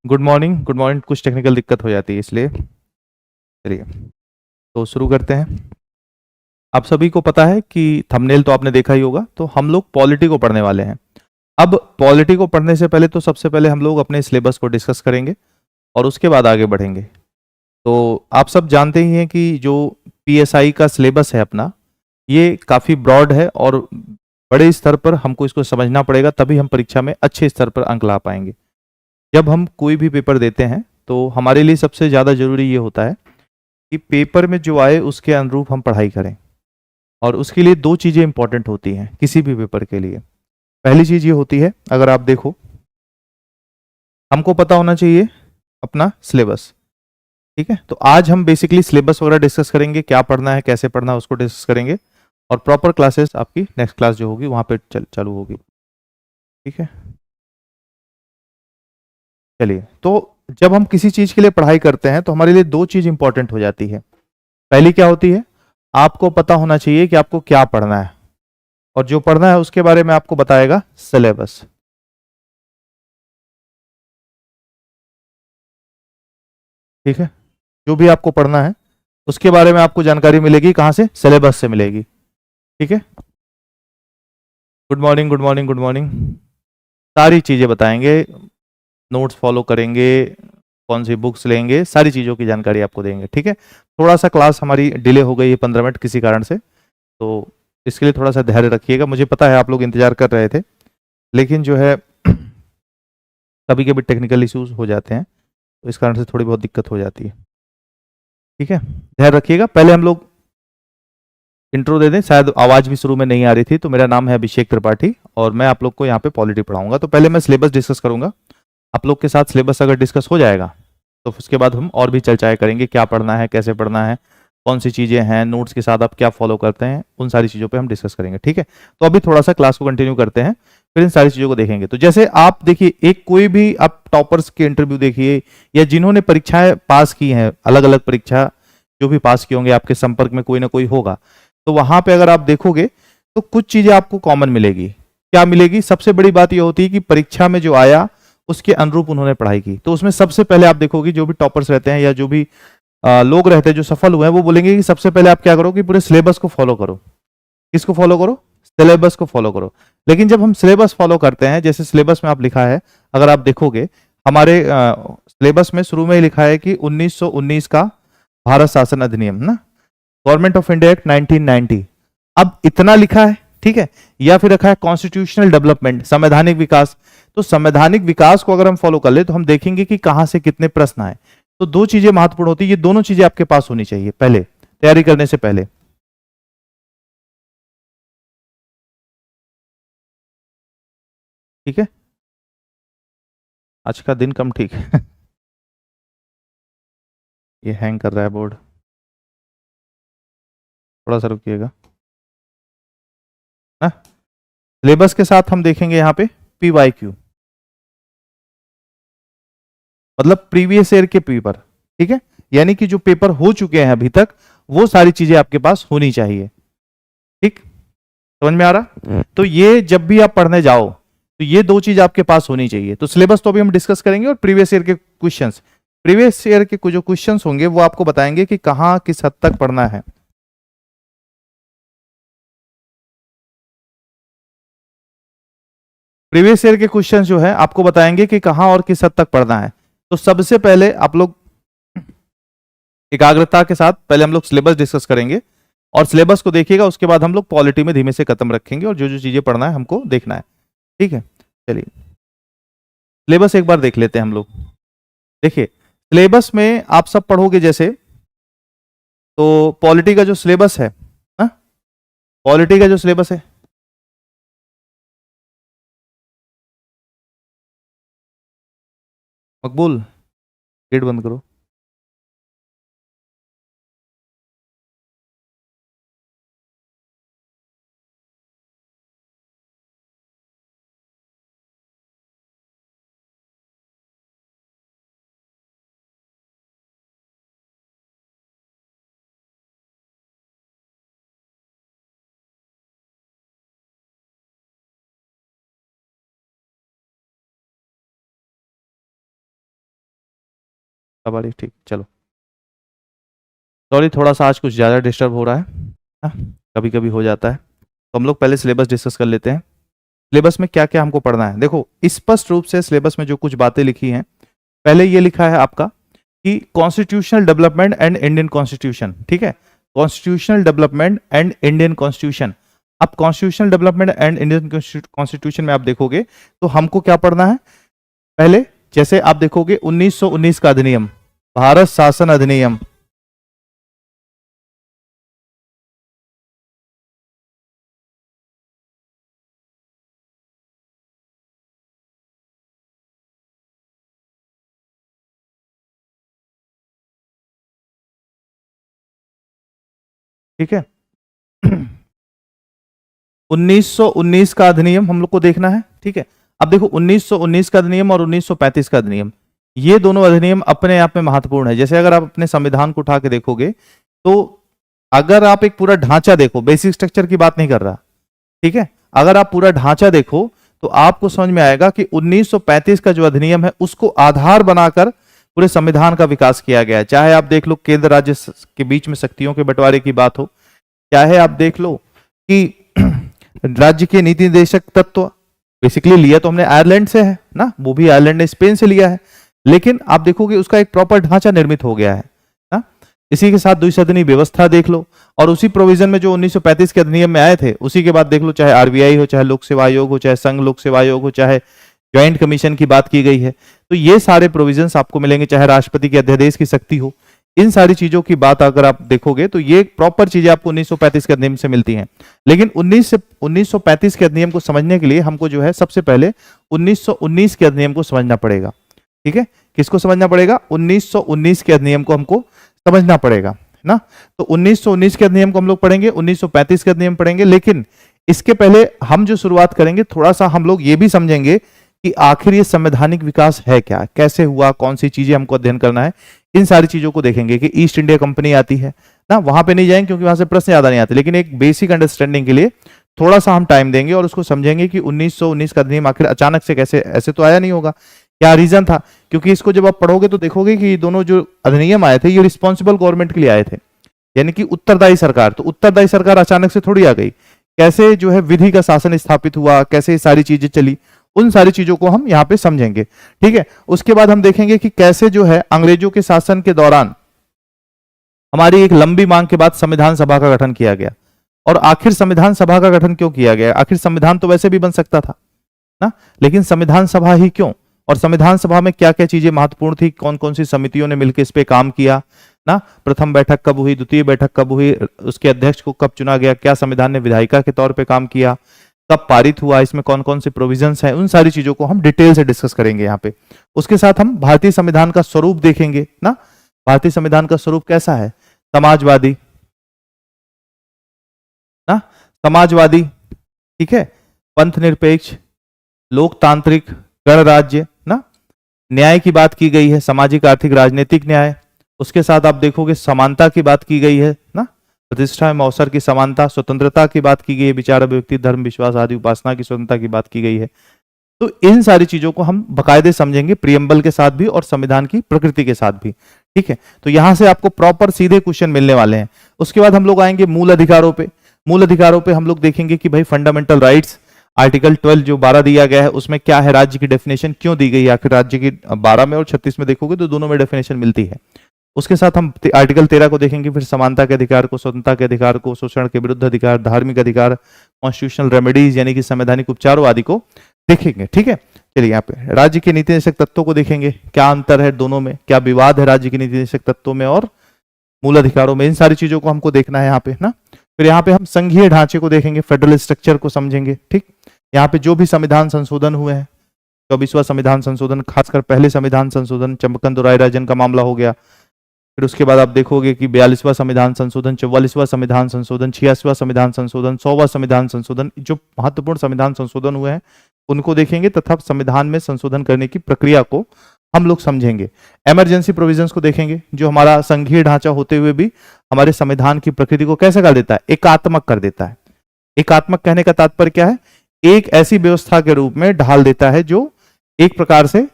Good morning, good morning. कुछ technical दिक्कत हो जाती है इसलिए। चलिए, तो शुरू करते हैं। आप सभी को पता है कि थंबनेल तो आपने देखा ही होगा, तो हम लोग पॉलिटी को पढ़ने वाले हैं। अब पॉलिटी को पढ़ने से पहले तो सबसे पहले हम लोग अपने सिलेबस को डिस्कस करेंगे और उसके बाद आगे बढ़ेंगे। तो आप सब जानते ही हैं कि जो पीएसआई का सिलेबस है अपना, ये काफ़ी ब्रॉड है और बड़े स्तर पर हमको इसको समझना पड़ेगा, तभी हम परीक्षा में अच्छे स्तर पर अंक ला पाएंगे। जब हम कोई भी पेपर देते हैं तो हमारे लिए सबसे ज़्यादा ज़रूरी ये होता है कि पेपर में जो आए उसके अनुरूप हम पढ़ाई करें। और उसके लिए दो चीज़ें इंपॉर्टेंट होती हैं किसी भी पेपर के लिए। पहली चीज़ ये होती है, अगर आप देखो, हमको पता होना चाहिए अपना सिलेबस। ठीक है, तो आज हम बेसिकली सिलेबस वगैरह डिस्कस करेंगे, क्या पढ़ना है, कैसे पढ़ना है, उसको डिस्कस करेंगे। और प्रॉपर क्लासेस आपकी नेक्स्ट क्लास जो होगी वहाँ पे चालू होगी। ठीक है, चलिए। तो जब हम किसी चीज़ के लिए पढ़ाई करते हैं तो हमारे लिए दो चीज़ इंपॉर्टेंट हो जाती है। पहली क्या होती है, आपको पता होना चाहिए कि आपको क्या पढ़ना है, और जो पढ़ना है उसके बारे में आपको बताएगा सिलेबस। ठीक है, जो भी आपको पढ़ना है उसके बारे में आपको जानकारी मिलेगी कहाँ से? सिलेबस से मिलेगी। ठीक है, good morning, good morning, good morning. सारी चीज़ें बताएंगे, नोट्स फॉलो करेंगे, कौन सी बुक्स लेंगे, सारी चीज़ों की जानकारी आपको देंगे। ठीक है, थोड़ा सा क्लास हमारी डिले हो गई है 15 मिनट किसी कारण से, तो इसके लिए थोड़ा सा धैर्य रखिएगा। मुझे पता है आप लोग इंतजार कर रहे थे, लेकिन जो है कभी कभी टेक्निकल इश्यूज हो जाते हैं, तो इस कारण से थोड़ी बहुत दिक्कत हो जाती है। ठीक है, ध्यान रखिएगा। पहले हम लोग इंट्रो दे दें, शायद आवाज़ भी शुरू में नहीं आ रही थी। तो मेरा नाम है अभिषेक त्रिपाठी और मैं आप लोग को यहाँ पे पॉलिटी पढ़ाऊंगा। तो पहले मैं सिलेबस डिस्कस करूंगा आप लोग के साथ। सिलेबस अगर डिस्कस हो जाएगा तो उसके बाद हम और भी चर्चाएं करेंगे, क्या पढ़ना है, कैसे पढ़ना है, कौन सी चीज़ें हैं, नोट्स के साथ आप क्या फॉलो करते हैं, उन सारी चीज़ों पे हम डिस्कस करेंगे। ठीक है, तो अभी थोड़ा सा क्लास को कंटिन्यू करते हैं, फिर इन सारी चीज़ों को देखेंगे। तो जैसे आप देखिए, एक कोई भी आप टॉपर्स के इंटरव्यू देखिए, या जिन्होंने परीक्षाएं पास की हैं, अलग अलग परीक्षा जो भी पास किए होंगे, आपके संपर्क में कोई ना कोई होगा, तो वहां पे अगर आप देखोगे तो कुछ चीज़ें आपको कॉमन मिलेगी। क्या मिलेगी? सबसे बड़ी बात यह होती है कि परीक्षा में जो आया उसके अनुरूप उन्होंने पढ़ाई की। तो उसमें सबसे पहले आप देखोगे, जो भी टॉपर्स रहते हैं या जो भी लोग रहते हैं जो सफल हुए हैं, वो बोलेंगे कि सबसे पहले आप क्या करो कि पूरे सिलेबस को फॉलो करो। किसको फॉलो करो? सिलेबस को फॉलो करो। लेकिन जब हम सिलेबस फॉलो करते हैं, जैसे सिलेबस में आप लिखा है, अगर आप देखोगे हमारे सिलेबस में शुरू में ही लिखा है कि 1919 का भारत शासन अधिनियम ना, गवर्नमेंट ऑफ इंडिया एक्ट 1990। अब इतना लिखा है, ठीक है, या फिर रखा है कॉन्स्टिट्यूशनल डेवलपमेंट, संवैधानिक विकास। तो संवैधानिक विकास को अगर हम फॉलो कर ले तो हम देखेंगे कि कहां से कितने प्रश्न आए। तो दो चीजें महत्वपूर्ण होती है, ये दोनों चीजें आपके पास होनी चाहिए पहले, तैयारी करने से पहले। ठीक है, आज का दिन कम ठीक है। ये हैंग कर रहा है बोर्ड, थोड़ा सा रुकिएगा ना। सिलेबस के साथ हम देखेंगे यहाँ पे PYQ, मतलब प्रीवियस ईयर के पेपर। ठीक है, यानी कि जो पेपर हो चुके हैं अभी तक, वो सारी चीजें आपके पास होनी चाहिए। ठीक, समझ में आ रहा? तो ये जब भी आप पढ़ने जाओ तो ये दो चीज आपके पास होनी चाहिए। तो सिलेबस तो अभी हम डिस्कस करेंगे, और प्रीवियस ईयर के क्वेश्चंस, प्रीवियस ईयर के जो क्वेश्चंस होंगे वो आपको बताएंगे कि कहाँ किस हद तक पढ़ना है। प्रीवियस ईयर के क्वेश्चंस जो है आपको बताएंगे कि कहाँ और किस हद तक पढ़ना है। तो सबसे पहले आप लोग एकाग्रता के साथ पहले हम लोग सिलेबस डिस्कस करेंगे, और सिलेबस को देखिएगा, उसके बाद हम लोग पॉलिटी में धीमे से कदम रखेंगे और जो जो चीजें पढ़ना है हमको देखना है। ठीक है, चलिए सिलेबस एक बार देख लेते हैं हम लोग। देखिए, सिलेबस में आप सब पढ़ोगे जैसे, तो पॉलिटी का जो सिलेबस है ना, पॉलिटी का जो सिलेबस है, मकबूल गेट बंद करो। सवारी ठीक, चलो सॉरी थोड़ा सा आज कुछ ज़्यादा डिस्टर्ब हो रहा है ना, कभी कभी हो जाता है। तो हम लोग पहले सिलेबस डिस्कस कर लेते हैं। सिलेबस में क्या क्या हमको पढ़ना है। देखो स्पष्ट रूप से सिलेबस में जो कुछ बातें लिखी हैं, पहले ये लिखा है आपका कि constitutional development and Indian constitution, ठीक है, constitutional development and Indian constitution. अब constitutional development and Indian constitution में आप देखोगे तो हमको क्या पढ़ना है। पहले जैसे आप देखोगे 1919 का अधिनियम, भारत शासन अधिनियम, ठीक है 1919 का अधिनियम हम लोग को देखना है, ठीक है। अब देखो 1919 का अधिनियम और 1935 का अधिनियम, ये दोनों अधिनियम अपने आप में महत्वपूर्ण है। जैसे अगर आप अपने संविधान को उठा के देखोगे तो अगर आप एक पूरा ढांचा देखो, बेसिक स्ट्रक्चर की बात नहीं कर रहा, ठीक है, अगर आप पूरा ढांचा देखो तो आपको समझ में आएगा कि 1935 का जो अधिनियम है उसको आधार बनाकर पूरे संविधान का विकास किया गया है। चाहे आप देख लो केंद्र राज्य के बीच में शक्तियों के बंटवारे की बात हो, चाहे आप देख लो कि राज्य के नीति निर्देशक तत्व बेसिकली लिया तो हमने आयरलैंड से है ना, वो भी आयरलैंड ने स्पेन से लिया है, लेकिन आप देखोगे उसका एक प्रॉपर ढांचा निर्मित हो गया है ना। इसी के साथ द्विसदनीय व्यवस्था देख लो, और उसी प्रोविजन में जो 1935 के अधिनियम में आए थे उसी के बाद देख लो, चाहे आरबीआई हो, चाहे लोक सेवा आयोग हो, चाहे संघ लोक सेवा आयोग हो, चाहे ज्वाइंट कमीशन की बात की गई है, तो ये सारे प्रोविजंस आपको मिलेंगे, चाहे राष्ट्रपति के अध्यादेश की शक्ति हो, इन सारी चीजों की बात अगर आप देखोगे तो ये प्रॉपर चीजें आपको 1935 के अधिनियम से मिलती हैं। लेकिन 1935 के अधिनियम को समझने के लिए हमको जो है सबसे पहले 1919 के अधिनियम को समझना पड़ेगा, ठीक है। किसको समझना पड़ेगा? 1919 के अधिनियम को हमको समझना पड़ेगा ना। तो 1919 के अधिनियम को हम लोग पढ़ेंगे, 1935 के अधिनियम पढ़ेंगे, लेकिन इसके पहले हम जो शुरुआत करेंगे थोड़ा सा हम लोग ये भी समझेंगे कि आखिर ये संवैधानिक विकास है क्या, कैसे हुआ, कौन सी चीजें हमको अध्ययन करना है, इन सारी चीजों को देखेंगे। कि ईस्ट इंडिया कंपनी आती है ना, वहां पे नहीं जाएंगे क्योंकि वहां से प्रश्न ज्यादा नहीं आते, लेकिन एक बेसिक अंडरस्टैंडिंग के लिए थोड़ा सा हम टाइम देंगे और उसको समझेंगे कि 1919 का अधिनियम आखिर अचानक से कैसे, ऐसे तो आया नहीं होगा, क्या रीजन था। क्योंकि इसको जब आप पढ़ोगे तो देखोगे कि दोनों जो अधिनियम आए थे ये रिस्पॉन्सिबल गवर्नमेंट के लिए आए थे, यानी कि उत्तरदायी सरकार। तो उत्तरदायी सरकार अचानक से थोड़ी आ गई, कैसे जो है विधि का शासन स्थापित हुआ, कैसे ये सारी चीजें चली, उन सारी चीजों को हम यहाँ पे समझेंगे, ठीक है। उसके बाद हम देखेंगे कि कैसे जो है अंग्रेजों के शासन के दौरान हमारी एक लंबी मांग के बाद संविधान सभा का गठन किया गया। और आखिर संविधान सभा का गठन क्यों किया गया? आखिर संविधान तो वैसे भी बन सकता था ना, लेकिन संविधान सभा ही क्यों, और संविधान सभा में क्या क्या चीजें महत्वपूर्ण थी, कौन कौन सी समितियों ने मिलकर इस पे काम किया ना, प्रथम बैठक कब हुई, द्वितीय बैठक कब हुई, उसके अध्यक्ष को कब चुना गया, क्या संविधान ने विधायिका के तौर पे काम किया, कब पारित हुआ, इसमें कौन कौन से प्रोविजंस हैं, उन सारी चीजों को हम डिटेल से डिस्कस करेंगे यहाँ पे। उसके साथ हम भारतीय संविधान का स्वरूप देखेंगे ना, भारतीय संविधान का स्वरूप कैसा है, समाजवादी ना, समाजवादी, ठीक है, पंथ निरपेक्ष, लोकतांत्रिक, गणराज्य ना, न्याय की बात की गई है, सामाजिक आर्थिक राजनीतिक न्याय। उसके साथ आप देखोगे समानता की बात की गई है ना, प्रतिष्ठा एवं अवसर की समानता, स्वतंत्रता की बात की गई है, विचार अभिव्यक्ति, धर्म, विश्वास आदि उपासना की स्वतंत्रता की बात की गई है। तो इन सारी चीजों को हम बकायदे समझेंगे, प्रियम्बल के साथ भी और संविधान की प्रकृति के साथ भी, ठीक है। तो यहां से आपको प्रॉपर सीधे क्वेश्चन मिलने वाले हैं। उसके बाद हम लोग आएंगे मूल अधिकारों पे। मूल अधिकारों पे हम लोग देखेंगे कि भाई फंडामेंटल राइट्स, आर्टिकल 12 जो 12 दिया गया है उसमें क्या है, राज्य की डेफिनेशन क्यों दी गई है, आखिर राज्य की 12 में और 36 में देखोगे तो दोनों में डेफिनेशन मिलती है। उसके साथ हम आर्टिकल 13 को देखेंगे, फिर समानता के अधिकार को, स्वतंत्रता के अधिकार को, शोषण के विरुद्ध अधिकार, धार्मिक अधिकार, कॉन्स्टिट्यूशनल रेमेडीज यानी कि संवैधानिक उपचारों आदि को देखेंगे, ठीक है। चलिए यहाँ पे राज्य के नीति निर्देशक तत्वों को देखेंगे, क्या अंतर है दोनों में, क्या विवाद है राज्य के नीति निर्देशक तत्वों में और मूल अधिकारों में, इन सारी चीजों को हमको देखना है यहाँ पे ना। फिर यहाँ पे हम संघीय ढांचे को देखेंगे, फेडरल स्ट्रक्चर को समझेंगे, ठीक। यहाँ पे जो भी संविधान संशोधन हुए हैं, 24वां संविधान संशोधन, खासकर पहले संविधान संशोधन, चंपकंद रायराजन का मामला हो गया। फिर उसके बाद आप देखोगे कि 42वां संविधान संशोधन, 44वां संविधान संशोधन, 86वां संविधान संशोधन, 100वां संविधान संशोधन, जो महत्वपूर्ण संविधान संशोधन हुए हैं उनको देखेंगे, तथा संविधान में संशोधन करने की प्रक्रिया को हम लोग समझेंगे। इमरजेंसी प्रोविजंस को देखेंगे, जो हमारा संघीय ढांचा होते हुए भी हमारे संविधान की प्रकृति को कैसे कर देता है, एकात्मक कर देता है। एकात्मक कहने का तात्पर्य क्या है, एक ऐसी व्यवस्था के रूप में ढाल देता है जो एक प्रकार से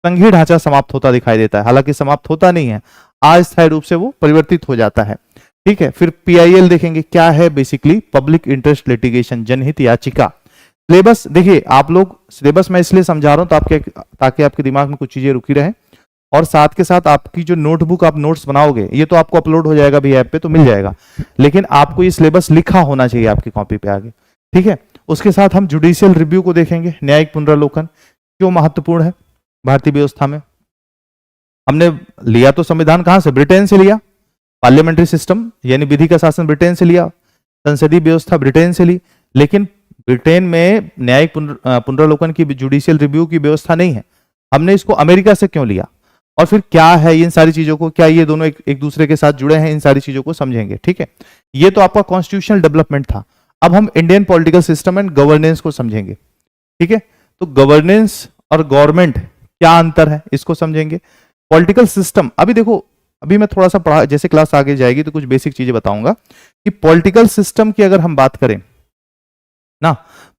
संघीय ढांचा समाप्त होता दिखाई देता है, हालांकि समाप्त होता नहीं है, अस्थायी रूप से वो परिवर्तित हो जाता है। ठीक है, फिर PIL देखेंगे क्या है, बेसिकली पब्लिक इंटरेस्ट लिटिगेशन, जनहित याचिका। सिलेबस देखिए आप लोग, सिलेबस मैं इसलिए समझा रहा हूं ताकि आपके दिमाग में कुछ चीजें रुकी रहे, और साथ के साथ आपकी जो नोटबुक आप नोट्स बनाओगे ये तो आपको अपलोड हो जाएगा भी ऐप पे, तो मिल जाएगा, लेकिन आपको ये सिलेबस लिखा होना चाहिए आपकी कॉपी पे आगे। ठीक है, उसके साथ हम जुडिशियल रिव्यू को देखेंगे, न्यायिक पुनरावलोकन क्यों महत्वपूर्ण है भारतीय व्यवस्था में। हमने लिया तो संविधान कहां से, ब्रिटेन से लिया, पार्लियामेंट्री सिस्टम यानी विधि का शासन ब्रिटेन से लिया, संसदीय व्यवस्था ब्रिटेन से ली, लेकिन ब्रिटेन में न्यायिक पुनरावलोकन की, जुडिशियल रिव्यू की व्यवस्था नहीं है। हमने इसको अमेरिका से क्यों लिया, और फिर क्या है इन सारी चीजों को, क्या ये दोनों एक दूसरे के साथ जुड़े हैं, इन सारी चीजों को समझेंगे। ठीक है, ये तो आपका कॉन्स्टिट्यूशनल डेवलपमेंट था। अब हम Indian political system and governance को समझेंगे। ठीक है, तो गवर्नेंस और गवर्नमेंट क्या अंतर है इसको समझेंगे। पॉलिटिकल सिस्टम, अभी देखो, अभी मैं थोड़ा सा पढ़ा, जैसे क्लास आगे जाएगी तो कुछ बेसिक चीजें बताऊंगा कि पॉलिटिकल सिस्टम की अगर हम बात करें ना,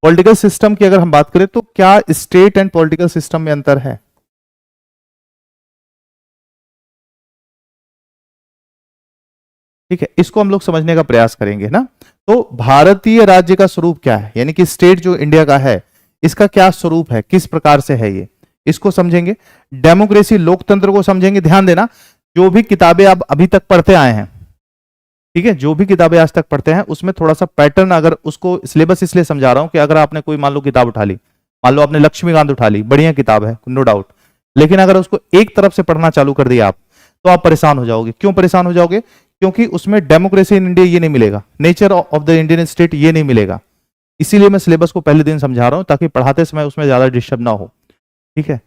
पॉलिटिकल सिस्टम की अगर हम बात करें तो क्या स्टेट एंड पॉलिटिकल सिस्टम में अंतर है। ठीक है, इसको हम लोग समझने का प्रयास करेंगे ना। तो भारतीय राज्य का स्वरूप क्या है, यानी कि स्टेट जो इंडिया का है इसका क्या स्वरूप है, किस प्रकार से है ये, इसको समझेंगे। डेमोक्रेसी, लोकतंत्र को समझेंगे। ध्यान देना, जो भी किताबें आप अभी तक पढ़ते आए हैं, ठीक है, जो भी किताबें आज तक पढ़ते हैं उसमें थोड़ा सा पैटर्न, अगर उसको सिलेबस इसलिए समझा रहा हूं कि अगर आपने कोई मान लो किताब उठा ली, मान लो आपने लक्ष्मीकांत उठा ली, बढ़िया किताब है नो डाउट, लेकिन अगर उसको एक तरफ से पढ़ना चालू कर दिया आप तो आप परेशान हो जाओगे। क्यों परेशान हो जाओगे, क्योंकि उसमें डेमोक्रेसी इन इंडिया ये नहीं मिलेगा, nature of the Indian state ये नहीं मिलेगा। इसीलिए मैं सिलेबस को पहले दिन समझा रहा हूं ताकि पढ़ाते समय उसमें ज्यादा डिस्टर्ब ना हो। ठीक है,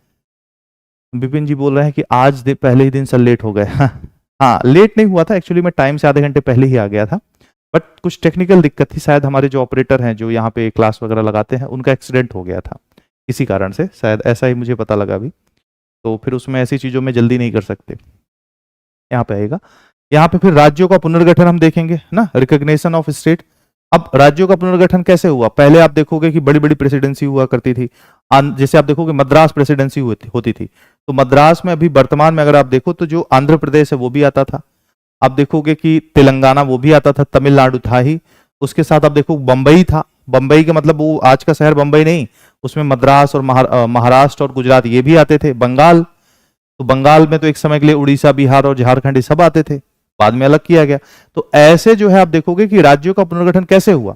विपिन जी बोल रहे हैं कि आज पहले ही दिन सर लेट हो गए। हाँ, लेट नहीं हुआ था एक्चुअली, मैं टाइम से आधे घंटे पहले ही आ गया था, बट कुछ टेक्निकल दिक्कत थी, शायद हमारे जो ऑपरेटर हैं जो यहाँ पे क्लास वगैरह लगाते हैं उनका एक्सीडेंट हो गया था, इसी कारण से शायद, ऐसा ही मुझे पता लगा अभी, तो फिर उसमें ऐसी चीज़ों में जल्दी नहीं कर सकते। यहाँ पे आएगा, यहाँ पे फिर राज्यों का पुनर्गठन हम देखेंगे ना, रिकॉग्निशन ऑफ स्टेट। अब राज्यों का पुनर्गठन कैसे हुआ, पहले आप देखोगे कि बड़ी बड़ी प्रेसिडेंसी हुआ करती थी, जैसे आप देखोगे मद्रास प्रेसिडेंसी होती थी, तो मद्रास में अभी वर्तमान में अगर आप देखो तो जो आंध्र प्रदेश है वो भी आता था, आप देखोगे कि तेलंगाना वो भी आता था, तमिलनाडु था ही, उसके साथ आप देखो बंबई था, बंबई का मतलब वो आज का शहर बंबई नहीं, उसमें मद्रास और महाराष्ट्र और गुजरात ये भी आते थे, बंगाल, तो बंगाल में तो एक समय के लिए उड़ीसा, बिहार और झारखंड ये सब आते थे, बाद में अलग किया गया। तो ऐसे जो है आप देखोगे कि राज्यों का पुनर्गठन कैसे हुआ,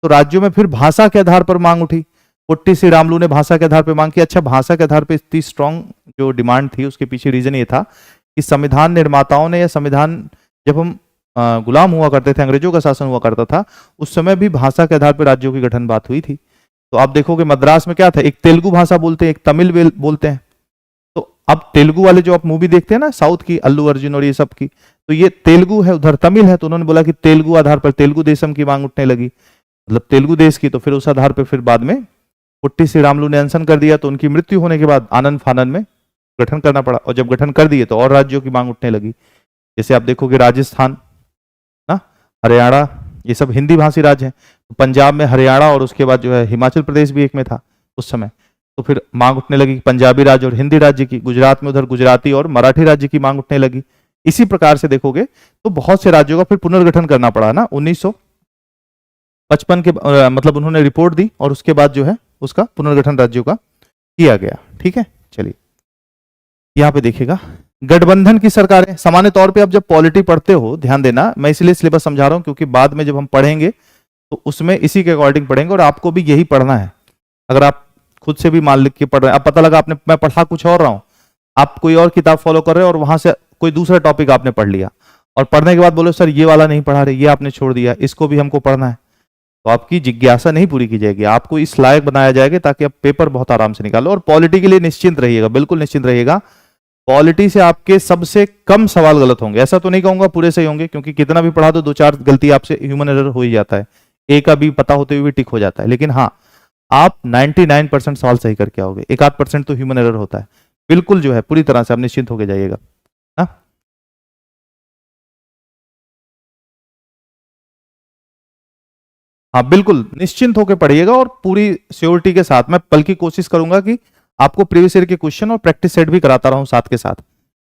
तो राज्यों में फिर भाषा के आधार पर मांग उठी, पुट्टी श्री रामलू ने भाषा के आधार पर मांग की। अच्छा, भाषा के आधार पर इतनी स्ट्रांग जो डिमांड थी उसके पीछे रीजन ये था कि संविधान निर्माताओं ने, या संविधान जब हम गुलाम हुआ करते थे, अंग्रेजों का शासन हुआ करता था, उस समय भी भाषा के आधार पर राज्यों की गठन बात हुई थी। तो आप देखोगे मद्रास में क्या था, एक तेलुगु भाषा बोलते हैं, एक तमिल बोलते हैं, तो अब तेलुगु वाले जो आप मूवी देखते हैं ना साउथ की, अल्लू अर्जुन और ये सब की, तो ये तेलुगु है, उधर तमिल है, तो उन्होंने बोला कि तेलुगु आधार पर तेलुगु देशम की मांग उठने लगी, मतलब तेलुगु देश की, तो फिर उस आधार पर फिर बाद में पुट्टी श्री रामलू ने अनशन कर दिया, तो उनकी मृत्यु होने के बाद आनंद फानन में गठन करना पड़ा, और जब गठन कर दिए तो और राज्यों की मांग उठने लगी। जैसे आप देखोगे राजस्थान ना, हरियाणा, ये सब हिंदी भाषी राज्य हैं, तो पंजाब में हरियाणा और उसके बाद जो है हिमाचल प्रदेश भी एक में था उस समय, तो फिर मांग उठने लगी पंजाबी राज्य और हिंदी राज्य की, गुजरात में उधर गुजराती और मराठी राज्य की मांग उठने लगी। इसी प्रकार से देखोगे तो बहुत से राज्यों का फिर पुनर्गठन करना पड़ा ना, 1955 के मतलब उन्होंने रिपोर्ट दी और उसके बाद जो है उसका पुनर्गठन राज्यों का किया गया। ठीक है, चलिए यहाँ पे देखिएगा गठबंधन की सरकारें, सामान्य तौर पे आप जब पॉलिटी पढ़ते हो, ध्यान देना, मैं इसलिए सिलेबस समझा रहा हूं क्योंकि बाद में जब हम पढ़ेंगे तो उसमें इसी के अकॉर्डिंग पढ़ेंगे, और आपको भी यही पढ़ना है। अगर आप खुद से भी मान लिख के पढ़ रहे हैं, अब पता लगा आपने, मैं पढ़ा कुछ और रहा हूं, आप कोई और किताब फॉलो कर रहे हो और वहां से कोई दूसरा टॉपिक आपने पढ़ लिया, और पढ़ने के बाद बोलो सर ये वाला नहीं पढ़ा रहे, ये आपने छोड़ दिया, इसको भी हमको पढ़ना है, तो आपकी जिज्ञासा नहीं पूरी की जाएगी, आपको इस लायक बनाया जाएगा ताकि आप पेपर बहुत आराम से निकालो। और पॉलिटी के लिए निश्चिंत रहिएगा, बिल्कुल निश्चिंत रहिएगा, पॉलिटी से आपके सबसे कम सवाल गलत होंगे, ऐसा तो नहीं कहूंगा पूरे सही होंगे, क्योंकि कितना भी पढ़ा दो 2-4 गलती आपसे ह्यूमन एरर हो ही जाता है, ए का बी पता होते हुए भी टिक हो जाता है, लेकिन हाँ आप 99% सवाल सही करके आओगे, 1-8% तो ह्यूमन एरर होता है, बिल्कुल जो है पूरी तरह से आप निश्चिंत होकर जाइएगा। हाँ बिल्कुल निश्चिंत होकर पढ़िएगा और पूरी श्योरिटी के साथ, मैं बल्कि कोशिश करूंगा कि आपको प्रीवियस ईयर के क्वेश्चन और प्रैक्टिस सेट भी कराता रहा हूँ साथ के साथ,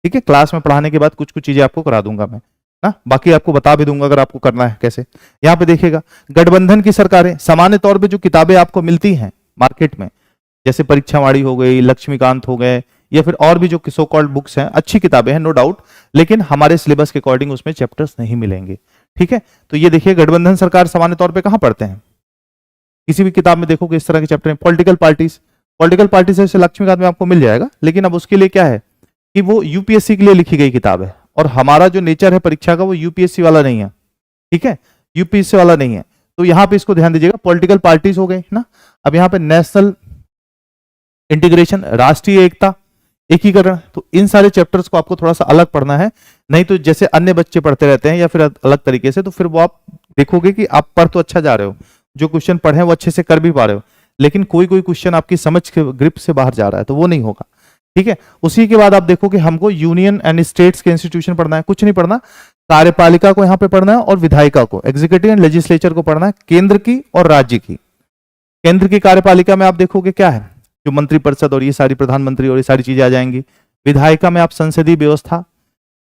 ठीक है। क्लास में पढ़ाने के बाद कुछ कुछ चीजें आपको करा दूंगा मैं ना, बाकी आपको बता भी दूंगा अगर आपको करना है कैसे। यहाँ पे देखिएगा, गठबंधन की सरकारें, सामान्य तौर पे जो किताबें आपको मिलती हैं मार्केट में, जैसे परीक्षावाड़ी हो गई, लक्ष्मीकांत हो गए, या फिर और भी जो सो कॉल्ड बुक्स हैं, अच्छी किताबें हैं नो डाउट, लेकिन हमारे सिलेबस के अकॉर्डिंग उसमें चैप्टर्स नहीं मिलेंगे, ठीक है। तो ये देखिए, गठबंधन सरकार सामान्य तौर पे कहां पढ़ते हैं, किसी भी किताब में देखोगे इस तरह के चैप्टर हैं। पॉलिटिकल पार्टीज, पॉलिटिकल पार्टीज जैसे लक्ष्मीकांत में आपको मिल जाएगा, लेकिन अब उसके लिए क्या है कि वो यूपीएससी के लिए लिखी गई किताब है, और हमारा जो नेचर है परीक्षा का वो यूपीएससी वाला नहीं है, ठीक है, यूपीएससी वाला नहीं है। तो यहाँ पे इसको ध्यान दीजिएगा, पॉलिटिकल पार्टीज हो गए ना। अब यहाँ पे नेशनल इंटीग्रेशन, राष्ट्रीय एकता, एकीकरण, तो इन सारे चैप्टर्स को आपको थोड़ा सा अलग पढ़ना है, नहीं तो जैसे अन्य बच्चे पढ़ते रहते हैं या फिर अलग तरीके से, तो फिर वो आप देखोगे कि आप पढ़ तो अच्छा जा रहे हो, जो क्वेश्चन पढ़े वो अच्छे से कर भी पा रहे हो, लेकिन कोई कोई क्वेश्चन आपकी समझ के ग्रिप से बाहर जा रहा है, तो वो नहीं होगा, ठीक है। उसी के बाद आप देखो कि हमको यूनियन एंड स्टेट्स के इंस्टीट्यूशन पढ़ना है, कुछ नहीं पढ़ना, कार्यपालिका को यहाँ पे पढ़ना है और विधायिका को, एग्जीक्यूटिव एंड लेजिस्लेचर को पढ़ना है, केंद्र की और राज्य की। केंद्र की कार्यपालिका में आप देखोगे क्या है, जो मंत्रिपरिषद और ये सारी प्रधानमंत्री और ये सारी चीजें आ जाएंगी। विधायिका में आप संसदीय व्यवस्था,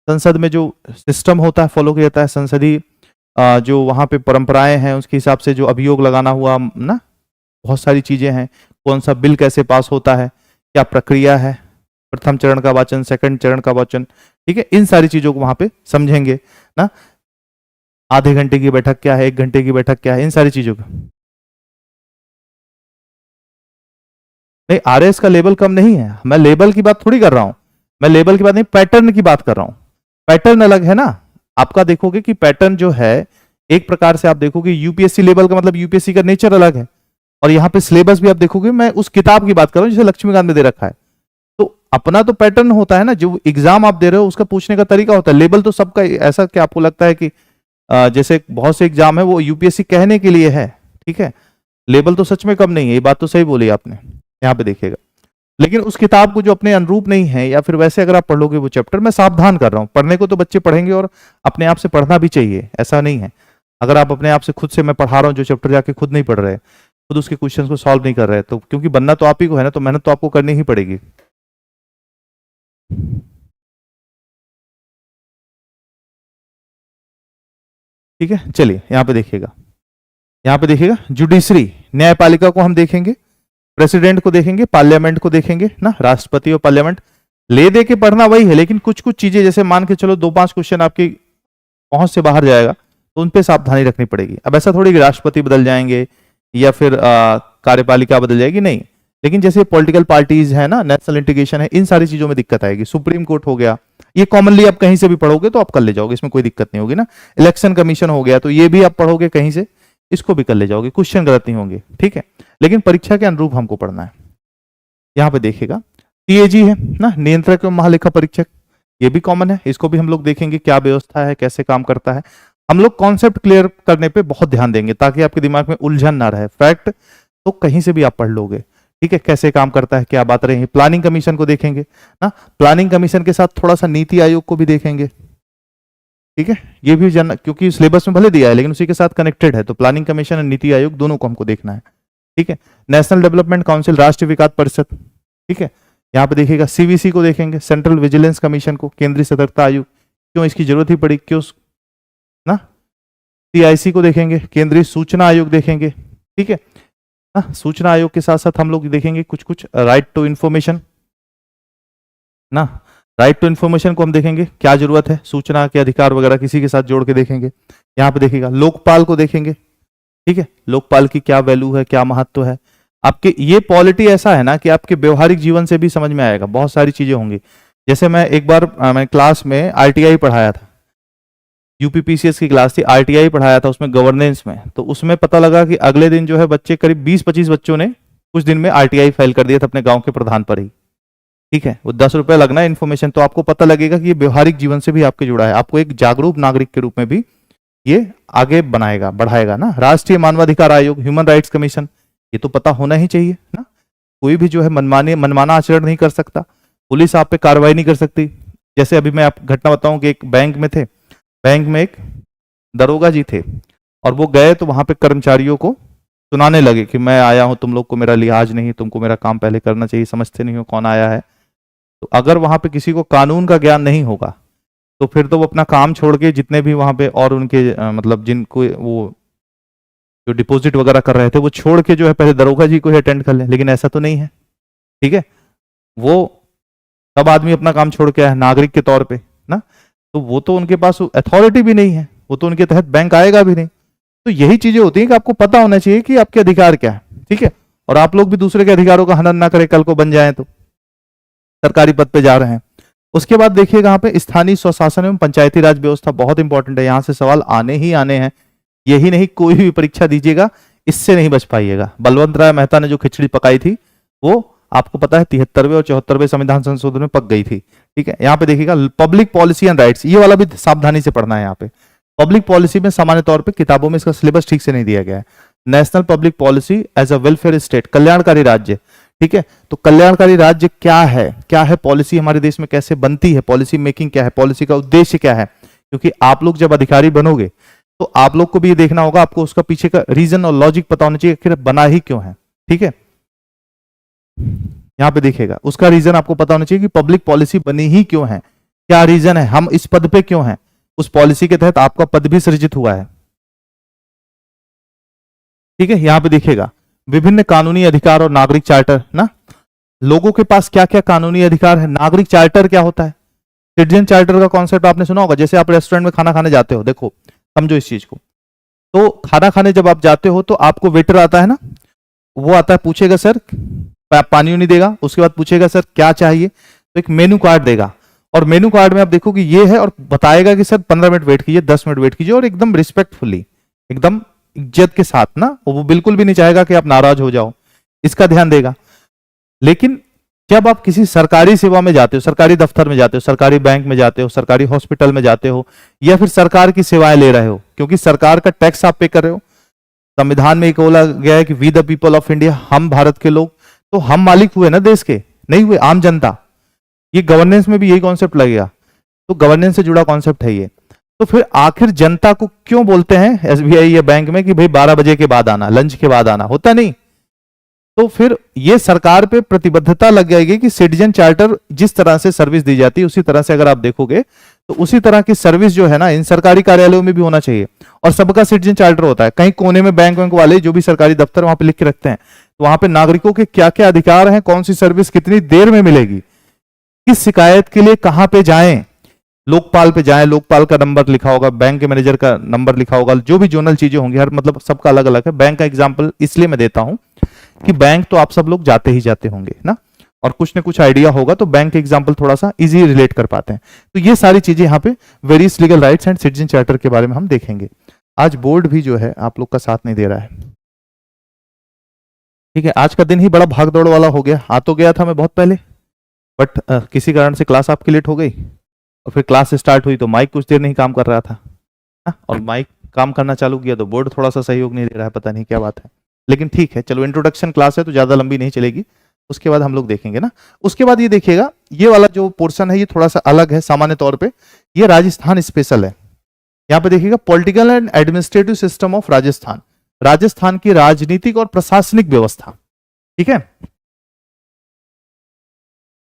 संसद में जो सिस्टम होता है फॉलो किया जाता है, संसदीय जो वहां पे परंपराएं हैं उसके हिसाब से जो अभियोग लगाना हुआ ना, बहुत सारी चीजें हैं, कौन सा बिल कैसे पास होता है, क्या प्रक्रिया है, प्रथम चरण का वाचन, सेकंड चरण का वाचन, ठीक है, इन सारी चीजों को वहां पे समझेंगे ना। आधे घंटे की बैठक क्या है, 1 घंटे की बैठक क्या है, इन सारी चीजों को नहीं, आरएस का लेवल कम नहीं है, मैं लेवल की बात थोड़ी कर रहा हूं, मैं लेवल की बात नहीं, पैटर्न की बात कर रहा हूं। पैटर्न अलग है ना आपका, देखोगे कि पैटर्न जो है एक प्रकार से आप देखोगे यूपीएससी लेवल का मतलब यूपीएससी का नेचर अलग है, और यहाँ पे सिलेबस भी आप देखोगे, मैं उस किताब की बात कर रहा हूं जिसे लक्ष्मीकांत में दे रखा है, तो अपना तो पैटर्न होता है ना, जो एग्जाम आप दे रहे हो उसका पूछने का तरीका होता है। लेवल तो सबका ऐसा क्या आपको लगता है कि जैसे बहुत से एग्जाम है वो यूपीएससी कहने के लिए है, ठीक है, लेवल तो सच में कम नहीं है, ये बात तो सही बोली आपने। यहाँ पे देखिएगा, लेकिन उस किताब को जो अपने अनुरूप नहीं है या फिर वैसे अगर आप पढ़ लोगे वो चैप्टर, मैं सावधान कर रहा हूँ, पढ़ने को तो बच्चे पढ़ेंगे और अपने आप से पढ़ना भी चाहिए, ऐसा नहीं है। अगर आप अपने आप से खुद से, मैं पढ़ा रहा हूँ जो चैप्टर जाके खुद नहीं पढ़ रहे, खुद उसके क्वेश्चंस को सॉल्व नहीं कर रहे, तो क्योंकि बनना तो आप ही को है ना, तो मेहनत तो आपको करनी ही पड़ेगी। ठीक है, चलिए यहाँ पे देखिएगा, यहाँ पे देखिएगा जुडिशरी, न्यायपालिका को हम देखेंगे, प्रेसिडेंट को देखेंगे, पार्लियामेंट को देखेंगे ना, राष्ट्रपति और पार्लियामेंट, ले दे के पढ़ना वही है, लेकिन कुछ कुछ चीजें जैसे मान के चलो 2-5 क्वेश्चन आपकी पहुंच से बाहर जाएगा, तो उन पे सावधानी रखनी पड़ेगी। अब ऐसा थोड़ी कि राष्ट्रपति बदल जाएंगे या फिर कार्यपालिका बदल जाएगी, नहीं, लेकिन जैसे पॉलिटिकल पार्टीज है ना, नेशनल इंटीग्रेशन है, इन सारी चीजों में दिक्कत आएगी। सुप्रीम कोर्ट हो गया, ये कॉमनली आप कहीं से भी पढ़ोगे तो आप कर ले जाओगे, इसमें कोई दिक्कत नहीं होगी ना। इलेक्शन कमीशन हो गया, तो ये भी आप पढ़ोगे कहीं से, इसको भी कर ले जाओगे, क्वेश्चन गलत नहीं होंगे, ठीक है, लेकिन परीक्षा के अनुरूप हमको पढ़ना है। यहाँ पे देखिएगा टीएजी है ना, नियंत्रक एवं महालेखा परीक्षक, ये भी कॉमन है, इसको भी हम लोग देखेंगे क्या व्यवस्था है, कैसे काम करता है। हम लोग कॉन्सेप्ट क्लियर करने पे बहुत ध्यान देंगे ताकि आपके दिमाग में उलझन ना रहे, फैक्ट तो कहीं से भी आप पढ़ लोगे, ठीक है, कैसे काम करता है, क्या बात रही है। प्लानिंग कमीशन को देखेंगे ना, प्लानिंग कमीशन के साथ थोड़ा सा नीति आयोग को भी देखेंगे, ठीक है, ये भी जानना, क्योंकि सिलेबस में भले दिया है लेकिन उसी के साथ कनेक्टेड है, तो प्लानिंग कमीशन और नीति आयोग दोनों को हमको देखना है, ठीक है। नेशनल डेवलपमेंट काउंसिल, राष्ट्रीय विकास परिषद, ठीक है, यहाँ पे देखिएगा सीवीसी को देखेंगे, सेंट्रल विजिलेंस कमीशन को, केंद्रीय सतर्कता आयोग, क्यों इसकी जरूरत ही पड़ी, क्यों ना। सीआईसी को देखेंगे, केंद्रीय सूचना आयोग देखेंगे, ठीक है ना। सूचना आयोग के साथ साथ हम लोग देखेंगे कुछ कुछ राइट टू इंफॉर्मेशन ना, राइट टू इंफॉर्मेशन को हम देखेंगे क्या जरूरत है, सूचना के अधिकार वगैरह किसी के साथ जोड़ के देखेंगे। यहाँ पे देखिएगा लोकपाल को देखेंगे, ठीक है, लोकपाल की क्या वैल्यू है, क्या महत्व है आपके, ये पॉलिटी ऐसा है ना कि आपके व्यवहारिक जीवन से भी समझ में आएगा, बहुत सारी चीजें होंगी। जैसे मैं एक बार मैं क्लास में आरटीआई पढ़ाया था, यूपीपीसीएस की क्लास थी, आरटीआई पढ़ाया था उसमें गवर्नेंस में, तो उसमें पता लगा कि अगले दिन जो है बच्चे करीब 20-25 बच्चों ने कुछ दिन में आरटीआई फाइल कर दिया था अपने गांव के प्रधान पर ही, ठीक है, वो 10 रुपए लगना है इन्फॉर्मेशन, तो आपको पता लगेगा कि ये व्यवहारिक जीवन से भी आपके जुड़ा है, आपको एक जागरूक नागरिक के रूप में भी ये आगे बनाएगा, बढ़ाएगा ना। राष्ट्रीय मानवाधिकार आयोग, ह्यूमन राइट्स कमीशन, ये तो पता होना ही चाहिए ना, कोई भी जो है मनमाना आचरण नहीं कर सकता, पुलिस आप पे कार्रवाई नहीं कर सकती। जैसे अभी मैं आप घटना बताऊं कि एक बैंक में थे, बैंक में एक दरोगा जी थे और वो गए तो वहां पे कर्मचारियों को सुनाने लगे कि मैं आया हूं, तुम लोग को मेरा लिहाज नहीं, तुमको मेरा काम पहले करना चाहिए, समझते नहीं हो कौन आया है। तो अगर वहां पे किसी को कानून का ज्ञान नहीं होगा तो फिर तो वो अपना काम छोड़ के जितने भी वहां पे और उनके मतलब जिनको वो जो डिपॉजिट वगैरह कर रहे थे वो छोड़ के जो है पहले दरोगा जी को ही अटेंड कर ले, लेकिन ऐसा तो नहीं है। ठीक है, वो सब आदमी अपना काम छोड़ के आया नागरिक के तौर पे ना, तो वो तो उनके पास अथॉरिटी भी नहीं है, वो तो उनके तहत बैंक आएगा भी नहीं। तो यही चीजें होती हैं कि आपको पता होना चाहिए कि आपके अधिकार क्या है। ठीक है, और आप लोग भी दूसरे के अधिकारों का हनन ना करें, कल को बन जाए तो सरकारी पद पे जा रहे हैं। उसके बाद देखिएगा यहाँ पे स्थानीय स्वशासन एवं पंचायती राज व्यवस्था बहुत इंपॉर्टेंट है, यहां से सवाल आने ही आने हैं। यही नहीं, कोई भी परीक्षा दीजिएगा इससे नहीं बच पाइएगा। बलवंत राय मेहता ने जो खिचड़ी पकाई थी वो आपको पता है 73वें और 74वें संविधान संशोधन में पक गई थी। ठीक है, यहाँ पे देखिएगा पब्लिक पॉलिसी एंड राइट्स, ये वाला भी सावधानी से पढ़ना है। यहाँ पे पब्लिक पॉलिसी में सामान्य तौर पे किताबों में इसका सिलेबस ठीक से नहीं दिया गया है। National public policy as a welfare state, कल्याणकारी राज्य। ठीक है, तो कल्याणकारी राज्य क्या है, क्या है पॉलिसी हमारे देश में कैसे बनती है, पॉलिसी मेकिंग क्या है, पॉलिसी का उद्देश्य क्या है। क्योंकि आप लोग जब अधिकारी बनोगे तो आप लोग को भी ये देखना होगा, आपको उसका पीछे का रीजन और लॉजिक पता होना चाहिए, आखिर बना ही क्यों है। ठीक है, यहां पे देखिएगा उसका रीजन आपको पता होना चाहिए कि पब्लिक पॉलिसी बनी ही क्यों है, क्या रीजन है, हम इस पद पे क्यों हैं, उस पॉलिसी के तहत आपका पद भी सृजित हुआ है। ठीक है, यहां पे देखिएगा विभिन्न कानूनी अधिकार और नागरिक चार्टर ना, लोगों के पास क्या क्या कानूनी अधिकार है। नागरिक चार्टर क्या होता है, सिटीजन चार्टर का कॉन्सेप्ट आपने सुना होगा। जैसे आप रेस्टोरेंट में खाना खाने जाते हो, देखो समझो इस चीज को, तो खाना खाने जब आप जाते हो तो आपको वेटर आता है ना, वो आता है पूछेगा सर पानी नहीं देगा, उसके बाद पूछेगा सर क्या चाहिए, तो एक मेनू कार्ड देगा, और मेनू कार्ड में आप देखो कि ये है, और बताएगा कि सर 15 मिनट वेट कीजिए, 10 मिनट वेट कीजिए, और एकदम रिस्पेक्टफुली, एकदम इज्जत के साथ ना, वो बिल्कुल भी नहीं चाहेगा कि आप नाराज हो जाओ, इसका ध्यान देगा। लेकिन जब आप किसी सरकारी सेवा में जाते हो, सरकारी दफ्तर में जाते हो, सरकारी बैंक में जाते हो, सरकारी हॉस्पिटल में जाते हो, या फिर सरकार की सेवाएं ले रहे हो, क्योंकि सरकार का टैक्स आप पे कर रहे हो। संविधान में एक बोला गया है कि we the people of India, हम भारत के लोग, तो हम मालिक हुए ना देश के, नहीं हुए आम जनता। ये गवर्नेंस में भी यही कॉन्सेप्ट लगेगा, तो गवर्नेंस से जुड़ा कॉन्सेप्ट है ये। तो फिर आखिर जनता को क्यों बोलते हैं एसबीआई या बैंक में कि भाई 12 बजे के बाद आना, लंच के बाद आना, होता नहीं। तो फिर ये सरकार पे प्रतिबद्धता लग जाएगी कि सिटीजन चार्टर जिस तरह से सर्विस दी जाती है उसी तरह से अगर आप देखोगे तो उसी तरह की सर्विस जो है ना इन सरकारी कार्यालयों में भी होना चाहिए। और सबका सिटीजन चार्टर होता है, कहीं कोने में बैंक वाले जो भी सरकारी दफ्तर वहां पे लिख के रखते हैं, तो वहां पे नागरिकों के क्या क्या अधिकार हैं, कौन सी सर्विस कितनी देर में मिलेगी, किस शिकायत के लिए कहां पे जाएं, लोकपाल पे जाएं, लोकपाल का नंबर लिखा होगा, बैंक के मैनेजर का नंबर लिखा होगा, जो भी जोनल चीजें होंगी, हर मतलब सबका अलग अलग है। बैंक का एग्जाम्पल इसलिए मैं देता हूं कि बैंक तो आप सब लोग जाते ही जाते होंगे ना, और कुछ ना कुछ आइडिया होगा, तो बैंक के एग्जाम्पल थोड़ा सा इजी रिलेट कर पाते हैं। तो ये सारी चीजें यहाँ पे various legal rights and citizen charter के बारे में हम देखेंगे। आज बोर्ड भी जो है आप लोग का साथ नहीं दे रहा है। ठीक है, आज का दिन ही बड़ा भाग दौड़ वाला हो गया। आ तो गया था मैं बहुत पहले, बट किसी कारण से क्लास आपकी लेट हो गई, और फिर क्लास स्टार्ट हुई तो माइक कुछ देर नहीं काम कर रहा था ना, और माइक काम करना चालू किया तो बोर्ड थोड़ा सा सहयोग नहीं दे रहा है, पता नहीं क्या बात है। लेकिन ठीक है, चलो इंट्रोडक्शन क्लास है तो ज्यादा लंबी नहीं चलेगी, उसके बाद हम लोग देखेंगे ना। उसके बाद ये देखिएगा, ये वाला जो पोर्शन है ये थोड़ा सा अलग है सामान्य तौर पे, ये राजस्थान स्पेशल है। यहाँ पे देखिएगा political and administrative system of Rajasthan, Rajasthan की राजनीतिक और प्रशासनिक व्यवस्था। ठीक है,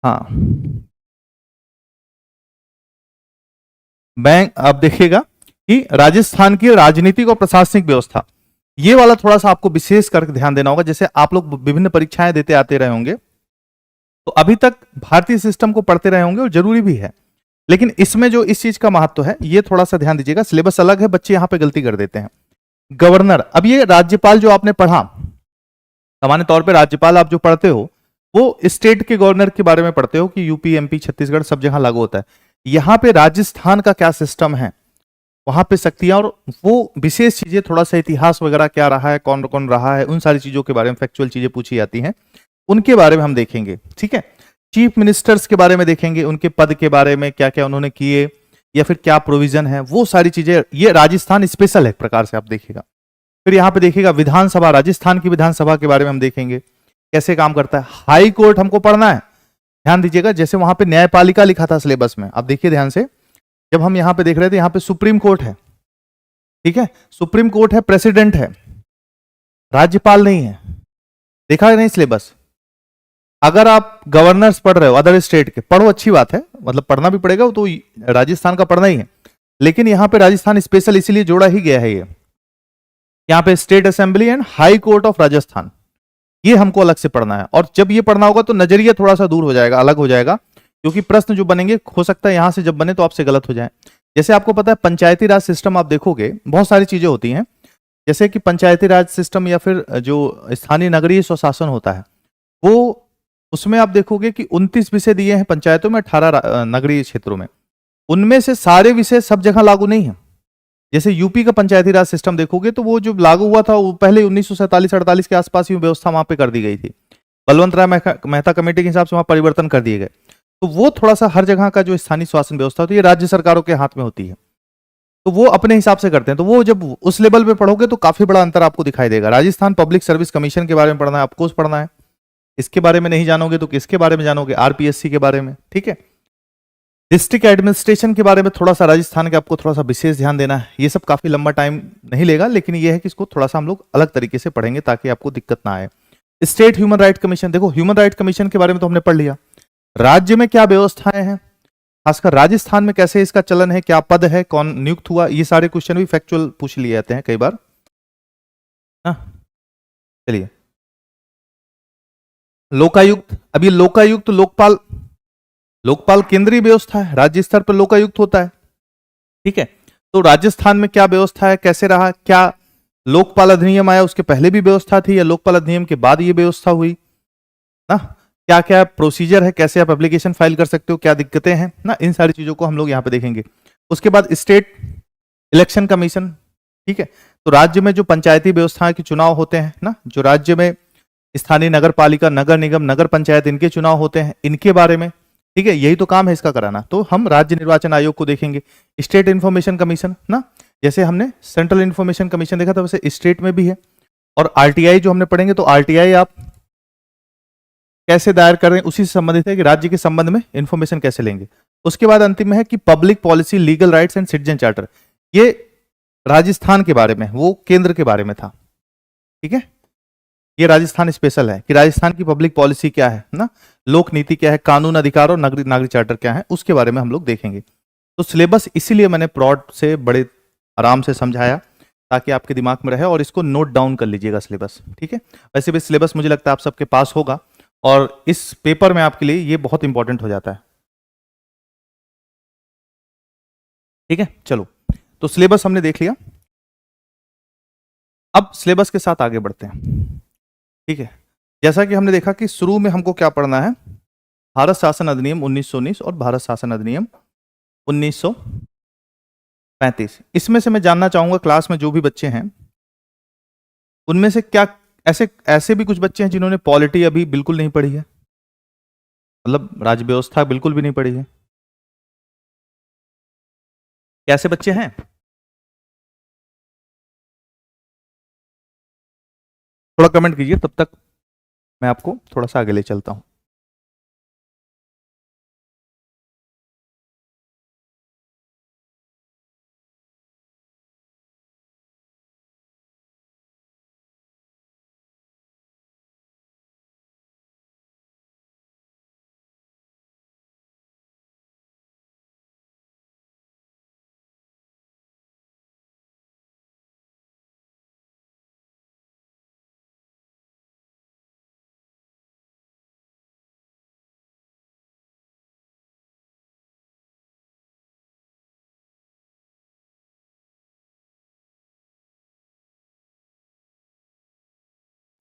हाँ बैंक, आप देखिएगा कि राजस्थान की राजनीतिक और प्रशासनिक व्यवस्था, ये वाला थोड़ा सा आपको विशेष करके ध्यान देना होगा। जैसे आप लोग विभिन्न परीक्षाएं देते आते रहे होंगे, तो अभी तक भारतीय सिस्टम को पढ़ते रहे होंगे और जरूरी भी है, लेकिन इसमें जो इस चीज का महत्व है ये थोड़ा सा ध्यान दीजिएगा। सिलेबस अलग है, बच्चे यहां पे गलती कर देते हैं। गवर्नर, अब ये राज्यपाल जो आपने पढ़ा, सामान्य तौर पर राज्यपाल आप जो पढ़ते हो वो स्टेट के गवर्नर के बारे में पढ़ते हो कि यूपी, एमपी, छत्तीसगढ़ सब जगह लागू होता है। यहां पे राजस्थान का क्या सिस्टम है, वहां पे शक्तियां और वो विशेष चीजें, थोड़ा सा इतिहास वगैरह क्या रहा है, कौन कौन रहा है, उन सारी चीजों के बारे में फैक्चुअल चीजें पूछी जाती हैं, उनके बारे में हम देखेंगे। ठीक है, चीफ मिनिस्टर्स के बारे में देखेंगे, उनके पद के बारे में क्या क्या उन्होंने किए या फिर क्या प्रोविजन है, वो सारी चीजें। ये राजस्थान स्पेशल है प्रकार से आप देखिएगा। फिर यहाँ पे देखिएगा विधानसभा, राजस्थान की विधानसभा के बारे में हम देखेंगे कैसे काम करता है। हाई कोर्ट हमको पढ़ना है, ध्यान दीजिएगा, जैसे वहां पे न्यायपालिका लिखा था सिलेबस में, आप देखिए ध्यान से, जब हम यहां पे देख रहे थे यहाँ पे सुप्रीम कोर्ट है। ठीक है, सुप्रीम कोर्ट है, प्रेसिडेंट है, राज्यपाल नहीं है, देखा है नहीं सिलेबस। अगर आप गवर्नर्स पढ़ रहे हो अदर स्टेट के, पढ़ो, अच्छी बात है, मतलब पढ़ना भी पड़ेगा, वो तो राजस्थान का पढ़ना ही है, लेकिन यहाँ पे राजस्थान स्पेशल इसीलिए जोड़ा ही गया है। ये यहाँ पे state assembly and high court of Rajasthan, ये हमको अलग से पढ़ना है। और जब ये पढ़ना होगा तो नजरिया थोड़ा सा दूर हो जाएगा, अलग हो जाएगा, क्योंकि प्रश्न जो बनेंगे हो सकता है यहां से जब बने तो आपसे गलत हो जाए। जैसे आपको पता है पंचायती राज सिस्टम, आप देखोगे बहुत सारी चीजें होती हैं, जैसे कि पंचायती राज सिस्टम या फिर जो स्थानीय नगरीय स्वशासन होता है, वो उसमें आप देखोगे कि 29 विषय दिए हैं पंचायतों में, 18 नगरीय क्षेत्रों में। उनमें से सारे विषय सब जगह लागू नहीं है। जैसे यूपी का पंचायती राज सिस्टम देखोगे तो वो जो लागू हुआ था वो पहले 1947-48 के आसपास ही व्यवस्था वहां पे कर दी गई थी, बलवंत राय मेहता कमेटी के हिसाब से वहां परिवर्तन कर दिए गए। तो वो थोड़ा सा हर जगह का जो स्थानीय शासन व्यवस्था होती है राज्य सरकारों के हाथ में होती है, तो वो अपने हिसाब से करते हैं। तो वो जब उस लेवल पे पढ़ोगे तो काफी बड़ा अंतर आपको दिखाई देगा। राजस्थान पब्लिक सर्विस कमीशन के बारे में पढ़ना है, ऑफकोर्स पढ़ना है, इसके बारे में नहीं जानोगे तो किसके बारे में जानोगे, आरपीएससी के बारे में, ठीक है। डिस्ट्रिक्ट एडमिनिस्ट्रेशन के बारे में थोड़ा सा राजस्थान के आपको थोड़ा सा विशेष ध्यान देना है। ये सब काफी लंबा टाइम नहीं लेगा, लेकिन ये है कि इसको थोड़ा सा हम लोग अलग तरीके से पढ़ेंगे ताकि आपको दिक्कत ना आए। स्टेट ह्यूमन राइट कमीशन, देखो ह्यूमन राइट कमीशन के बारे में तो हमने पढ़ लिया, राज्य में क्या व्यवस्थाएं हैं, खासकर राजस्थान में कैसे इसका चलन है, क्या पद है, कौन नियुक्त हुआ, ये सारे क्वेश्चन भी फैक्चुअल पूछ लिए जाते हैं कई बार। चलिए लोकायुक्त, अब ये लोकायुक्त लोकपाल केंद्रीय व्यवस्था है, राज्य स्तर पर लोकायुक्त होता है, ठीक है। तो राजस्थान में क्या व्यवस्था है, कैसे रहा, क्या लोकपाल अधिनियम आया उसके पहले भी व्यवस्था थी या लोकपाल अधिनियम के बाद ये व्यवस्था हुई ना, क्या क्या प्रोसीजर है, कैसे आप एप्लीकेशन फाइल कर सकते हो, क्या दिक्कतें हैं ना, इन सारी चीजों को हम लोग यहाँ पे देखेंगे। उसके बाद स्टेट इलेक्शन कमीशन, ठीक है। तो राज्य में जो पंचायती व्यवस्था के चुनाव होते हैं ना, जो राज्य में स्थानीय नगर पालिका, नगर निगम, नगर पंचायत, इनके चुनाव होते हैं, इनके बारे में, ठीक है, यही तो काम है इसका कराना। तो हम राज्य निर्वाचन आयोग को देखेंगे। स्टेट इन्फॉर्मेशन कमीशन ना, जैसे हमने सेंट्रल इन्फॉर्मेशन कमीशन देखा था वैसे स्टेट में भी है। और आरटीआई जो हमने पढ़ेंगे, तो आरटीआई आप कैसे दायर कर रहे हैं उसी से संबंधित है कि राज्य के संबंध में इंफॉर्मेशन कैसे लेंगे। उसके बाद अंतिम में है कि public policy, legal rights and citizen charter, ये राजस्थान के बारे में, वो केंद्र के बारे में था, ठीक है। ये राजस्थान स्पेशल है कि राजस्थान की पब्लिक पॉलिसी क्या है ना, लोक नीति क्या है, कानून अधिकार और नागरिक चार्टर क्या है, उसके बारे में हम लोग देखेंगे। तो सिलेबस इसीलिए मैंने प्लॉट से बड़े आराम से समझाया ताकि आपके दिमाग में रहे, और इसको नोट डाउन कर लीजिएगा सिलेबस, ठीक है। वैसे भी सिलेबस मुझे लगता है आप सबके पास होगा, और इस पेपर में आपके लिए ये बहुत इंपॉर्टेंट हो जाता है, ठीक है। चलो, तो सिलेबस हमने देख लिया, अब सिलेबस के साथ आगे बढ़ते हैं, ठीक है। जैसा कि हमने देखा कि शुरू में हमको क्या पढ़ना है, भारत शासन अधिनियम 1919 और भारत शासन अधिनियम 1935। इसमें से मैं जानना चाहूंगा क्लास में जो भी बच्चे हैं उनमें से क्या ऐसे भी कुछ बच्चे हैं जिन्होंने पॉलिटी अभी बिल्कुल नहीं पढ़ी है, मतलब राज्य व्यवस्था बिल्कुल भी नहीं पढ़ी है, कैसे बच्चे हैं? थोड़ा कमेंट कीजिए, तब तक मैं आपको थोड़ा सा आगे ले चलता हूं।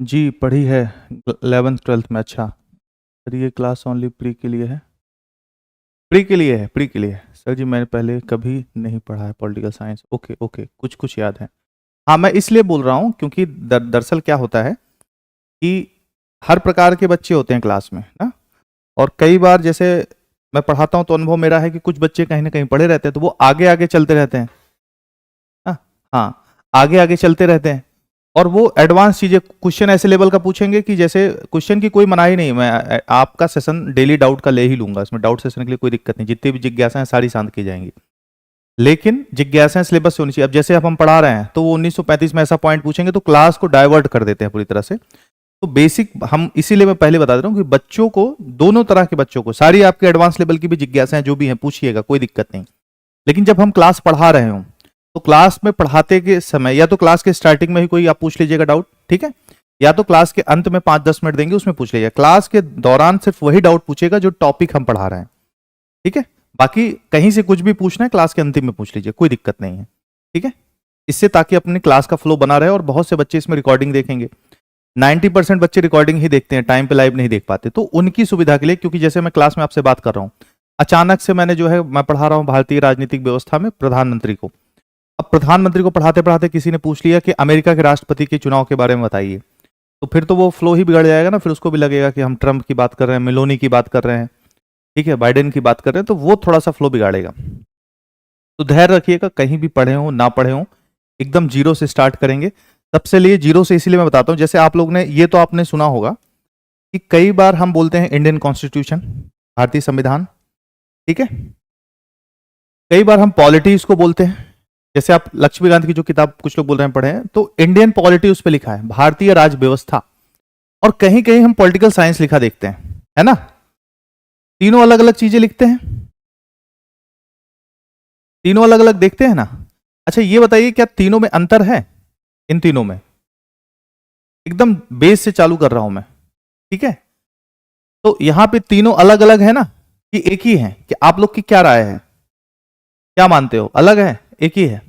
जी पढ़ी है 11th-12th में। अच्छा सर, ये क्लास ओनली प्री के लिए है? प्री के लिए है, प्री के लिए है सर जी, मैंने पहले कभी नहीं पढ़ा है पॉलिटिकल साइंस। ओके ओके, कुछ कुछ याद है। हाँ, मैं इसलिए बोल रहा हूँ क्योंकि दरअसल क्या होता है कि हर प्रकार के बच्चे होते हैं क्लास में ना, और कई बार जैसे मैं पढ़ाता हूँ तो अनुभव मेरा है कि कुछ बच्चे कहीं ना कहीं पढ़े रहते हैं, तो वो आगे आगे चलते रहते हैं ना, हाँ आगे आगे चलते रहते हैं, और वो एडवांस चीजें, क्वेश्चन ऐसे लेवल का पूछेंगे कि जैसे क्वेश्चन की कोई मनाही नहीं। मैं आपका सेशन डेली डाउट का ले ही लूंगा, इसमें डाउट सेशन के लिए कोई दिक्कत नहीं, जितनी भी जिज्ञासा है सारी शांत की जाएंगी। लेकिन जिज्ञासाएं सिलेबस से होनी चाहिए। अब जैसे अब हम पढ़ा रहे हैं तो वो 1935 में ऐसा पॉइंट पूछेंगे तो क्लास को डाइवर्ट कर देते हैं पूरी तरह से। तो बेसिक हम इसीलिए मैं पहले बता दे रहा हूँ कि बच्चों को, दोनों तरह के बच्चों को, सारी आपके एडवांस लेवल की भी जिज्ञासाएं जो भी हैं पूछिएगा, कोई दिक्कत नहीं। लेकिन जब हम क्लास पढ़ा रहे हो तो क्लास में पढ़ाते के समय या तो क्लास के स्टार्टिंग में ही कोई आप पूछ लीजिएगा डाउट, ठीक है, या तो क्लास के अंत में 5-10 मिनट देंगे उसमें पूछ लीजिएगा। क्लास के दौरान सिर्फ वही डाउट पूछेगा जो टॉपिक हम पढ़ा रहे हैं, ठीक है। बाकी कहीं से कुछ भी पूछना है क्लास के अंतिम में पूछ लीजिए, कोई दिक्कत नहीं है, ठीक है। इससे ताकि अपनी क्लास का फ्लो बना रहे, और बहुत से बच्चे इसमें रिकॉर्डिंग देखेंगे। 90% बच्चे रिकॉर्डिंग ही देखते हैं, टाइम पे लाइव नहीं देख पाते। तो उनकी सुविधा के लिए, क्योंकि जैसे मैं क्लास में आपसे बात कर रहा हूं, अचानक से मैंने जो है, मैं पढ़ा रहा हूं भारतीय राजनीतिक व्यवस्था में प्रधानमंत्री को। अब प्रधानमंत्री को पढ़ाते पढ़ाते किसी ने पूछ लिया कि अमेरिका के राष्ट्रपति के चुनाव के बारे में बताइए, तो फिर तो वो फ्लो ही बिगड़ जाएगा ना। फिर उसको भी लगेगा कि हम ट्रंप की बात कर रहे हैं, मेलोनी की बात कर रहे हैं, ठीक है, बाइडेन की बात कर रहे हैं, तो वो थोड़ा सा फ्लो बिगाड़ेगा। तो धैर्य रखिएगा, कहीं भी पढ़े हो ना पढ़े हो, एकदम जीरो से स्टार्ट करेंगे। सबसे लिए जीरो से इसीलिए मैं बताता हूं, जैसे आप लोग ने ये तो आपने सुना होगा कि कई बार हम बोलते हैं इंडियन कॉन्स्टिट्यूशन, भारतीय संविधान, ठीक है। कई बार हम पॉलिटी उसको बोलते हैं, जैसे आप लक्ष्मीकांत की जो किताब कुछ लोग बोल रहे हैं पढ़े हैं, तो इंडियन पॉलिटी उस पर लिखा है, भारतीय राज व्यवस्था। और कहीं कहीं हम पॉलिटिकल साइंस लिखा देखते हैं, है ना, तीनों अलग अलग चीजें लिखते हैं, तीनों अलग अलग देखते हैं ना। अच्छा ये बताइए क्या तीनों में अंतर है? इन तीनों में एकदम बेस से चालू कर रहा हूं मैं, ठीक है। तो यहां पे तीनों अलग अलग है ना कि एक ही है? कि आप लोग की क्या राय है, क्या मानते हो, अलग है एक ही है?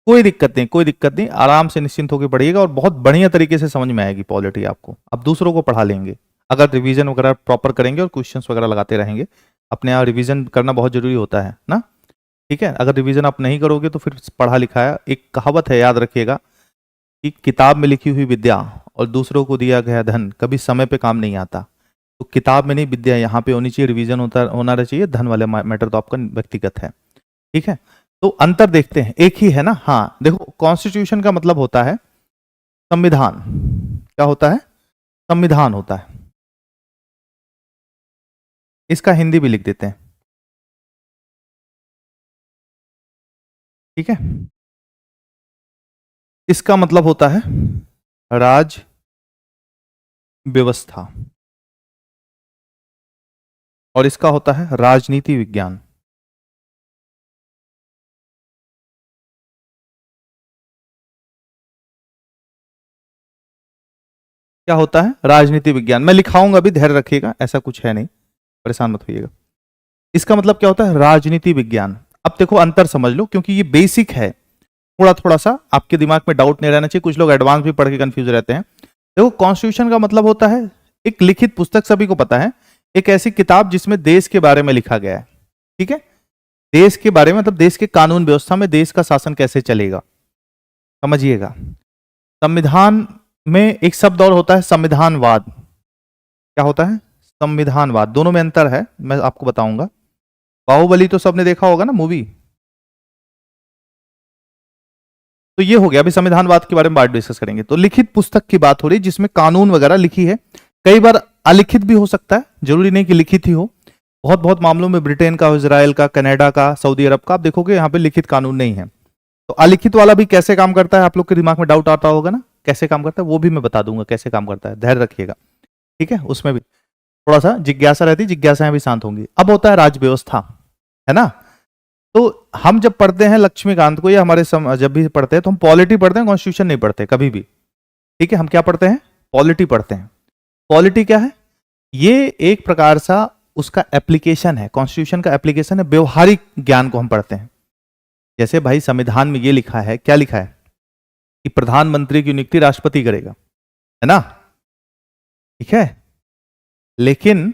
कोई दिक्कत नहीं, कोई दिक्कत नहीं, आराम से निश्चिंत होकर पढ़िएगा और बहुत बढ़िया तरीके से समझ में आएगी पॉलिटी आपको। अब दूसरों को पढ़ा लेंगे अगर रिवीजन वगैरह प्रॉपर करेंगे और क्वेश्चंस वगैरह लगाते रहेंगे। अपने यहाँ रिवीजन करना बहुत जरूरी होता है ना, ठीक है। अगर रिवीजन आप नहीं करोगे तो फिर पढ़ा लिखा है, एक कहावत है याद रखिएगा कि किताब में लिखी हुई विद्या और दूसरों को दिया गया धन कभी समय पे काम नहीं आता। तो किताब में नहीं, विद्या यहाँ पे होनी चाहिए, रिवीजन होना चाहिए, धन वाले मैटर तो आपका व्यक्तिगत है, ठीक है। तो अंतर देखते हैं, एक ही है ना। हाँ देखो, कॉन्स्टिट्यूशन का मतलब होता है संविधान। क्या होता है? संविधान होता है। इसका हिंदी भी लिख देते हैं, ठीक है। इसका मतलब होता है राज व्यवस्था और इसका होता है राजनीति विज्ञान। क्या होता है? राजनीति विज्ञान। मैं लिखाऊंगा भी, धैर्य रखिएगा, ऐसा कुछ है नहीं, परेशान मत होइएगा। इसका मतलब क्या होता है? राजनीति विज्ञान। अब देखो अंतर समझ लो, क्योंकि ये बेसिक है, थोड़ा थोड़ा सा आपके दिमाग में डाउट नहीं रहना चाहिए। कुछ लोग एडवांस भी पढ़ के कंफ्यूज रहते हैं। देखो कॉन्स्टिट्यूशन का मतलब होता है एक लिखित पुस्तक, सभी को पता है, एक ऐसी किताब जिसमें देश के बारे में लिखा गया है, ठीक है। देश के बारे में मतलब देश के कानून व्यवस्था में देश का शासन कैसे चलेगा, समझिएगा। संविधान में एक शब्द और होता है संविधानवाद। क्या होता है? संविधानवाद। दोनों में अंतर है, मैं आपको बताऊंगा। बाहुबली तो सबने देखा होगा ना मूवी, तो ये हो गया। अभी संविधानवाद के बारे में बात डिस्कस करेंगे। तो लिखित पुस्तक की बात हो रही है जिसमें कानून वगैरह लिखी है। कई बार अलिखित भी हो सकता है, जरूरी नहीं कि लिखित ही हो। बहुत बहुत मामलों में ब्रिटेन का, इजराइल का, कनाडा का, सऊदी अरब का आप देखोगे यहाँ पे लिखित कानून नहीं है। तो अलिखित वाला भी कैसे काम करता है, आप लोग के दिमाग में डाउट आता होगा ना, कैसे काम करता है वो भी मैं बता दूंगा, कैसे काम करता है, धैर्य रखिएगा, ठीक है। उसमें भी थोड़ा सा जिज्ञासा रहती है, जिज्ञासाएं भी शांत होंगी। अब होता है राज व्यवस्था, है ना। तो हम जब पढ़ते हैं लक्ष्मीकांत को, या हमारे जब भी पढ़ते हैं तो हम पॉलिटी पढ़ते हैं, कॉन्स्टिट्यूशन नहीं पढ़ते कभी भी, ठीक है। हम क्या पढ़ते हैं? पॉलिटी पढ़ते हैं। पॉलिटी क्या है? ये एक प्रकार सा उसका एप्लीकेशन है, कॉन्स्टिट्यूशन का एप्लीकेशन है, व्यवहारिक ज्ञान को हम पढ़ते हैं। जैसे भाई संविधान में ये लिखा है, क्या लिखा है कि प्रधानमंत्री की नियुक्ति राष्ट्रपति करेगा, है ना, ठीक है। लेकिन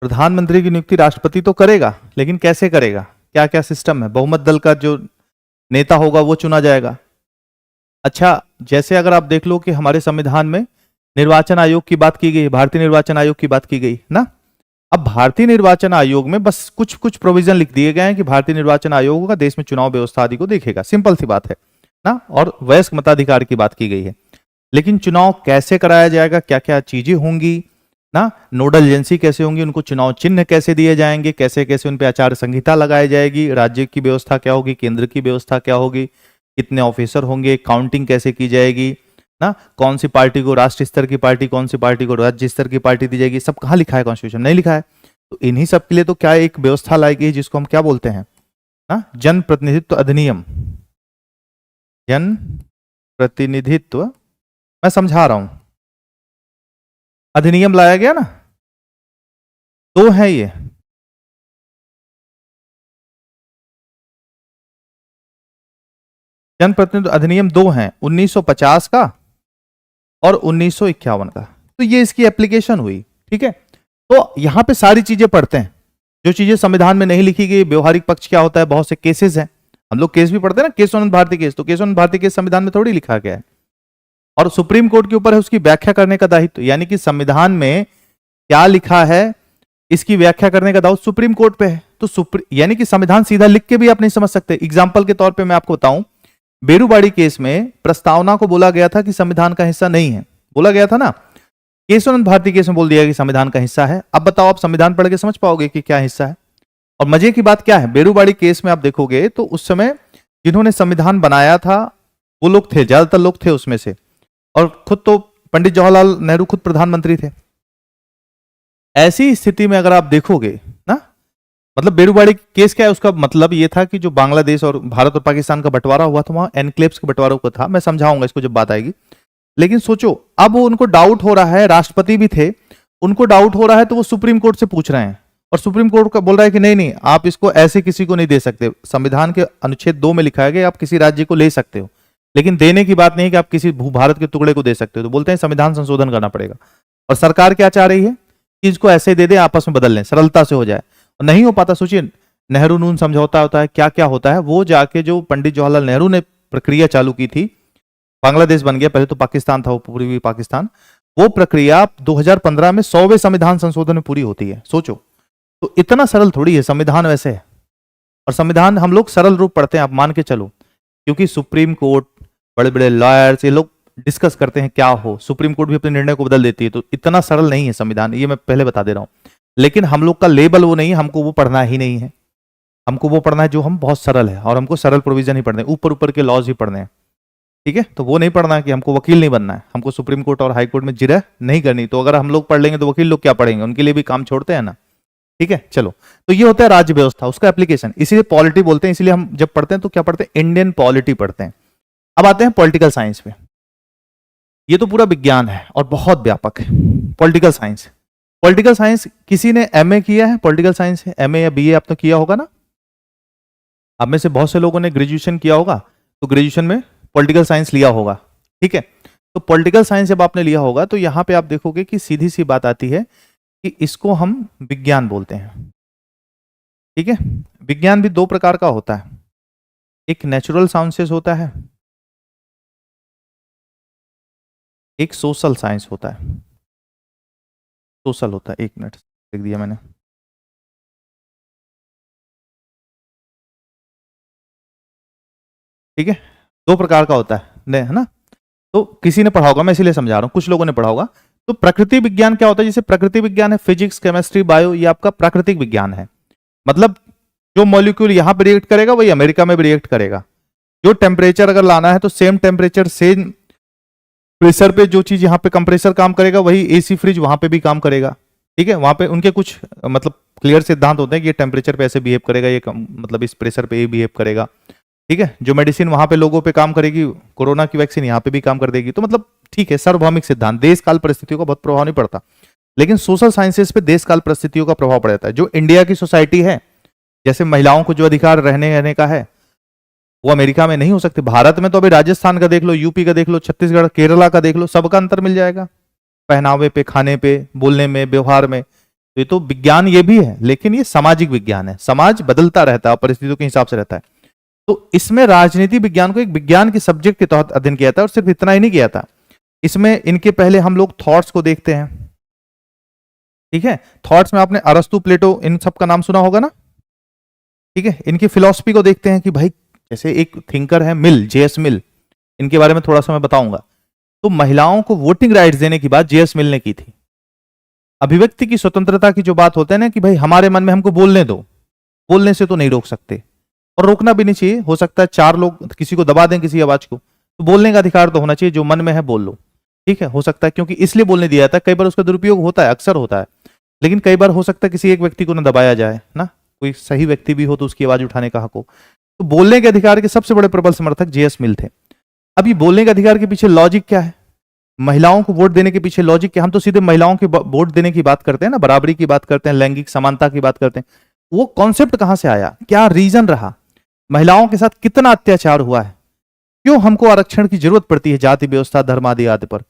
प्रधानमंत्री की नियुक्ति राष्ट्रपति तो करेगा, लेकिन कैसे करेगा, क्या क्या सिस्टम है? बहुमत दल का जो नेता होगा वो चुना जाएगा। अच्छा, जैसे अगर आप देख लो कि हमारे संविधान में निर्वाचन आयोग की बात की गई, भारतीय निर्वाचन आयोग की बात की गई ना। अब भारतीय निर्वाचन आयोग में बस कुछ कुछ प्रोविजन लिख दिए गए हैं कि भारतीय निर्वाचन आयोग होगा, देश में चुनाव व्यवस्था आदि को देखेगा, सिंपल सी बात है ना। और वयस्क मताधिकार की बात की गई है, लेकिन चुनाव कैसे कराया जाएगा, क्या क्या चीजें होंगी, ना, नोडल एजेंसी कैसे होंगी, उनको चुनाव चिन्ह कैसे दिए जाएंगे, कैसे कैसे उन पे आचार संहिता लगाई जाएगी, राज्य की व्यवस्था क्या होगी, केंद्र की व्यवस्था क्या होगी, कितने ऑफिसर होंगे, काउंटिंग कैसे की जाएगी ना, कौन सी पार्टी को राष्ट्र स्तर की पार्टी, कौन सी पार्टी को राज्य स्तर की पार्टी दी जाएगी, सब कहाँ लिखा है, कॉन्स्टिट्यूशन नहीं लिखा है। तो इन्हीं सब के लिए तो क्या एक व्यवस्था लाई गई जिसको हम क्या बोलते हैं ना, जन प्रतिनिधित्व अधिनियम। जन प्रतिनिधित्व, मैं समझा रहा हूं, अधिनियम लाया गया ना, दो है ये, जनप्रतिनिधित्व अधिनियम दो हैं, 1950 का और 1951 का। तो ये इसकी एप्लीकेशन हुई, ठीक है। तो यहां पे सारी चीजें पढ़ते हैं, जो चीजें संविधान में नहीं लिखी गई, व्यवहारिक पक्ष क्या होता है, बहुत से केसेस हैं, हम लोग केस भी पढ़ते हैं ना, केशवानंद भारती केस, तो केशवानंद भारती केस संविधान में थोड़ी लिखा गया है, और सुप्रीम कोर्ट के ऊपर है उसकी व्याख्या करने का दायित्व, यानी कि संविधान में क्या लिखा है इसकी व्याख्या करने का दायित्व सुप्रीम कोर्ट पे है। तो यानी कि संविधान सीधा लिख के भी आप नहीं समझ सकते। एग्जाम्पल के तौर पे मैं आपको बताऊं, बेरूबाड़ी केस में प्रस्तावना को बोला गया था कि संविधान का हिस्सा नहीं है, बोला गया था ना, केशवानंद भारती केस में बोल दिया कि संविधान का हिस्सा है। अब बताओ, आप संविधान पढ़ के समझ पाओगे कि क्या हिस्सा है। और मजे की बात क्या है, बेरूबाड़ी केस में आप देखोगे तो उस समय जिन्होंने संविधान बनाया था वो लोग थे, ज्यादातर लोग थे उसमें से, और खुद तो पंडित जवाहरलाल नेहरू खुद प्रधानमंत्री थे। ऐसी स्थिति में अगर आप देखोगे ना, मतलब बेरूबाड़ी केस क्या है, उसका मतलब ये था कि जो बांग्लादेश और भारत और पाकिस्तान का बंटवारा हुआ था, वहां एनक्लेव्स के बंटवारों को था, मैं समझाऊंगा इसको जब बात आएगी। लेकिन सोचो, अब उनको डाउट हो रहा है, राष्ट्रपति भी थे, उनको डाउट हो रहा है, तो वो सुप्रीम कोर्ट से पूछ रहे हैं, और सुप्रीम कोर्ट का बोल रहा है कि नहीं नहीं, आप इसको ऐसे किसी को नहीं दे सकते, संविधान के अनुच्छेद 2 में लिखा है कि आप किसी राज्य को ले सकते हो, लेकिन देने की बात नहीं कि आप किसी भू भारत के टुकड़े को दे सकते हो। तो बोलते हैं संविधान संशोधन करना पड़ेगा, और सरकार क्या चाह रही है कि इसको ऐसे दे दे, आपस में बदल लें, सरलता से हो जाए, और नहीं हो पाता। सोचिए, नेहरू नून समझौता होता है, क्या क्या होता है, वो जाके जो पंडित जवाहरलाल नेहरू ने प्रक्रिया चालू की थी, बांग्लादेश बन गया, पहले तो पाकिस्तान था, वो पूर्वी पाकिस्तान, वो प्रक्रिया 2015 में 100वें संविधान संशोधन में पूरी होती है। सोचो, तो इतना सरल थोड़ी है संविधान वैसे है, और संविधान हम लोग सरल रूप पढ़ते हैं, आप मान के चलो, क्योंकि सुप्रीम कोर्ट, बड़े बड़े लॉयर्स, ये लोग डिस्कस करते हैं क्या हो, सुप्रीम कोर्ट भी अपने निर्णय को बदल देती है, तो इतना सरल नहीं है संविधान, ये मैं पहले बता दे रहा हूं। लेकिन हम लोग का लेबल वो नहीं है, हमको वो पढ़ना ही नहीं है, हमको वो पढ़ना है जो हम बहुत सरल है, और हमको सरल प्रोविजन ही पढ़ने, ऊपर ऊपर के लॉज ही पढ़ने हैं, ठीक है। तो वो नहीं पढ़ना है कि हमको वकील नहीं बनना है, हमको सुप्रीम कोर्ट और हाई कोर्ट में जिरह नहीं करनी। तो अगर हम लोग पढ़ लेंगे तो वकील लोग क्या पढ़ेंगे, उनके लिए भी काम छोड़ते हैं ना, ठीक है। चलो, तो ये होता है राज्य व्यवस्था, उसका एप्लीकेशन, इसीलिए पॉलिटी बोलते हैं, इसलिए हम जब पढ़ते हैं तो क्या पढ़ते हैं, इंडियन पॉलिटी पढ़ते हैं। अब आते हैं पॉलिटिकल साइंस पे, ये तो पूरा विज्ञान है और बहुत व्यापक है पॉलिटिकल साइंस। पॉलिटिकल साइंस किसी ने एमए किया है, पॉलिटिकल साइंस है, एमए या बीए आप तो किया होगा ना, आप में से बहुत से लोगों ने ग्रेजुएशन किया होगा, तो ग्रेजुएशन में पॉलिटिकल साइंस लिया होगा, ठीक है। तो पॉलिटिकल साइंस जब आपने लिया होगा तो यहां पे आप देखोगे कि सीधी सी बात आती है कि इसको हम विज्ञान बोलते हैं, ठीक है। विज्ञान भी दो प्रकार का होता है, एक नेचुरल साइंसेस होता है, एक सोशल साइंस होता है। सोशल होता है, एक मिनट लिख दिया मैंने, ठीक है, दो प्रकार का होता है ना। तो किसी ने पढ़ा होगा, मैं इसीलिए समझा रहा हूं, कुछ लोगों ने पढ़ा होगा। तो प्रकृति विज्ञान क्या होता है, जैसे प्रकृति विज्ञान है फिजिक्स, केमिस्ट्री, बायो, ये आपका प्राकृतिक विज्ञान है। मतलब जो मॉलिक्यूल यहां पर रिएक्ट करेगा वही अमेरिका में भी रिएक्ट करेगा। जो टेम्परेचर अगर लाना है तो सेम टेम्परेचर सेम प्रेशर पे जो चीज यहाँ पे कंप्रेसर काम करेगा वही एसी फ्रिज वहां पे भी काम करेगा, ठीक है। वहां पे उनके कुछ मतलब क्लियर सिद्धांत होते हैं कि ये टेम्परेचर पे ऐसे बिहेव करेगा, ये मतलब इस प्रेशर पे ये बिहेव करेगा, ठीक है। जो मेडिसिन वहां पे लोगों पे काम करेगी, कोरोना की वैक्सीन यहाँ पे भी काम कर देगी। तो मतलब ठीक है, सार्वभौमिक सिद्धांत, देश काल परिस्थितियों का बहुत प्रभाव नहीं पड़ता। लेकिन सोशल साइंसेस पे देश काल परिस्थितियों का प्रभाव पड़ता है। जो इंडिया की सोसाइटी है, जैसे महिलाओं को जो अधिकार रहने का है वो अमेरिका में नहीं हो सकते। भारत में तो अभी राजस्थान का देख लो, यूपी का देख लो, छत्तीसगढ़, केरला का देख लो, सबका अंतर मिल जाएगा, पहनावे पे, खाने पे, बोलने में, व्यवहार में। तो ये तो विज्ञान ये भी है, लेकिन ये सामाजिक विज्ञान है, समाज बदलता रहता है, परिस्थितियों के हिसाब से रहता है। तो इसमें राजनीति विज्ञान को एक विज्ञान के सब्जेक्ट के तहत अध्ययन किया था, और सिर्फ इतना ही नहीं किया था, इसमें इनके पहले हम लोग थॉट्स को देखते हैं, ठीक है। थॉट्स में आपने अरस्तु, प्लेटो, इन सब का नाम सुना होगा ना, ठीक है। इनकी फिलॉसफी को देखते हैं कि भाई, जैसे एक थिंकर है मिल, जेएस मिल, इनके बारे में थोड़ा सा मैं बताऊंगा। तो महिलाओं को वोटिंग राइट्स देने की बात जेएस मिल ने की थी। अभिव्यक्ति की स्वतंत्रता की जो बात होता है ना कि भाई हमारे मन में हमको बोलने दो, बोलने से तो नहीं रोक सकते और रोकना भी नहीं चाहिए। हो सकता है चार लोग किसी को दबा दें किसी आवाज को, तो बोलने का अधिकार तो होना चाहिए, जो मन में है बोल लो, ठीक है। हो सकता है क्योंकि इसलिए बोलने दिया जाता है, कई बार उसका दुरुपयोग होता है, अक्सर होता है, लेकिन कई बार हो सकता है किसी एक व्यक्ति को ना दबाया जाए ना, कोई सही व्यक्ति भी हो तो उसकी आवाज उठाने का हक हो। तो बोलने के अधिकार के सबसे बड़े प्रबल समर्थक जे.एस. मिल थे। अब ये बोलने के अधिकार के पीछे लॉजिक क्या है, महिलाओं को वोट देने के पीछे लॉजिक क्या? हम तो सीधे महिलाओं के वोट देने की बात करते हैं ना, बराबरी की बात करते हैं, लैंगिक समानता की बात करते हैं। वो कॉन्सेप्ट कहां से आया, क्या रीजन रहा, महिलाओं के साथ कितना अत्याचार हुआ है, क्यों हमको आरक्षण की जरूरत पड़ती है जाति व्यवस्था धर्म आदि आदि पर,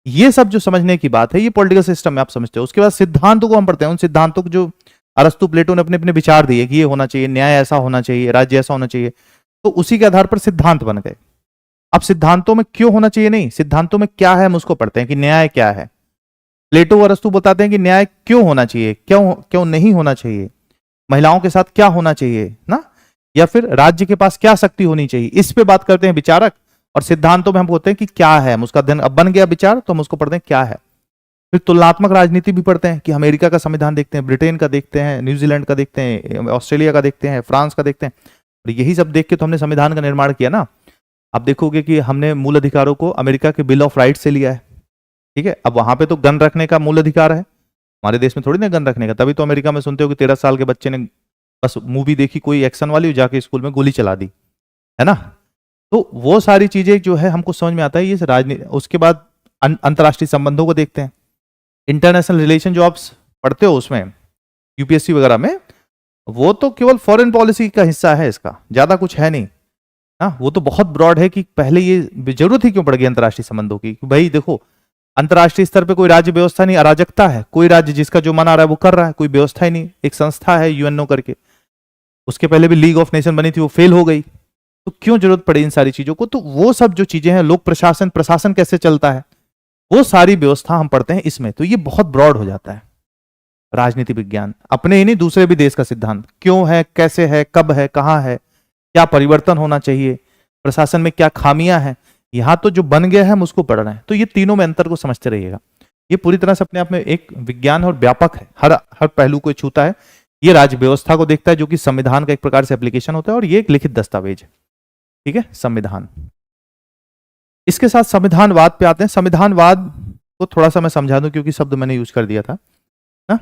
ये सब जो समझने की बात है, ये पॉलिटिकल सिस्टम में आप समझते हो। उसके बाद सिद्धांतों को हम पढ़ते हैं, उन सिद्धांतों को जो अरस्तु प्लेटो ने अपने अपने विचार दिए कि ये होना चाहिए, न्याय ऐसा होना चाहिए, राज्य ऐसा होना चाहिए, तो उसी के आधार पर सिद्धांत बन गए। अब सिद्धांतों में क्यों होना चाहिए नहीं, सिद्धांतों में क्या है हम उसको पढ़ते हैं कि न्याय क्या है। प्लेटो और अरस्तु बताते हैं कि न्याय क्यों होना चाहिए, क्यों क्यों नहीं होना चाहिए, महिलाओं के साथ क्या होना चाहिए ना, या फिर राज्य के पास क्या शक्ति होनी चाहिए, इस पे बात करते हैं विचारक। और सिद्धांतों में हम बोलते हैं कि क्या है, हम उसका अध्ययन, अब बन गया विचार तो हम उसको पढ़ते हैं क्या है। फिर तुलनात्मक राजनीति भी पढ़ते हैं कि अमेरिका का संविधान देखते हैं, ब्रिटेन का देखते हैं, न्यूजीलैंड का देखते हैं, ऑस्ट्रेलिया का देखते हैं, फ्रांस का देखते हैं, और यही सब देख के तो हमने संविधान का निर्माण किया ना। आप देखोगे कि हमने मूल अधिकारों को अमेरिका के बिल ऑफ राइट से लिया है, ठीक है। अब वहां पे तो गन रखने का मूल अधिकार है, हमारे देश में थोड़ी ना गन रखने का। तभी तो अमेरिका में सुनते हो कि 13 साल के बच्चे ने बस मूवी देखी कोई एक्शन वाली, जाके स्कूल में गोली चला दी, है ना। तो वो सारी चीजें जो है हमको समझ में आता है, ये राजनीति। उसके बाद अंतर्राष्ट्रीय संबंधों को देखते हैं, इंटरनेशनल रिलेशन जो आप पढ़ते हो उसमें यूपीएससी वगैरह में, वो तो केवल फॉरेन पॉलिसी का हिस्सा है, इसका ज्यादा कुछ है नहीं। हाँ, वो तो बहुत ब्रॉड है कि पहले ये जरूरत ही क्यों पड़ गई अंतर्राष्ट्रीय संबंधों की। भाई देखो, अंतर्राष्ट्रीय स्तर पे कोई राज्य व्यवस्था नहीं, अराजकता है, कोई राज्य जिसका जो मन आ रहा है वो कर रहा है, कोई व्यवस्था ही नहीं। एक संस्था है यूएनओ करके, उसके पहले भी लीग ऑफ नेशन बनी थी, वो फेल हो गई, तो क्यों जरूरत पड़ी इन सारी चीजों को। तो वो सब जो चीजें हैं, लोक प्रशासन, प्रशासन कैसे चलता है, वो सारी व्यवस्था हम पढ़ते हैं इसमें। तो ये बहुत ब्रॉड हो जाता है राजनीति विज्ञान, अपने ही नहीं दूसरे भी देश का सिद्धांत क्यों है, कैसे है, कब है, कहां है, क्या परिवर्तन होना चाहिए, प्रशासन में क्या खामियां हैं, यहां तो जो बन गया है हम उसको पढ़ रहे हैं। तो ये तीनों में अंतर को समझते रहिएगा। ये पूरी तरह से अपने आप में एक विज्ञान और व्यापक है, हर पहलू को छूता है। ये राज्य व्यवस्था को देखता है, जो कि संविधान का एक प्रकार से एप्लीकेशन होता है, और ये एक लिखित दस्तावेज है, ठीक है, संविधान। इसके साथ संविधानवाद पे आते हैं। संविधानवाद को थोड़ा सा मैं समझा दूं, क्योंकि शब्द मैंने यूज कर दिया था ना,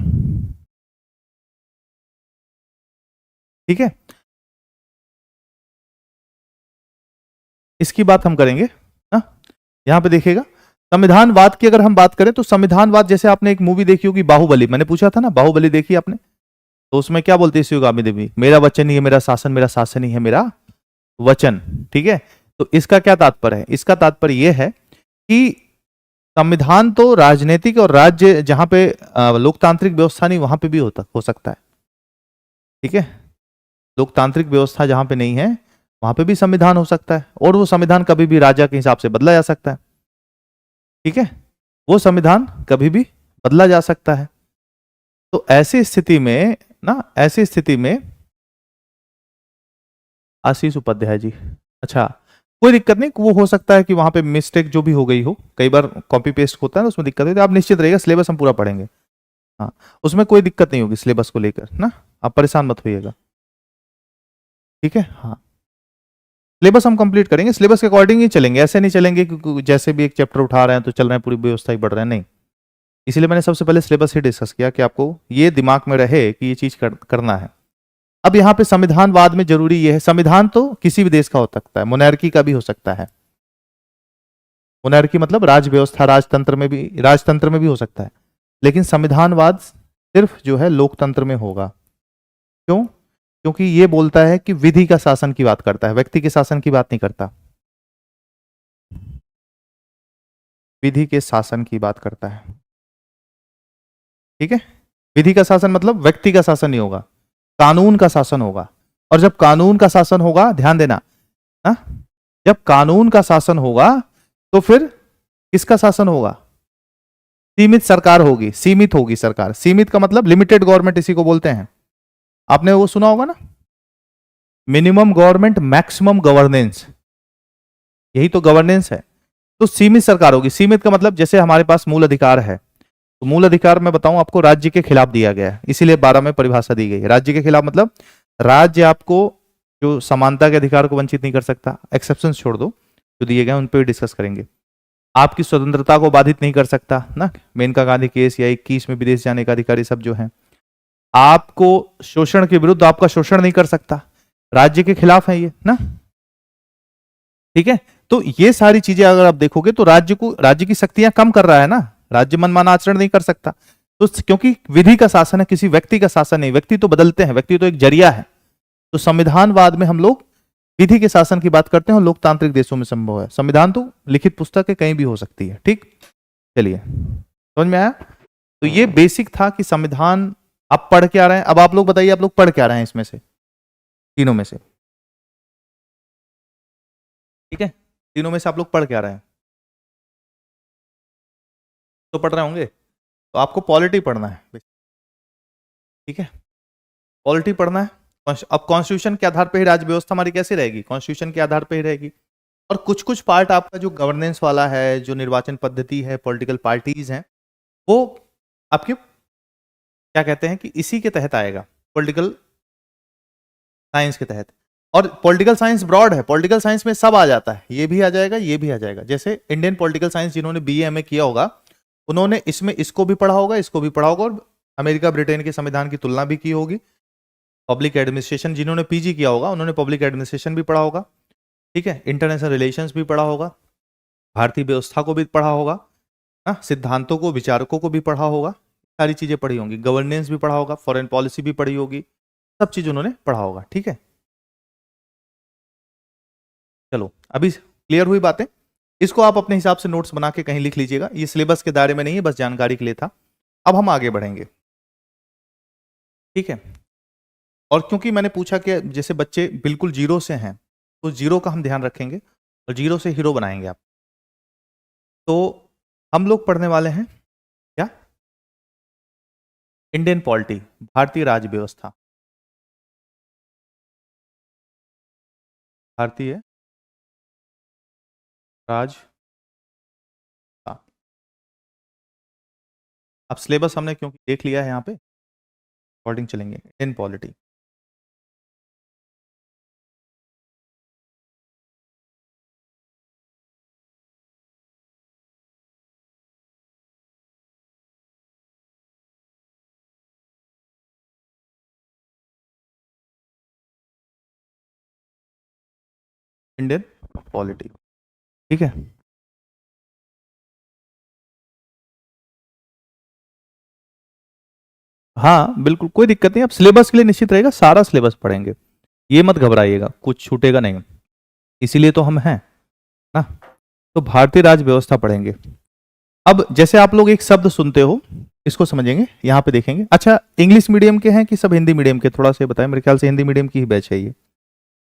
ठीक है। इसकी बात हम करेंगे ना। यहां पे देखिएगा, संविधानवाद की अगर हम बात करें तो संविधानवाद, जैसे आपने एक मूवी देखी होगी बाहुबली, मैंने पूछा था ना, बाहुबली देखी आपने, तो उसमें क्या बोलती है शिवगामी देवी, मेरा वचन ही है मेरा शासन, मेरा शासन ही है मेरा वचन, ठीक है। तो इसका क्या तात्पर्य है, इसका तात्पर्य यह है कि संविधान तो राजनीतिक और राज्य जहां पे लोकतांत्रिक व्यवस्था नहीं वहां पे भी हो सकता है, ठीक है। लोकतांत्रिक व्यवस्था जहां पे नहीं है वहां पे भी संविधान हो सकता है, और वो संविधान कभी भी राजा के हिसाब से बदला जा सकता है, ठीक है। वो संविधान कभी भी बदला जा सकता है। तो ऐसी स्थिति में ना, ऐसी स्थिति में आशीष उपाध्याय जी, अच्छा कोई दिक्कत नहीं, वो हो सकता है कि वहां पे मिस्टेक जो भी हो गई हो, कई बार कॉपी पेस्ट होता है ना, उसमें दिक्कत होती है। आप निश्चित रहिएगा, सिलेबस हम पूरा पढ़ेंगे, हाँ, उसमें कोई दिक्कत नहीं होगी सिलेबस को लेकर ना, आप परेशान मत होइएगा, ठीक है। हाँ, सिलेबस हम कंप्लीट करेंगे, सिलेबस के अकॉर्डिंग ही चलेंगे, ऐसे नहीं चलेंगे कि जैसे भी एक चैप्टर उठा रहे हैं तो चल रहे हैं, पूरी व्यवस्था ही बढ़ रहे हैं, नहीं। इसलिए मैंने सबसे पहले सिलेबस ही डिस्कस किया कि आपको ये दिमाग में रहे कि ये चीज करना है। अब यहाँ पे संविधानवाद में जरूरी ये है, संविधान तो किसी भी देश का हो सकता है, मोनार्की का भी हो सकता है। मोनार्की मतलब राज व्यवस्था, राजतंत्र में भी हो सकता है, लेकिन संविधानवाद सिर्फ जो है लोकतंत्र में होगा। क्यों? क्योंकि ये बोलता है कि विधि का शासन की बात करता है, व्यक्ति के शासन की बात नहीं करता, विधि के शासन की बात करता है, ठीक है। विधि का शासन मतलब व्यक्ति का शासन नहीं होगा, कानून का शासन होगा। और जब कानून का शासन होगा, ध्यान देना ना, जब कानून का शासन होगा तो फिर किसका शासन होगा? सीमित सरकार होगी, सीमित होगी सरकार। सीमित का मतलब लिमिटेड गवर्नमेंट इसी को बोलते हैं, आपने वो सुना होगा ना, मिनिमम गवर्नमेंट मैक्सिमम गवर्नेंस, यही तो गवर्नेंस है। तो सीमित सरकार होगी। सीमित का मतलब जैसे हमारे पास मूल अधिकार है, तो मूल अधिकार मैं बताऊं आपको राज्य के खिलाफ दिया गया है, इसीलिए 12 में परिभाषा दी गई है। राज्य के खिलाफ मतलब राज्य आपको जो समानता के अधिकार को वंचित नहीं कर सकता, एक्सेप्शन छोड़ दो जो दिए गए उन पर डिस्कस करेंगे। आपकी स्वतंत्रता को बाधित नहीं कर सकता ना, मेनका गांधी केस या 21 में विदेश जाने का अधिकारी सब जो है। आपको शोषण के विरुद्ध आपका शोषण नहीं कर सकता, राज्य के खिलाफ है ये ना, ठीक है। तो ये सारी चीजें अगर आप देखोगे तो राज्य की शक्तियां कम कर रहा है ना, राज्य मनमाना आचरण नहीं कर सकता। तो क्योंकि विधि का शासन है, किसी व्यक्ति का शासन नहीं, व्यक्ति तो बदलते हैं, व्यक्ति तो एक जरिया है। तो संविधानवाद में हम लोग विधि के शासन की बात करते हैं और लोकतांत्रिक देशों में संभव है। संविधान तो लिखित पुस्तक है, कहीं भी हो सकती है, ठीक। चलिए समझ में आया। तो ये बेसिक था कि संविधान आप पढ़ के आ रहे हैं। अब आप लोग बताइए, आप लोग पढ़ के आ रहे हैं इसमें से, तीनों में से, ठीक है, तीनों में से आप लोग पढ़ के आ रहे हैं तो पढ़ रहे होंगे। तो आपको पॉलिटी पढ़ना है, ठीक है, पॉलिटी पढ़ना है। अब कॉन्स्टिट्यूशन के आधार पर ही राज्य व्यवस्था हमारी कैसे रहेगी, कॉन्स्टिट्यूशन के आधार पर ही रहेगी। और कुछ कुछ पार्ट आपका जो गवर्नेंस वाला है, जो निर्वाचन पद्धति है, पॉलिटिकल पार्टीज हैं, वो आपके क्या कहते हैं कि इसी के तहत आएगा, पॉलिटिकल साइंस के तहत। और पॉलिटिकल साइंस ब्रॉड है, पॉलिटिकल साइंस में सब आ जाता है, ये भी आ जाएगा, ये भी आ जाएगा। जैसे इंडियन पॉलिटिकल साइंस जिन्होंने बीए एमए किया होगा उन्होंने इसमें इसको भी पढ़ा होगा, इसको भी पढ़ा होगा, और अमेरिका ब्रिटेन के संविधान की तुलना भी की होगी। पब्लिक एडमिनिस्ट्रेशन जिन्होंने पीजी किया होगा उन्होंने पब्लिक एडमिनिस्ट्रेशन भी पढ़ा होगा, ठीक है, इंटरनेशनल रिलेशंस भी पढ़ा होगा, भारतीय व्यवस्था को भी पढ़ा होगा, सिद्धांतों को, विचारकों को भी पढ़ा होगा, सारी चीजें पढ़ी होंगी, गवर्नेंस भी पढ़ा होगा, फॉरेन पॉलिसी भी पढ़ी होगी, सब चीज उन्होंने पढ़ा होगा, ठीक है। चलो अभी क्लियर हुई बातें। इसको आप अपने हिसाब से नोट्स बना के कहीं लिख लीजिएगा, ये सिलेबस के दायरे में नहीं है, बस जानकारी के लिए था। अब हम आगे बढ़ेंगे, ठीक है। और क्योंकि मैंने पूछा कि जैसे बच्चे बिल्कुल जीरो से हैं तो जीरो का हम ध्यान रखेंगे और जीरो से हीरो बनाएंगे आप। तो हम लोग पढ़ने वाले हैं क्या, इंडियन पॉलिटी, भारतीय राज्य व्यवस्था, भारतीय राज। अब सिलेबस हमने क्योंकि देख लिया है यहाँ पे, अकॉर्डिंग चलेंगे। इंडियन पॉलिटी, इंडियन पॉलिटी, ठीक है। हाँ बिल्कुल कोई दिक्कत नहीं, आप सिलेबस के लिए निश्चित रहेगा, सारा सिलेबस पढ़ेंगे, ये मत घबराइएगा, कुछ छूटेगा नहीं, इसीलिए तो हम हैं ना। तो भारतीय राज्य व्यवस्था पढ़ेंगे। अब जैसे आप लोग एक शब्द सुनते हो इसको समझेंगे, यहाँ पे देखेंगे। अच्छा इंग्लिश मीडियम के हैं कि सब हिंदी मीडियम के, थोड़ा सा बताएं, मेरे ख्याल से हिंदी मीडियम की ही बैच है ये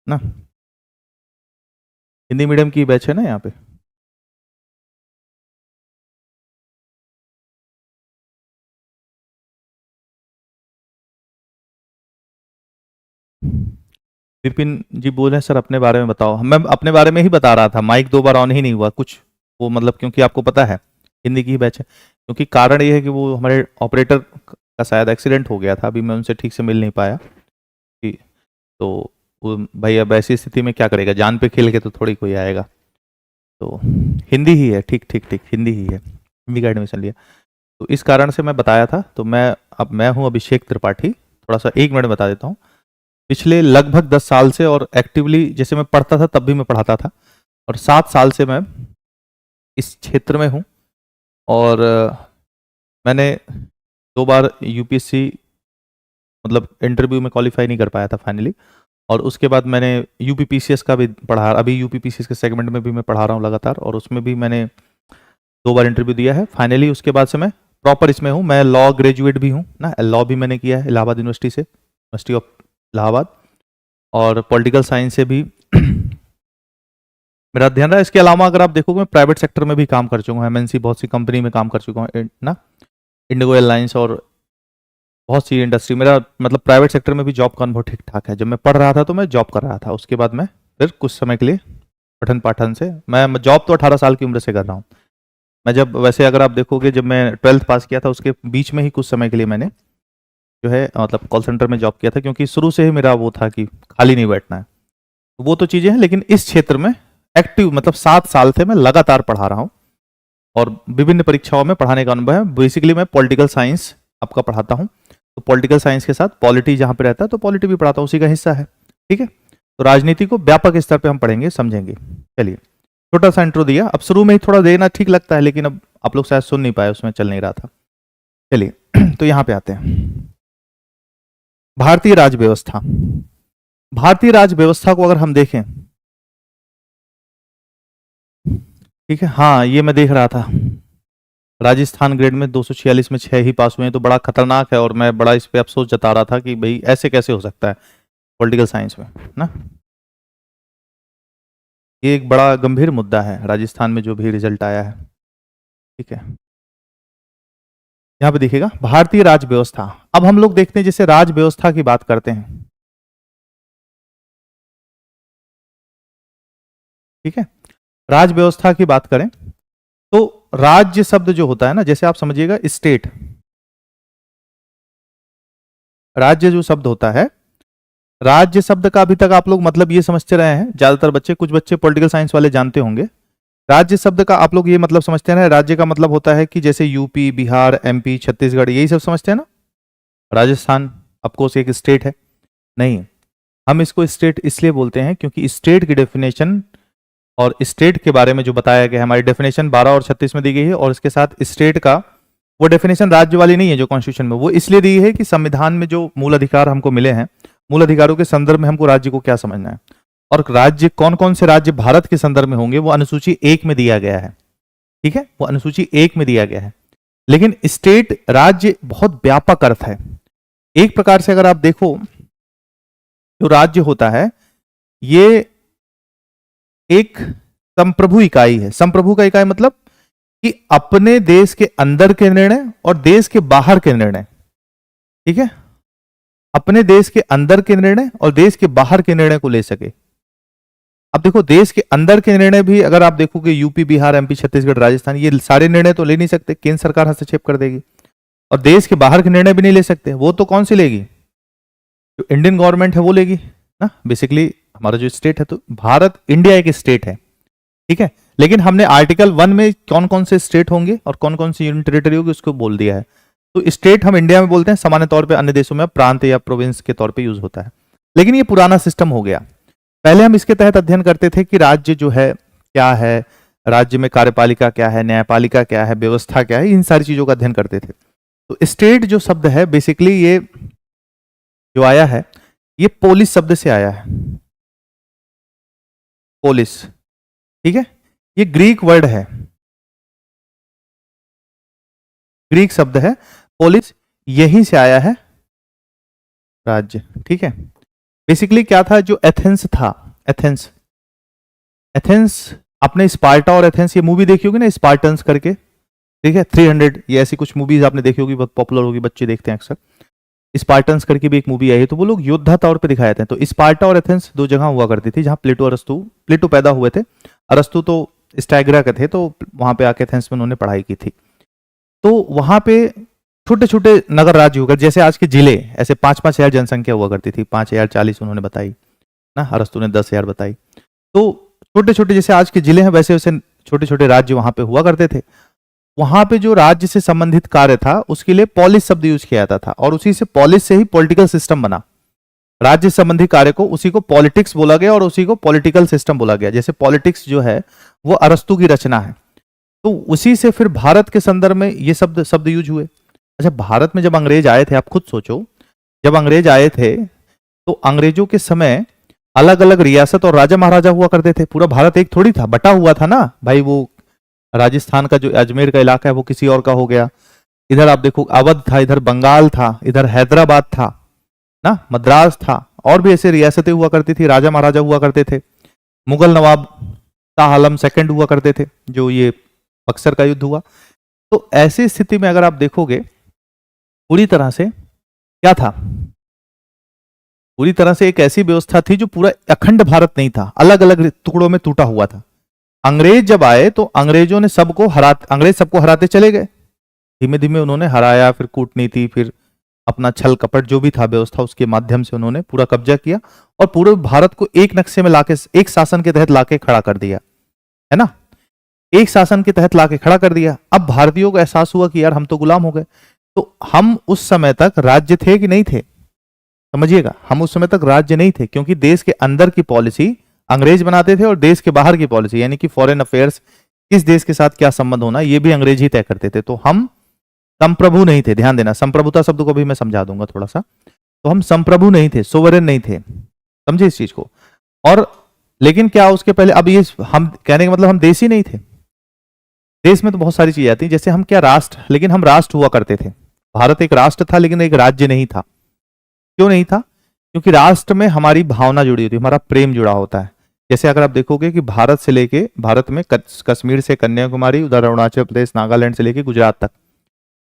ना, हिंदी मीडियम की बैच है ना यहाँ पे। विपिन जी बोल रहे हैं सर अपने बारे में बताओ। मैं अपने बारे में ही बता रहा था, माइक 2 बार ऑन ही नहीं हुआ कुछ, वो मतलब क्योंकि आपको पता है हिंदी की ही बैच है, क्योंकि कारण ये है कि वो हमारे ऑपरेटर का शायद एक्सीडेंट हो गया था, अभी मैं उनसे ठीक से मिल नहीं पाया, तो वो भाई अब ऐसी स्थिति में क्या करेगा, जान पे खेल के तो थोड़ी कोई आएगा। तो हिंदी ही है, ठीक ठीक ठीक, हिंदी ही है, हिंदी का एडमिशन लिया, तो इस कारण से मैं बताया था। तो मैं हूँ अभिषेक त्रिपाठी, थोड़ा सा 1 मिनट बता देता हूँ। पिछले लगभग 10 साल से, और एक्टिवली जैसे मैं पढ़ता था तब भी मैं पढ़ाता था, और 7 साल से मैं इस क्षेत्र में हूँ। और मैंने 2 बार यूपीएससी मतलब इंटरव्यू में क्वालिफाई नहीं कर पाया था फाइनली, और उसके बाद मैंने यूपीपीसीएस का भी पढ़ा, अभी यूपीपीसीएस के सेगमेंट में भी मैं पढ़ा रहा हूँ लगातार, और उसमें भी मैंने 2 बार इंटरव्यू दिया है फाइनली। उसके बाद से मैं प्रॉपर इसमें हूँ, मैं लॉ ग्रेजुएट भी हूँ ना, लॉ भी मैंने किया है इलाहाबाद यूनिवर्सिटी से, यूनिवर्सिटी ऑफ इलाहाबाद, और पॉलिटिकल साइंस से भी मेरा अध्ययन रहा। इसके अलावा अगर आप देखोगे मैं प्राइवेट सेक्टर में भी काम कर चुका हूँ, एमएनसी बहुत सी कंपनी में काम कर चुका हूँ ना, इंडिगो एयरलाइंस और बहुत सी इंडस्ट्री, मेरा मतलब प्राइवेट सेक्टर में भी जॉब का अनुभव ठीक ठाक है। जब मैं पढ़ रहा था तो मैं जॉब कर रहा था, उसके बाद मैं फिर कुछ समय के लिए पठन पाठन से, मैं जॉब तो 18 साल की उम्र से कर रहा हूँ, मैं जब वैसे अगर आप देखोगे जब मैं 12th पास किया था उसके बीच में ही कुछ समय के लिए मैंने जो है मतलब कॉल सेंटर में जॉब किया था, क्योंकि शुरू से ही मेरा वो था कि खाली नहीं बैठना है। वो तो चीज़ें हैं, लेकिन इस क्षेत्र में एक्टिव मतलब 7 साल से मैं लगातार पढ़ा रहा हूँ और विभिन्न परीक्षाओं में पढ़ाने का अनुभव है। बेसिकली मैं पॉलिटिकल साइंस आपका पढ़ाता हूँ, तो पॉलिटिकल साइंस के साथ पॉलिटी जहाँ पे रहता है तो पॉलिटी भी पढ़ाता हूँ, उसी का हिस्सा है। ठीक है, तो राजनीति को व्यापक स्तर पे हम पढ़ेंगे, समझेंगे। चलिए, छोटा सा इंट्रो दिया, अब शुरू में ही थोड़ा देना ठीक लगता है, लेकिन अब आप लोग शायद सुन नहीं पाए, उसमें चल नहीं रहा था। चलिए तो यहाँ पे आते हैं, भारतीय राज व्यवस्था। भारतीय राज व्यवस्था को अगर हम देखें, ठीक है, हाँ ये मैं देख रहा था, राजस्थान ग्रेड में 246 में 6 ही पास हुए हैं, तो बड़ा खतरनाक है, और मैं बड़ा इस पे अफसोस जता रहा था कि भाई ऐसे कैसे हो सकता है पॉलिटिकल साइंस में ना। ये एक बड़ा गंभीर मुद्दा है राजस्थान में जो भी रिजल्ट आया है। ठीक है, यहां पे देखिएगा भारतीय राज व्यवस्था। अब हम लोग देखते हैं, जैसे राज व्यवस्था की बात करते हैं, ठीक है, राज व्यवस्था की बात करें तो राज्य शब्द जो होता है ना, जैसे आप समझिएगा स्टेट, राज्य जो शब्द होता है, राज्य शब्द का अभी तक आप लोग मतलब ये समझते रहे हैं, ज्यादातर बच्चे, कुछ बच्चे पॉलिटिकल साइंस वाले जानते होंगे। राज्य शब्द का आप लोग ये मतलब समझते हैं, राज्य का मतलब होता है कि जैसे यूपी, बिहार, एमपी, छत्तीसगढ़, यही सब समझते हैं ना। राजस्थान ऑफकोर्स एक स्टेट है, नहीं, हम इसको स्टेट इसलिए बोलते हैं क्योंकि स्टेट की डेफिनेशन और स्टेट के बारे में जो बताया गया है, हमारी डेफिनेशन 12 और 36 में दी गई है, और इसके साथ स्टेट का वो डेफिनेशन राज्य वाली नहीं है जो कॉन्स्टिट्यूशन में, वो इसलिए दी है कि संविधान में जो मूल अधिकार हमको मिले हैं, मूल अधिकारों के संदर्भ में हमको राज्य को क्या समझना है, और राज्य कौन कौन से राज्य भारत के संदर्भ में होंगे वो अनुसूची 1 में दिया गया है। ठीक है, वो अनुसूची 1 में दिया गया है। लेकिन स्टेट, राज्य बहुत व्यापक अर्थ है। एक प्रकार से अगर आप देखो, जो राज्य होता है ये एक संप्रभु इकाई है। संप्रभु का इकाई मतलब कि अपने देश के अंदर के निर्णय और देश के बाहर के निर्णय, ठीक है, अपने देश के अंदर के निर्णय और देश के बाहर के निर्णय को ले सके। अब देखो, देश के अंदर के निर्णय भी अगर आप देखोगे, यूपी, बिहार, एमपी, छत्तीसगढ़, राजस्थान, ये सारे निर्णय तो ले नहीं सकते, केंद्र सरकार हस्तक्षेप कर देगी, और देश के बाहर के निर्णय भी नहीं ले सकते। वो तो कौन सी लेगी, जो इंडियन गवर्नमेंट है वो लेगी ना। बेसिकली हमारा जो स्टेट है, तो भारत, इंडिया एक स्टेट है, ठीक है, लेकिन हमने आर्टिकल 1 में कौन कौन से स्टेट होंगे और कौन कौन सी यूनियन टेरिटरी होगी उसको बोल दिया है। तो स्टेट हम इंडिया में बोलते हैं, सामान्य तौर पे अन्य देशों में प्रांत या प्रोविंस के तौर पे यूज होता है। लेकिन ये पुराना सिस्टम हो गया। पहले हम इसके तहत अध्ययन करते थे कि राज्य जो है क्या है, राज्य में कार्यपालिका क्या है, न्यायपालिका क्या है, व्यवस्था क्या है, इन सारी चीजों का अध्ययन करते थे। तो स्टेट जो शब्द है, बेसिकली ये जो आया है, ये पोलिस शब्द से आया है, पोलिस, ठीक है, ये ग्रीक वर्ड है, ग्रीक शब्द है पोलिस, यहीं से आया है राज्य। ठीक है, बेसिकली क्या था, जो एथेंस था, एथेंस, एथेंस, आपने स्पार्टा और एथेंस ये मूवी देखी होगी ना, स्पार्टन्स करके, ठीक है, 300, ये ऐसी कुछ मूवीज आपने देखी होगी, बहुत पॉपुलर होगी, बच्चे देखते हैं अक्सर। स्पार्टन्स करके भी एक मूवी आई है, तो वो लोग योद्धा तौर पे दिखाए थे। तो स्पार्टा और एथेंस दो जगह हुआ करती थी जहां प्लेटो अरस्तु, प्लेटो पैदा हुए थे, अरस्तु तो स्टाइग्रा के थे, तो वहां पे आके एथेंस में उन्होंने पढ़ाई की थी। तो वहां पे छोटे छोटे नगर राज्य होकर, जैसे आज के जिले, ऐसे 5-5 हजार जनसंख्या हुआ करती थी, 5040 उन्होंने बताई ना, अरस्तु ने 10,000 बताई। तो छोटे छोटे जैसे आज के जिले हैं, वैसे वैसे छोटे छोटे राज्य वहां पे हुआ करते थे। वहां पे जो राज्य से संबंधित कार्य था उसके लिए पॉलिस शब्द यूज किया जाता था, और उसी से, पॉलिस से ही पॉलिटिकल सिस्टम बना। राज्य संबंधी कार्य को, उसी को पॉलिटिक्स बोला गया और उसी को पॉलिटिकल सिस्टम बोला गया। जैसे पॉलिटिक्स जो है वो अरस्तु की रचना है, तो उसी से फिर भारत के संदर्भ में ये शब्द यूज हुए। अच्छा, भारत में जब अंग्रेज आए थे, आप खुद सोचो, जब अंग्रेज आए थे तो अंग्रेजों के समय अलग अलग रियासत और राजा महाराजा हुआ करते थे। पूरा भारत एक थोड़ी था, बटा हुआ था ना भाई। वो राजस्थान का जो अजमेर का इलाका है वो किसी और का हो गया, इधर आप देखो अवध था, इधर बंगाल था, इधर हैदराबाद था ना, मद्रास था, और भी ऐसे रियासतें हुआ करती थी, राजा महाराजा हुआ करते थे। मुगल नवाब शाह आलम सेकंड हुआ करते थे, जो ये बक्सर का युद्ध हुआ। तो ऐसी स्थिति में अगर आप देखोगे, पूरी तरह से क्या था, पूरी तरह से एक ऐसी व्यवस्था थी जो पूरा अखंड भारत नहीं था, अलग अलग टुकड़ों में टूटा हुआ था। अंग्रेज जब आए तो अंग्रेजों ने अंग्रेज सबको हराते चले गए। धीमे धीमे उन्होंने हराया, फिर कूटनीति, फिर अपना छल कपट जो भी था व्यवस्था, उसके माध्यम से उन्होंने पूरा कब्जा किया और पूरे भारत को एक नक्शे में लाके, एक शासन के तहत लाके खड़ा कर दिया, है ना। एक शासन के तहत लाके खड़ा कर दिया। अब भारतीयों को एहसास हुआ कि यार हम तो गुलाम हो गए। तो हम उस समय तक राज्य थे कि नहीं थे? समझिएगा, हम उस समय तक राज्य नहीं थे, क्योंकि देश के अंदर की पॉलिसी अंग्रेज बनाते थे और देश के बाहर की पॉलिसी यानी कि फॉरेन अफेयर्स, किस देश के साथ क्या संबंध होना, ये भी अंग्रेज ही तय करते थे। तो हम संप्रभु नहीं थे। ध्यान देना, संप्रभुता शब्द को भी मैं समझा दूंगा थोड़ा सा। तो हम संप्रभु नहीं थे, सोवरेन नहीं थे, समझे इस चीज को। और लेकिन क्या उसके पहले, अब ये हम कहने का मतलब हम देश ही नहीं थे। देश में तो बहुत सारी चीजें आती हैं, जैसे हम क्या राष्ट्र, लेकिन हम राष्ट्र हुआ करते थे। भारत एक राष्ट्र था लेकिन एक राज्य नहीं था। क्यों नहीं था? क्योंकि राष्ट्र में हमारी भावना जुड़ी होती है, हमारा प्रेम जुड़ा होता है। जैसे अगर आप देखोगे कि भारत से लेके, भारत में कश्मीर से कन्याकुमारी, उधर अरुणाचल प्रदेश, नागालैंड से लेके गुजरात तक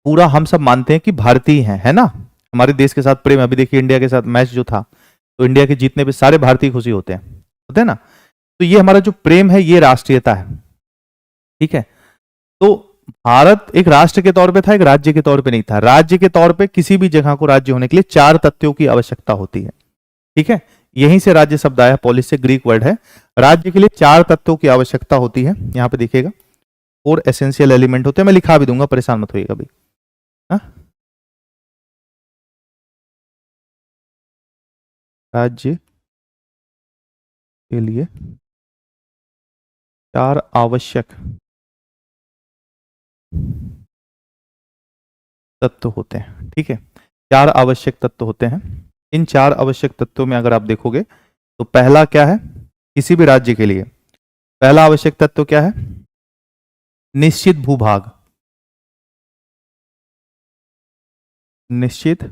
पूरा हम सब मानते हैं कि भारतीय हैं, है ना। हमारे देश के साथ प्रेम। अभी देखिए इंडिया के साथ मैच जो था, तो इंडिया के जीतने पे सारे भारतीय खुशी होते हैं ना। तो ये हमारा जो प्रेम है, ये राष्ट्रीयता है, ठीक है। तो भारत एक राष्ट्र के तौर पे था, एक राज्य के तौर पे नहीं था। राज्य के तौर पे किसी भी जगह को राज्य होने के लिए 4 तथ्यों की आवश्यकता होती है, ठीक है। यहीं से राज्य शब्द आया, पोलिस से ग्रीक वर्ड है। राज्य के लिए 4 तत्वों की आवश्यकता होती है। यहां पे देखिएगा 4 एसेंशियल एलिमेंट होते हैं, मैं लिखा भी दूंगा, परेशान मत होइएगा अभी। राज्य के लिए 4 आवश्यक तत्व होते हैं, ठीक है। 4 आवश्यक तत्व होते हैं। इन 4 आवश्यक तत्वों में अगर आप देखोगे तो पहला क्या है, किसी भी राज्य के लिए पहला आवश्यक तत्व क्या है? निश्चित भूभाग। निश्चित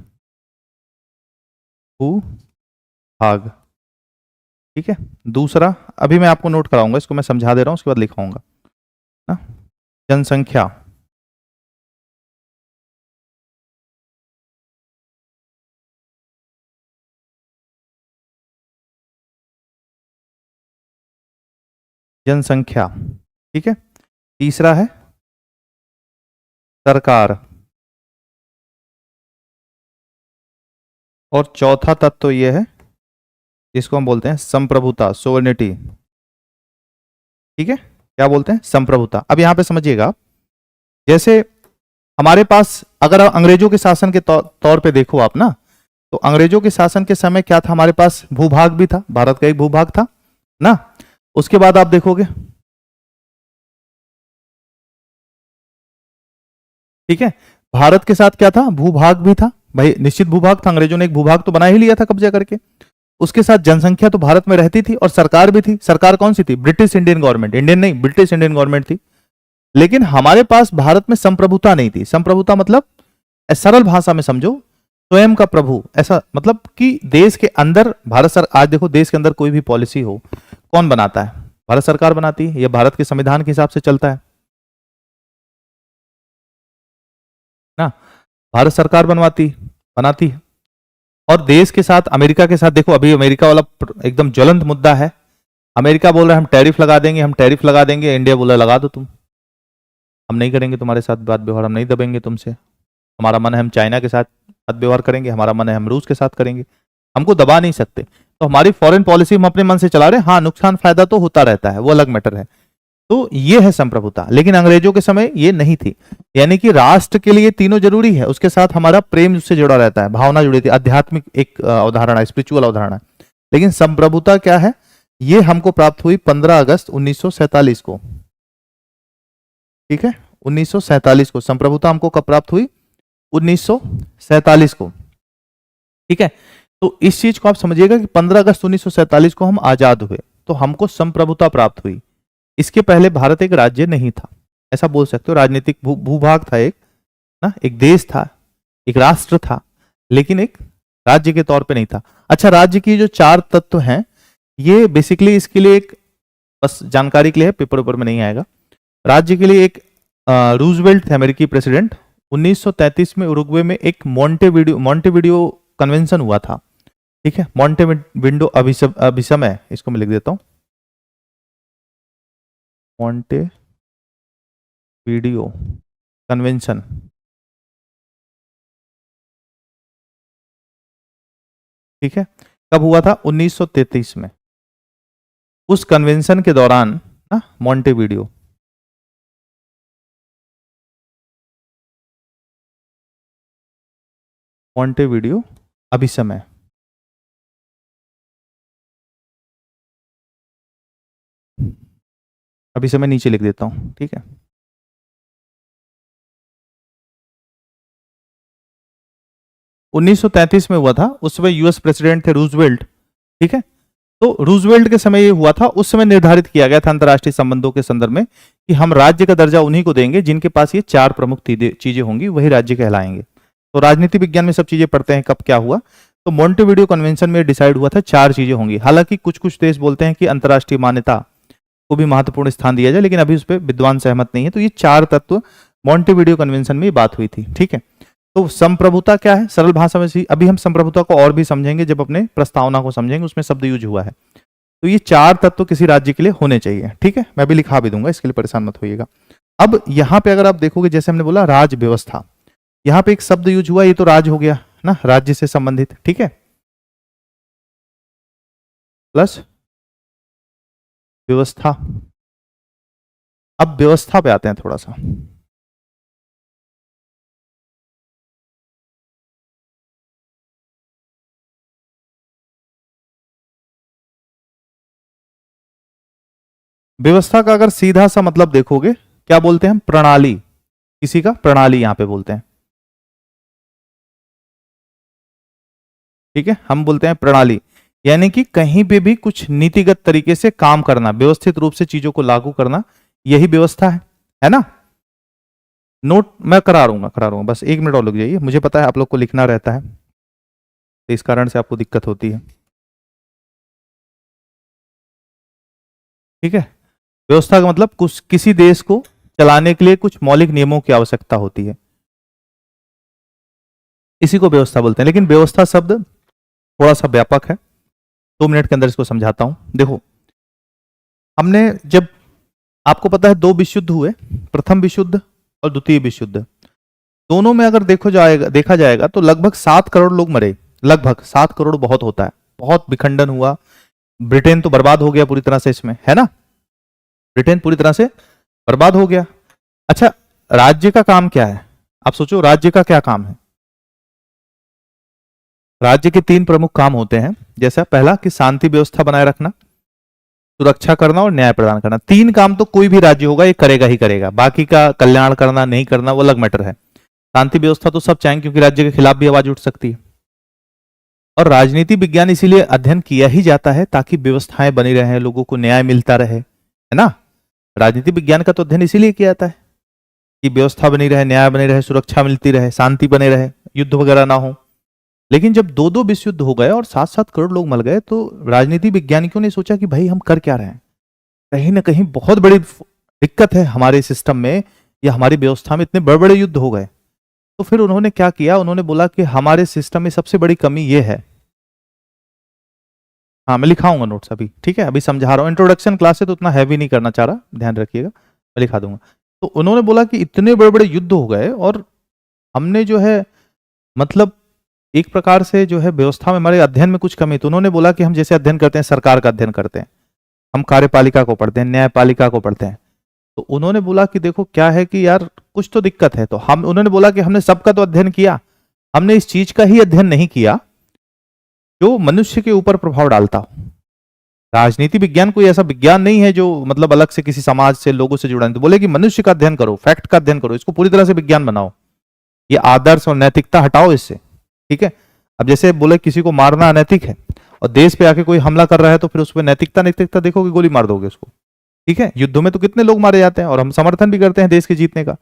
भूभाग, ठीक है। दूसरा, अभी मैं आपको नोट कराऊंगा, इसको मैं समझा दे रहा हूं, उसके बाद लिखाऊंगा ना। जनसंख्या। जनसंख्या, ठीक है। तीसरा है सरकार। और चौथा तत्व तो यह है, इसको हम बोलते हैं संप्रभुता, सोवर्निटी, ठीक है। क्या बोलते हैं? संप्रभुता। अब यहां पे समझिएगा, जैसे हमारे पास, अगर अंग्रेजों के शासन के तौर पे देखो आप ना, तो अंग्रेजों के शासन के समय क्या था, हमारे पास भूभाग भी था, भारत का एक भूभाग था ना। उसके बाद आप देखोगे, ठीक है, भारत के साथ क्या था, भूभाग भी था भाई, निश्चित भूभाग था। अंग्रेजों ने एक भूभाग तो बना ही लिया था कब्जा करके। उसके साथ जनसंख्या तो भारत में रहती थी और सरकार भी थी। सरकार कौन सी थी? ब्रिटिश इंडियन गवर्नमेंट, इंडियन नहीं, ब्रिटिश इंडियन गवर्नमेंट थी। लेकिन हमारे पास भारत में संप्रभुता नहीं थी। संप्रभुता मतलब, सरल भाषा में समझो, स्वयं का प्रभु, ऐसा मतलब कि देश के अंदर भारत सर, आज देखो देश के अंदर कोई भी पॉलिसी हो, कौन बनाता है? भारत सरकार बनाती है, यह भारत के संविधान के हिसाब से चलता है ना। भारत सरकार बनाती है। और देश के साथ, अमेरिका के साथ देखो, अभी अमेरिका वाला एकदम ज्वलंत मुद्दा है। अमेरिका बोल रहा है हम टैरिफ लगा देंगे, हम टैरिफ लगा देंगे। इंडिया बोला लगा दो तुम, हम नहीं करेंगे तुम्हारे साथ बात व्यवहार, हम नहीं दबेंगे तुमसे। हमारा मन है हम चाइना के साथ बात व्यवहार करेंगे, हमारा मन है हम रूस के साथ करेंगे, हमको दबा नहीं सकते। तो हमारी फॉरेन पॉलिसी हम अपने मन से चला रहे हैं। हाँ, नुकसान फायदा तो होता रहता है, वो अलग मैटर है। तो ये है संप्रभुता। लेकिन अंग्रेजों के समय ये नहीं थी। यानी कि राष्ट्र के लिए तीनों जरूरी है, उसके साथ हमारा प्रेम उससे जुड़ा रहता है, भावना जुड़ी थी, आध्यात्मिक एक अवधारणा, स्पिरिचुअल अवधारणा। लेकिन संप्रभुता क्या है, ये हमको प्राप्त हुई 15 अगस्त 1947 को, ठीक है। 1947 को संप्रभुता हमको कब प्राप्त हुई? 1947 को, ठीक है। तो इस चीज को आप समझिएगा कि 15 अगस्त 1947 को हम आजाद हुए, तो हमको संप्रभुता प्राप्त हुई। इसके पहले भारत एक राज्य नहीं था, ऐसा बोल सकते हो। राजनीतिक भूभाग था एक ना, एक देश था, एक राष्ट्र था, लेकिन एक राज्य के तौर पे नहीं था। अच्छा, राज्य की जो 4 तत्व हैं, ये बेसिकली इसके लिए एक, बस जानकारी के लिए, पेपर ऊपर में नहीं आएगा। राज्य के लिए एक रूजवेल्ट थे अमेरिकी प्रेसिडेंट, 1933 में उरुग्वे में एक मॉन्टेविडियो कन्वेंशन हुआ था, ठीक है। मॉन्टेविडियो अभिसमय, इसको मैं लिख देता हूं, मॉन्टे वीडियो कन्वेंशन। ठीक है, कब हुआ था? 1933 में। उस कन्वेंशन के दौरान ना मॉन्टे वीडियो अभिसमय, अभिसमय नीचे लिख देता हूं, ठीक है। उन्नीस में हुआ था, उस समय यूएस प्रेसिडेंट थे रूजवेल्ट, ठीक है। तो रूजवेल्ट के समय ये हुआ था, उस समय निर्धारित किया गया था अंतर्राष्ट्रीय संबंधों के संदर्भ में कि हम राज्य का दर्जा उन्हीं को देंगे जिनके पास ये 4 प्रमुख चीजें होंगी, वही राज्य कहलाएंगे। तो राजनीति विज्ञान में सब चीजें पढ़ते हैं, कब क्या हुआ। तो मॉन्टेविडियो कन्वेंशन में डिसाइड हुआ था 4 चीजें होंगी। हालांकि कुछ कुछ देश बोलते हैं कि अंतर्राष्ट्रीय मान्यता को भी महत्वपूर्ण स्थान दिया जाए, लेकिन अभी उस पर विद्वान सहमत नहीं है। तो ये 4 तत्व मॉन्टेविडियो कन्वेंशन में बात हुई थी, ठीक है। तो संप्रभुता क्या है? सरल भाषा में अभी हम संप्रभुता को और भी समझेंगे जब अपने प्रस्तावना को समझेंगे, उसमें शब्द यूज हुआ है। तो ये 4 तत्व किसी राज्य के लिए होने चाहिए, ठीक है। मैं भी लिखा भी दूंगा, इसके लिए परेशान मत होइएगा। अब यहां पे अगर आप देखोगे, जैसे हमने बोला राज व्यवस्था, यहां पे एक शब्द यूज हुआ, ये तो राज हो गया ना, राज्य से संबंधित, ठीक है, प्लस व्यवस्था। अब व्यवस्था पे आते हैं थोड़ा सा। व्यवस्था का अगर सीधा सा मतलब देखोगे, क्या बोलते हैं हम? प्रणाली। किसी का प्रणाली यहां पे बोलते हैं, ठीक है, हम बोलते हैं प्रणाली। यानी कि कहीं पे भी कुछ नीतिगत तरीके से काम करना, व्यवस्थित रूप से चीजों को लागू करना, यही व्यवस्था है ना। नोट मैं करा रहूंगा, बस 1 मिनट और लग जाइए। मुझे पता है आप लोग को लिखना रहता है, तो इस कारण से आपको दिक्कत होती है, ठीक है। व्यवस्था का मतलब कुछ किसी देश को चलाने के लिए कुछ मौलिक नियमों की आवश्यकता होती है, इसी को व्यवस्था बोलते हैं। लेकिन व्यवस्था शब्द थोड़ा सा व्यापक है, 2 मिनट के अंदर इसको समझाता हूं। देखो, हमने जब, आपको पता है 2 विश्व युद्ध हुए, प्रथम विश्व युद्ध और द्वितीय विश्व युद्ध। दोनों में अगर देखा जाएगा तो लगभग 7 करोड़ लोग मरे। लगभग 7 करोड़ बहुत होता है, बहुत विखंडन हुआ। ब्रिटेन तो बर्बाद हो गया पूरी तरह से इसमें, है ना, ब्रिटेन पूरी तरह से बर्बाद हो गया। अच्छा, राज्य का काम क्या है? आप सोचो, राज्य का क्या काम है? राज्य के 3 प्रमुख काम होते हैं। जैसा पहला कि शांति व्यवस्था बनाए रखना, सुरक्षा करना और न्याय प्रदान करना। 3 काम तो कोई भी राज्य होगा ये करेगा ही करेगा, बाकी का कल्याण करना नहीं करना वो अलग मैटर है। शांति व्यवस्था तो सब चाहेंगे, क्योंकि राज्य के खिलाफ भी आवाज उठ सकती है। और राजनीति विज्ञान इसीलिए अध्ययन किया ही जाता है ताकि व्यवस्थाएं बनी रहे, लोगों को न्याय मिलता रहे, है ना। राजनीति विज्ञान का तो अध्ययन इसीलिए किया जाता है कि व्यवस्था बनी रहे, न्याय बने रहे, सुरक्षा मिलती रहे, शांति बने रहे, युद्ध वगैरह ना हो। लेकिन जब 2-2 विश्व युद्ध हो गए और 7-7 करोड़ लोग मर गए, तो राजनीति वैज्ञानिकों ने सोचा कि भाई हम कर क्या रहे हैं, कहीं ना कहीं बहुत बड़ी दिक्कत है हमारे सिस्टम में या हमारी व्यवस्था में, इतने बड़े बड़े युद्ध हो गए। तो फिर उन्होंने क्या किया, उन्होंने बोला कि हमारे सिस्टम में सबसे बड़ी कमी यह है। हाँ, मैं लिखाऊंगा नोट्स अभी, ठीक है, अभी समझा रहा हूँ। इंट्रोडक्शन क्लास है तो उतना हैवी नहीं करना चाह रहा, ध्यान रखिएगा, मैं लिखा दूंगा। तो उन्होंने बोला कि इतने बड़े बड़े युद्ध हो गए और हमने जो है, मतलब एक प्रकार से जो है व्यवस्था में हमारे अध्ययन में कुछ कमी। तो उन्होंने बोला कि हम जैसे अध्ययन करते हैं, सरकार का अध्ययन करते हैं, हम कार्यपालिका को पढ़ते हैं, न्यायपालिका को पढ़ते हैं। तो उन्होंने बोला कि देखो क्या है कि यार कुछ तो दिक्कत है। तो हम, उन्होंने बोला कि हमने सबका तो अध्ययन किया, हमने इस चीज का ही अध्ययन नहीं किया जो मनुष्य के ऊपर प्रभाव डालता हो। राजनीति विज्ञान कोई ऐसा विज्ञान नहीं है जो मतलब अलग से किसी समाज से, लोगों से जुड़ा नहीं। तो बोले कि मनुष्य का अध्ययन करो, फैक्ट का अध्ययन करो, इसको पूरी तरह से विज्ञान बनाओ, ये आदर्श और नैतिकता हटाओ इससे, ठीक है। अब जैसे बोले किसी को मारना अनैतिक है और देश पे आके कोई हमला कर रहा है, तो फिर उस पर नैतिकता देखोगे, गोली मार दोगे उसको, ठीक है। युद्धों में तो कितने लोग मारे जाते हैं और हम समर्थन भी करते हैं देश के जीतने का,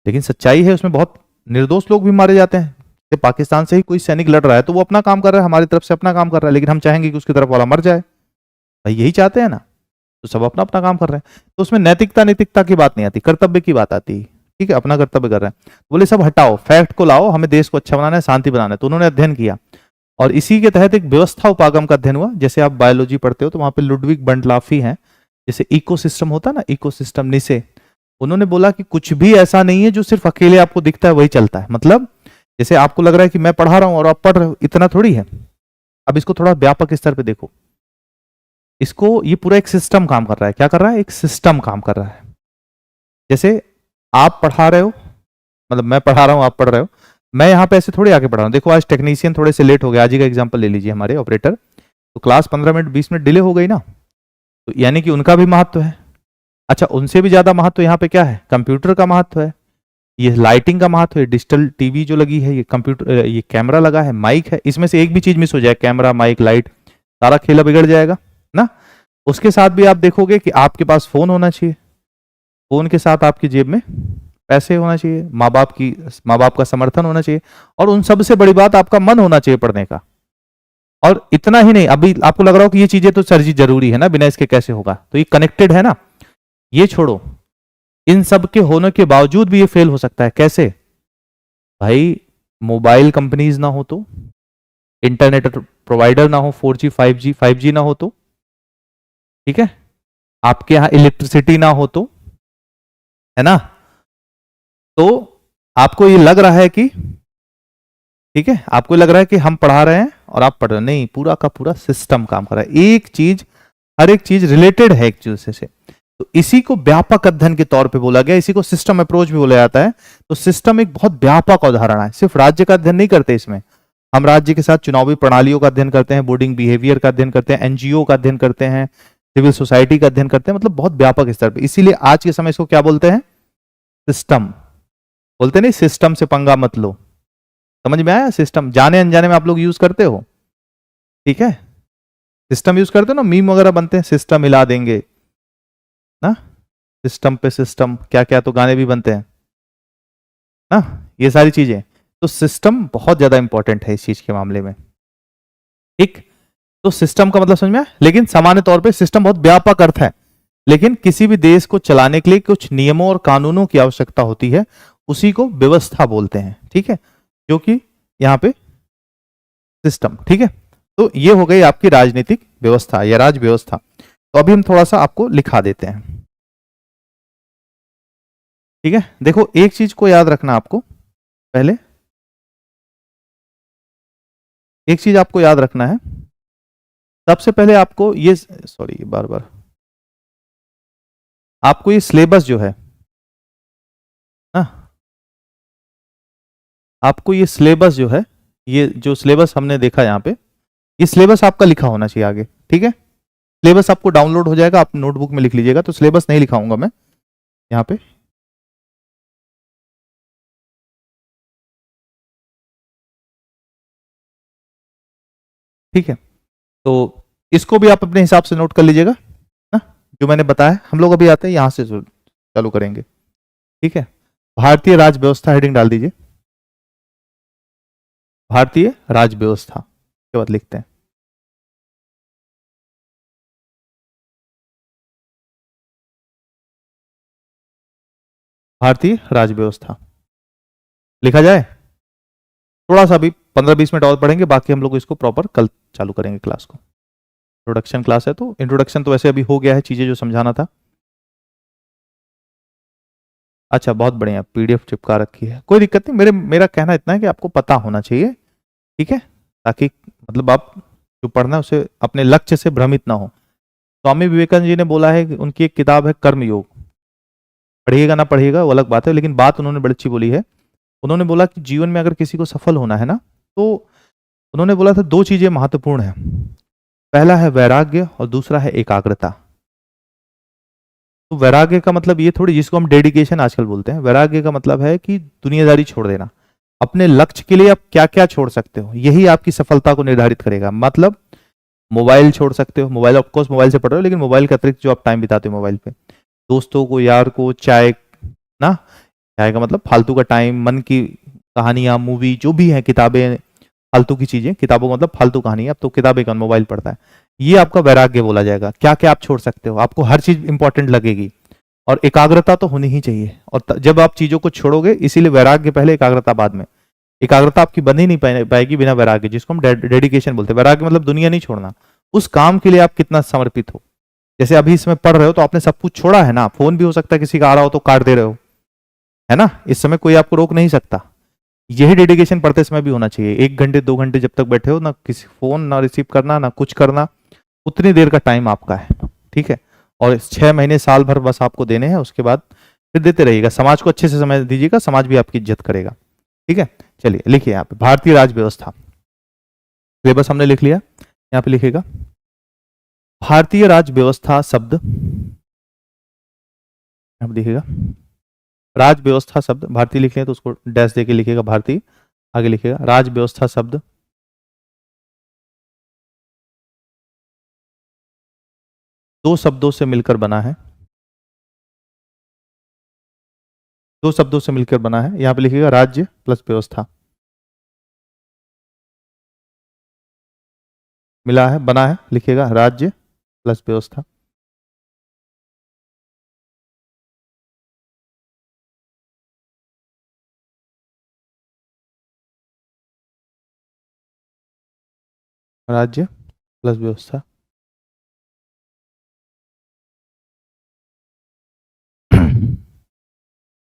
लेकिन सच्चाई है उसमें बहुत निर्दोष लोग भी मारे जाते हैं। पाकिस्तान से ही कोई सैनिक लड़ रहा है तो वो अपना काम कर रहा है, हमारी तरफ से अपना काम कर रहा है, लेकिन हम चाहेंगे कि उसकी तरफ वाला मर जाए, भाई यही चाहते हैं ना। तो सब अपना अपना काम कर रहे हैं, तो उसमें नैतिकता की बात नहीं आती, कर्तव्य की बात आती है, ठीक है, अपना कर्तव्य कर रहे हैं। बोले सब हटाओ, फैक्ट को लाओ, हमें देश को अच्छा बनाना है, शांति बनाना है। तो उन्होंने अध्ययन किया और इसी के तहत एक व्यवस्था उपागम का अध्ययन हुआ। जैसे आप बायोलॉजी पढ़ते हो तो वहां पे लुडविग बंडलाफी हैं, जैसे इकोसिस्टम होता ना, इकोसिस्टम नीचे, उन्होंने बोला कि कुछ भी ऐसा नहीं है जो सिर्फ अकेले आपको दिखता है वही चलता है। मतलब जैसे आपको लग रहा है कि मैं पढ़ा रहा हूं और आप पढ़ रहे हो, इतना थोड़ी है। अब इसको थोड़ा व्यापक स्तर पे देखो, इसको, ये पूरा एक सिस्टम काम कर रहा है। क्या कर रहा है? एक सिस्टम काम कर रहा है। जैसे आप पढ़ा रहे हो, मतलब मैं पढ़ा रहा हूं, आप पढ़ रहे हो, मैं यहाँ पे ऐसे थोड़ी आके पढ़ा रहा हूँ। देखो आज टेक्नीशियन थोड़े से लेट हो गए, आज ही का एग्जांपल ले लीजिए, हमारे ऑपरेटर, तो क्लास 15 मिनट 20 मिनट डिले हो गई ना, तो यानी कि उनका भी महत्व है। अच्छा, उनसे भी ज्यादा महत्व यहाँ पे क्या है? कंप्यूटर का महत्व है, ये लाइटिंग का महत्व है, डिजिटल टीवी जो लगी है, ये कंप्यूटर, ये कैमरा लगा है, माइक है, इसमें से एक भी चीज मिस हो जाए, कैमरा, माइक, लाइट, सारा खेला बिगड़ जाएगा ना। उसके साथ भी आप देखोगे कि आपके पास फोन होना चाहिए, फोन के साथ आपकी जेब में पैसे होना चाहिए, माँ बाप का समर्थन होना चाहिए, और उन सबसे बड़ी बात आपका मन होना चाहिए पढ़ने का। और इतना ही नहीं, अभी आपको लग रहा हो कि ये चीजें तो सर जी जरूरी है ना, बिना इसके कैसे होगा, तो ये कनेक्टेड है ना। ये छोड़ो, इन सब के होने के बावजूद भी ये फेल हो सकता है। कैसे भाई? मोबाइल कंपनीज ना हो तो, इंटरनेट प्रोवाइडर ना हो, 4G 5G ना हो तो, ठीक है, आपके यहां इलेक्ट्रिसिटी ना हो तो, है ना, तो आपको ये लग रहा है कि, ठीक है, आपको लग रहा है कि हम पढ़ा रहे हैं और आप पढ़ रहे हैं, नहीं, पूरा का पूरा सिस्टम काम कर रहा है। एक चीज, हर एक चीज रिलेटेड है एक दूसरे से। तो इसी को व्यापक अध्ययन के तौर पे बोला गया, इसी को सिस्टम अप्रोच भी बोला जाता है। तो सिस्टम एक बहुत व्यापक अवधारणा है, सिर्फ राज्य का अध्ययन नहीं करते इसमें, हम राज्य के साथ चुनावी प्रणालियों का अध्ययन करते हैं, बोर्डिंग बिहेवियर का अध्ययन करते हैं, एनजीओ का अध्ययन करते हैं, सिविल सोसाइटी का अध्ययन करते हैं, मतलब बहुत व्यापक स्तर पर। इसीलिए आज के समय इसको क्या बोलते हैं? सिस्टम बोलते नहीं, सिस्टम से पंगा मत लो। समझ में आया? सिस्टम जाने अनजाने में आप लोग यूज करते हो, ठीक है, सिस्टम यूज करते हो ना, मीम वगैरह बनते हैं, सिस्टम हिला देंगे ना, सिस्टम पे सिस्टम, क्या क्या तो गाने भी बनते हैं ना, ये सारी चीजें। तो सिस्टम बहुत ज्यादा इंपॉर्टेंट है इस चीज के मामले में, ठीक। तो सिस्टम का मतलब समझ में आया? लेकिन सामान्य तौर पे सिस्टम बहुत व्यापक अर्थ है, लेकिन किसी भी देश को चलाने के लिए कुछ नियमों और कानूनों की आवश्यकता होती है, उसी को व्यवस्था बोलते हैं, ठीक है, जो कि यहां पे सिस्टम, ठीक है। तो ये हो गई आपकी राजनीतिक व्यवस्था या राज व्यवस्था। तो अभी हम थोड़ा सा आपको लिखा देते हैं, ठीक है। देखो, एक चीज को याद रखना आपको, पहले एक चीज आपको याद रखना है, सबसे पहले आपको ये, सॉरी बार बार, आपको ये सिलेबस जो है ना, आपको ये सिलेबस जो है, ये जो सिलेबस हमने देखा यहाँ पे, ये सिलेबस आपका लिखा होना चाहिए आगे, ठीक है। सिलेबस आपको डाउनलोड हो जाएगा, आप नोटबुक में लिख लीजिएगा, तो सिलेबस नहीं लिखाऊंगा मैं यहाँ पे, ठीक है। तो इसको भी आप अपने हिसाब से नोट कर लीजिएगा ना, जो मैंने बताया। हम लोग अभी आते हैं यहां से चालू करेंगे, ठीक है। भारतीय राज व्यवस्था हेडिंग डाल दीजिए, भारतीय राज व्यवस्था के बाद लिखते हैं भारतीय राज व्यवस्था, लिखा जाए। थोड़ा सा भी 15-20 मिनट और पढ़ेंगे, बाकी हम लोग इसको प्रॉपर कल चालू करेंगे क्लास को। इंट्रोडक्शन क्लास है, तो इंट्रोडक्शन तो वैसे अभी हो गया है, चीजें जो समझाना था। अच्छा, बहुत बढ़िया, पीडीएफ चिपका रखी है, कोई दिक्कत नहीं। मेरा कहना इतना है कि आपको पता होना चाहिए, ठीक है, ताकि मतलब आप जो पढ़ना है उसे अपने लक्ष्य से भ्रमित ना हो। स्वामी विवेकानंद जी ने बोला है कि उनकी एक किताब है कर्मयोग, पढ़िएगा ना पढ़िएगा वो अलग बात है, लेकिन बात उन्होंने बड़ी अच्छी बोली है। उन्होंने बोला कि जीवन में अगर किसी को सफल होना है ना, तो उन्होंने बोला था दो चीजें महत्वपूर्ण है, पहला है वैराग्य और दूसरा है एकाग्रता। तो वैराग्य का मतलब ये थोड़ी, जिसको हम डेडिकेशन आजकल बोलते हैं, वैराग्य का मतलब है कि दुनियादारी छोड़ देना, अपने लक्ष्य के लिए आप क्या क्या छोड़ सकते हो, यही आपकी सफलता को निर्धारित करेगा। मतलब मोबाइल छोड़ सकते हो, मोबाइल ऑफकोर्स मोबाइल से पढ़ रहे हो, लेकिन मोबाइल के अतिरिक्त जो आप टाइम बिताते हो मोबाइल पे, दोस्तों को, यार को, चाय ना, चाय का मतलब फालतू का टाइम, मन की कहानियां, मूवी जो भी है, किताबें, फालतू की चीजें, किताबों का मतलब फालतू कहानी, अब तो किताबें का मोबाइल पढ़ता है, ये आपका वैराग्य बोला जाएगा। क्या क्या आप छोड़ सकते हो, आपको हर चीज इंपॉर्टेंट लगेगी, और एकाग्रता तो होनी ही चाहिए। और जब आप चीजों को छोड़ोगे, इसीलिए वैराग्य पहले, एकाग्रता बाद में। एकाग्रता आपकी बन ही नहीं पाएगी बिना वैराग्य, जिसको हम डेडिकेशन बोलते हैं। वैराग्य मतलब दुनिया नहीं छोड़ना, उस काम के लिए आप कितना समर्पित हो, जैसे अभी इसमें पढ़ रहे हो तो आपने सब कुछ छोड़ा है ना, फोन भी हो सकता है किसी का आ रहा हो तो काट दे रहे हो, है ना, इस समय कोई आपको रोक नहीं सकता। यही डेडिकेशन पढ़ते समय भी होना चाहिए। 1 घंटे 2 घंटे जब तक बैठे हो ना, किसी फोन ना रिसीव करना ना कुछ करना, उतनी देर का टाइम आपका है, ठीक है। और 6 महीने साल भर बस आपको देने हैं, उसके बाद फिर देते रहिएगा। समाज को अच्छे से समय दीजिएगा, समाज भी आपकी इज्जत करेगा, ठीक है। चलिए लिखिए यहाँ पे भारतीय राज व्यवस्था, सिलेबस हमने लिख लिया, यहाँ पे लिखिएगा भारतीय राज व्यवस्था शब्द, यहाँ पे देखिएगा राज व्यवस्था शब्द, भारतीय लिख लें तो उसको डैश देके लिखिएगा भारतीय, आगे लिखिएगा राज व्यवस्था शब्द दो शब्दों से मिलकर बना है, दो शब्दों से मिलकर बना है। यहां पे लिखिएगा राज्य प्लस व्यवस्था, मिला है बना है, लिखिएगा राज्य प्लस व्यवस्था। राज्य प्लस व्यवस्था।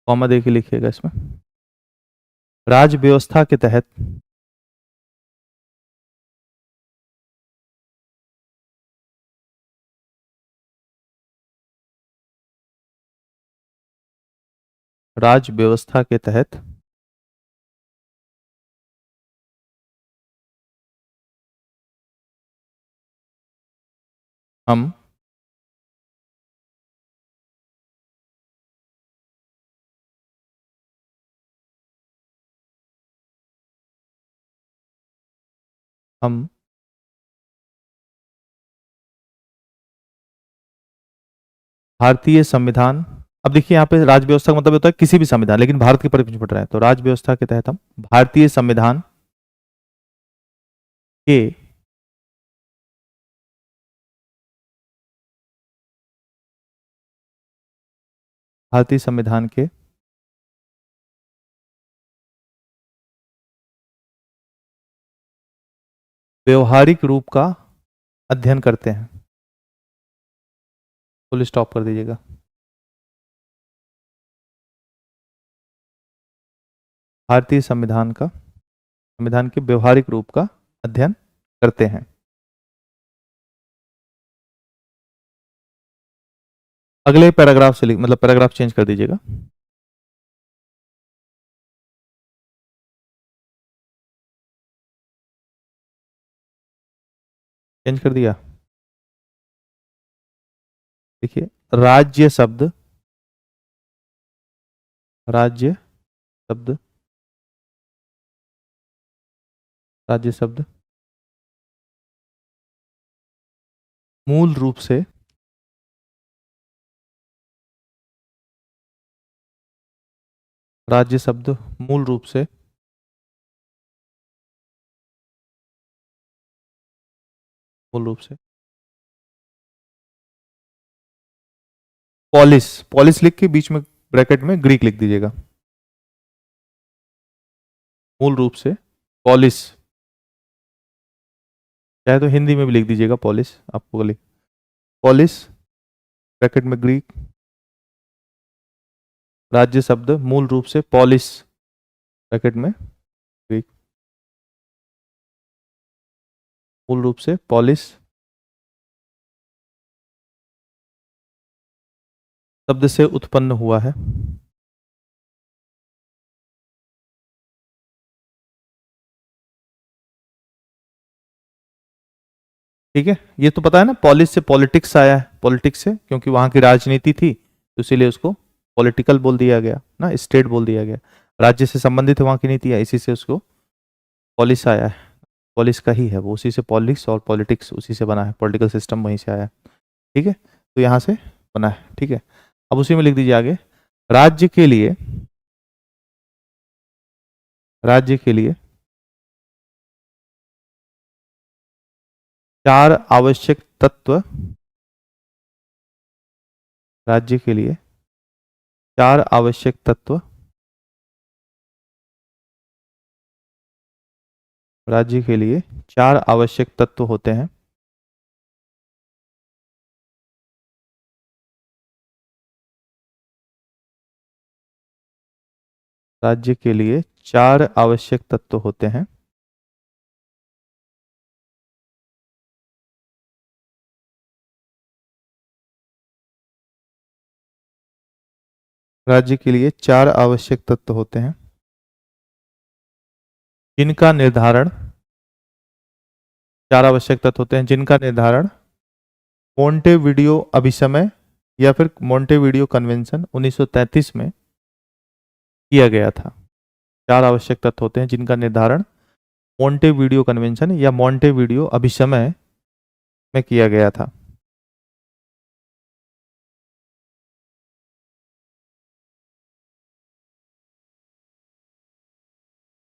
कॉमा देके लिखिएगा इसमें, राज व्यवस्था के तहत राज व्यवस्था के तहत हम हम भारतीय संविधान, अब देखिए यहाँ पे राज व्यवस्था का मतलब होता है किसी भी संविधान, लेकिन भारत के परिप्रेक्ष्य में पढ़ रहा है, तो राज व्यवस्था के तहत हम भारतीय संविधान के भारतीय संविधान के व्यवहारिक रूप का अध्ययन करते हैं, फुल स्टॉप कर दीजिएगा। भारतीय संविधान का, संविधान के व्यवहारिक रूप का अध्ययन करते हैं। अगले पैराग्राफ से मतलब पैराग्राफ चेंज कर दीजिएगा। चेंज कर दिया। देखिए राज्य शब्द, राज्य शब्द, राज्य शब्द मूल रूप से राज्य शब्द मूल रूप से मूल रूप से पॉलिस, पॉलिस लिख के बीच में ब्रैकेट में ग्रीक लिख दीजिएगा। मूल रूप से पॉलिस, चाहे तो हिंदी में भी लिख दीजिएगा पॉलिस, आपको लिख पॉलिस ब्रैकेट में ग्रीक, राज्य शब्द मूल रूप से पॉलिस ब्रैकेट में ग्रीक, मूल रूप से पॉलिस शब्द से उत्पन्न हुआ है। ठीक है, ये तो पता है ना, पॉलिस से पॉलिटिक्स आया है, पॉलिटिक्स से क्योंकि वहां की राजनीति थी तो इसीलिए उसको पॉलिटिकल बोल दिया गया ना, स्टेट बोल दिया गया, राज्य से संबंधित है वहां की नीति है, इसी से उसको पॉलिस आया है, पॉलिस का ही है वो, उसी से पॉलिटिक्स और पॉलिटिक्स उसी से बना है, पॉलिटिकल सिस्टम वहीं से आया है। ठीक है, तो यहाँ से बना है, ठीक है। अब उसी में लिख दीजिए आगे, राज्य के लिए, राज्य के लिए 4 आवश्यक तत्व, राज्य के लिए 4 आवश्यक तत्व, राज्य के लिए 4 आवश्यक तत्व होते हैं। राज्य के लिए 4 आवश्यक तत्व होते हैं। राज्य के लिए 4 आवश्यक तत्व होते हैं जिनका निर्धारण 4 आवश्यक तत्व होते हैं जिनका निर्धारण मोंटेविडियो अभिसमय या फिर मोंटेविडियो कन्वेंशन 1933 में किया गया था। 4 आवश्यक तत्व होते हैं जिनका निर्धारण मोंटेविडियो कन्वेंशन या मोंटेविडियो अभिसमय में किया गया था।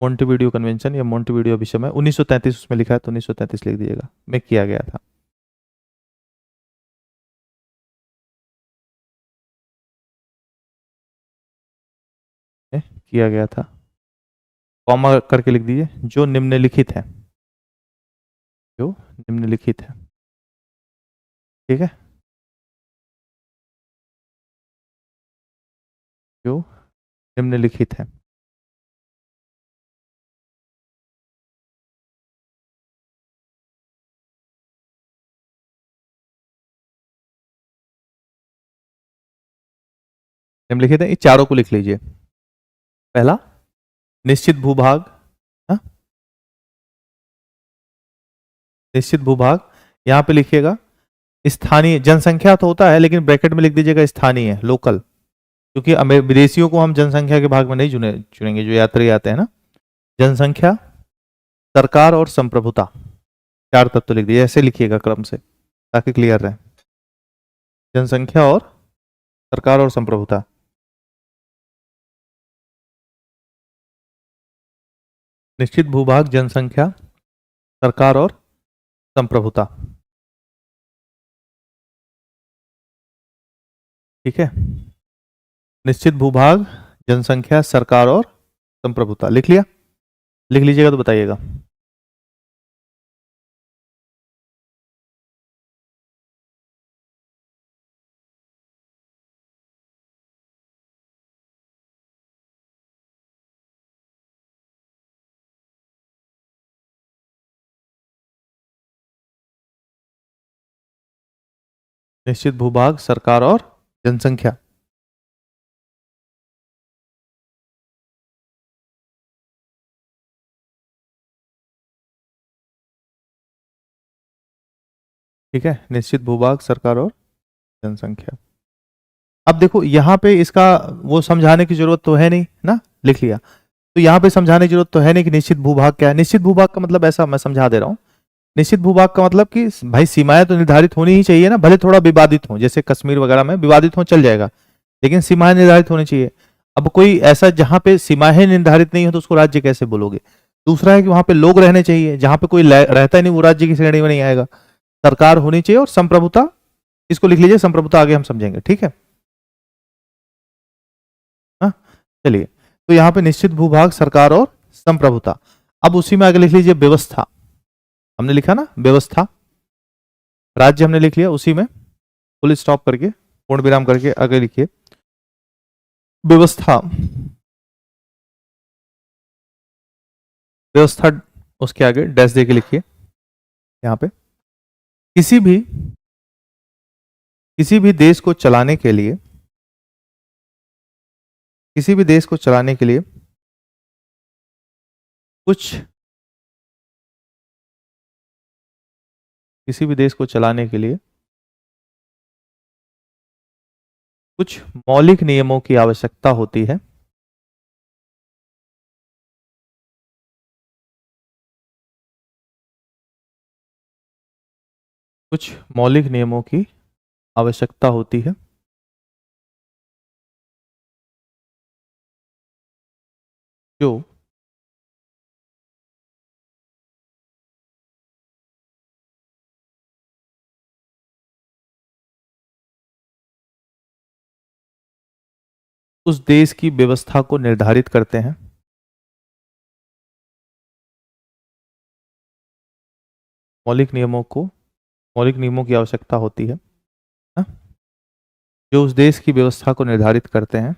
मोंटेविडियो कन्वेंशन या मोंटेविडियो अभिसमय 1933 उसमें लिखा है तो 1933 लिख दीजिएगा, में किया गया था। किया गया था, कॉमा करके लिख दीजिए, जो निम्नलिखित है, जो निम्नलिखित है। ठीक है, जो निम्नलिखित है। निम्नलिखित है, ये चारों को लिख लीजिए। पहला, निश्चित भूभाग, हाँ? निश्चित भूभाग, यहां पे लिखिएगा स्थानीय जनसंख्या तो होता है लेकिन ब्रैकेट में लिख दीजिएगा स्थानीय, लोकल, क्योंकि विदेशियों को हम जनसंख्या के भाग में नहीं चुनेंगे, जो यात्री आते हैं ना। जनसंख्या, सरकार और संप्रभुता, 4 तत्व लिख दीजिए, ऐसे लिखिएगा क्रम से ताकि क्लियर रहे। जनसंख्या और सरकार और संप्रभुता। निश्चित भूभाग, जनसंख्या, सरकार और संप्रभुता। ठीक है, निश्चित भूभाग, जनसंख्या, सरकार और संप्रभुता लिख लिया? लिख लीजिएगा तो बताइएगा। निश्चित भूभाग, सरकार और जनसंख्या। ठीक है, निश्चित भूभाग, सरकार और जनसंख्या। अब देखो यहाँ पे इसका वो समझाने की जरूरत तो है नहीं ना, लिख लिया। तो यहाँ पे समझाने की जरूरत तो है नहीं कि निश्चित भूभाग क्या है। निश्चित भूभाग का मतलब ऐसा मैं समझा दे रहा हूँ। निश्चित भूभाग का मतलब कि भाई सीमाएं तो निर्धारित होनी ही चाहिए ना, भले थोड़ा विवादित हो, जैसे कश्मीर वगैरह में विवादित हो चल जाएगा, लेकिन सीमाएं निर्धारित होनी चाहिए। अब कोई ऐसा जहां पे सीमाएं निर्धारित नहीं हो तो उसको राज्य कैसे बोलोगे। दूसरा है कि वहां पे लोग रहने चाहिए, जहां पे कोई रहता ही नहीं वो राज्य की श्रेणी में नहीं आएगा। सरकार होनी चाहिए और संप्रभुता, इसको लिख लीजिए, संप्रभुता आगे हम समझेंगे। ठीक है, हाँ चलिए, तो यहाँ पे निश्चित भूभाग, सरकार और संप्रभुता। अब उसी में आगे लिख लीजिए व्यवस्था। हमने लिखा ना व्यवस्था, राज्य हमने लिख लिया, उसी में फुल स्टॉप करके पूर्ण विराम करके आगे लिखिए व्यवस्था। व्यवस्था, उसके आगे डैश दे के लिखिए यहाँ पे। किसी भी देश को चलाने के लिए, किसी भी देश को चलाने के लिए कुछ, किसी भी देश को चलाने के लिए कुछ मौलिक नियमों की आवश्यकता होती है। कुछ मौलिक नियमों की आवश्यकता होती है जो उस देश की व्यवस्था को निर्धारित करते हैं। मौलिक नियमों को, मौलिक नियमों की आवश्यकता होती है ना? जो उस देश की व्यवस्था को निर्धारित करते हैं।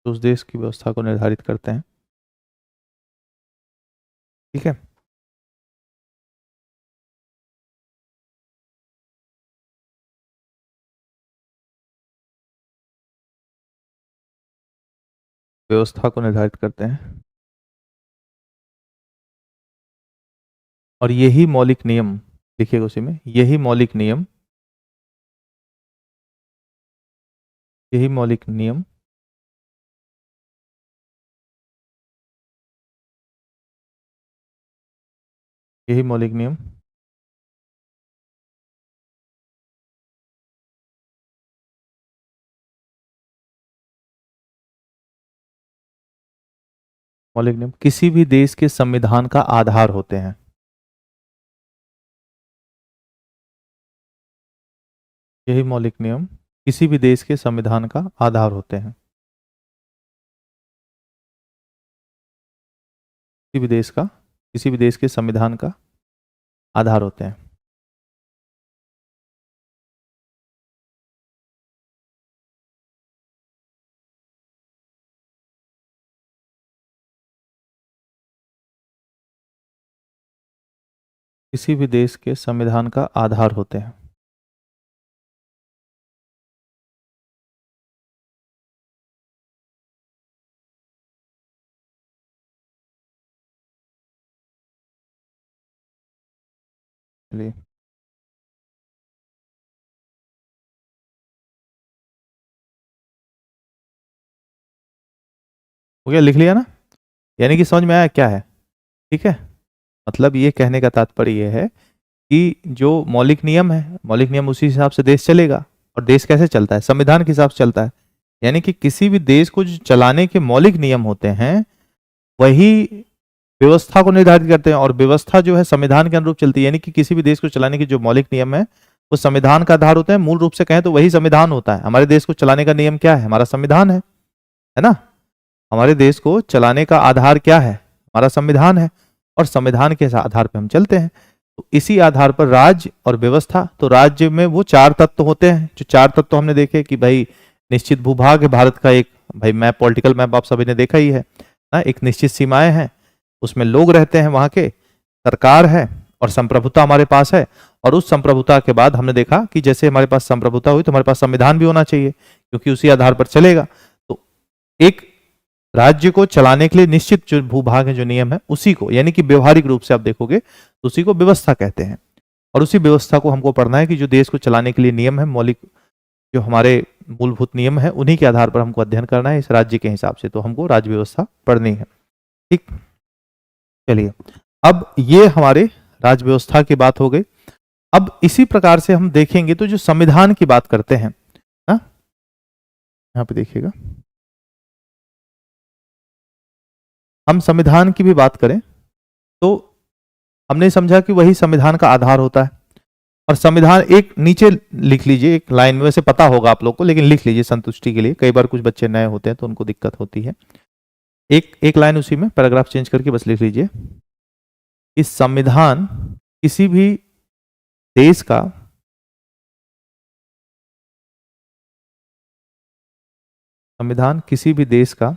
तो उस देश की व्यवस्था को निर्धारित करते हैं। ठीक है, व्यवस्था को निर्धारित करते हैं और यही मौलिक नियम, लिखिएगा उसी में, यही मौलिक नियम, यही मौलिक नियम यही मौलिक नियम मौलिक नियम किसी भी देश के संविधान का आधार होते हैं। यही मौलिक नियम किसी भी देश के संविधान का आधार होते हैं। किसी भी देश के संविधान का आधार होते हैं। किसी भी देश के संविधान का आधार होते हैं। चलिए, हो गया, लिख लिया ना? यानी कि समझ में आया क्या है? ठीक है, मतलब ये कहने का तात्पर्य ये है कि जो मौलिक नियम है, मौलिक नियम उसी हिसाब से देश चलेगा। और देश कैसे चलता है? संविधान के हिसाब से चलता है। यानी कि किसी भी देश को जो चलाने के मौलिक नियम होते हैं वही व्यवस्था को निर्धारित करते हैं, और व्यवस्था जो है संविधान के अनुरूप चलती है। यानी कि किसी भी देश को चलाने के जो मौलिक नियम है वो संविधान का आधार होता है। मूल रूप से कहें तो वही संविधान होता है। हमारे देश को चलाने का नियम क्या है? हमारा संविधान है ना? हमारे देश को चलाने का आधार क्या है? हमारा संविधान है, और संविधान के आधार पर हम चलते हैं। तो इसी आधार पर राज्य और व्यवस्था, तो राज्य में वो 4 तत्व होते हैं। जो 4 तत्व हमने देखे कि भाई निश्चित भूभाग है भारत का, एक भाई मैप, पॉलिटिकल मैप आप सभी ने देखा ही है ना, एक निश्चित सीमाएं हैं, उसमें लोग रहते हैं वहां के, सरकार है, और संप्रभुता हमारे पास है। और उस संप्रभुता के बाद हमने देखा कि जैसे हमारे पास संप्रभुता हुई तो हमारे पास संविधान भी होना चाहिए, क्योंकि उसी आधार पर चलेगा। तो एक राज्य को चलाने के लिए निश्चित जो भूभाग है, जो नियम है, उसी को, यानी कि व्यवहारिक रूप से आप देखोगे तो उसी को व्यवस्था कहते हैं। और उसी व्यवस्था को हमको पढ़ना है कि जो देश को चलाने के लिए नियम है, मौलिक जो हमारे मूलभूत नियम है, उन्हीं के आधार पर हमको अध्ययन करना है इस राज्य के हिसाब से। तो हमको राज्य व्यवस्था पढ़नी है। ठीक, चलिए, अब ये हमारे राज्य व्यवस्था की बात हो गई। अब इसी प्रकार से हम देखेंगे तो जो संविधान की बात करते हैं ना, यहाँ पे देखिएगा, हम संविधान की भी बात करें तो हमने समझा कि वही संविधान का आधार होता है। और संविधान, एक नीचे लिख लीजिए, एक लाइन में, वैसे पता होगा आप लोग को, लेकिन लिख लीजिए संतुष्टि के लिए, कई बार कुछ बच्चे नए होते हैं तो उनको दिक्कत होती है। एक लाइन उसी में पैराग्राफ चेंज करके बस लिख लीजिए, इस संविधान किसी भी देश का संविधान किसी भी देश का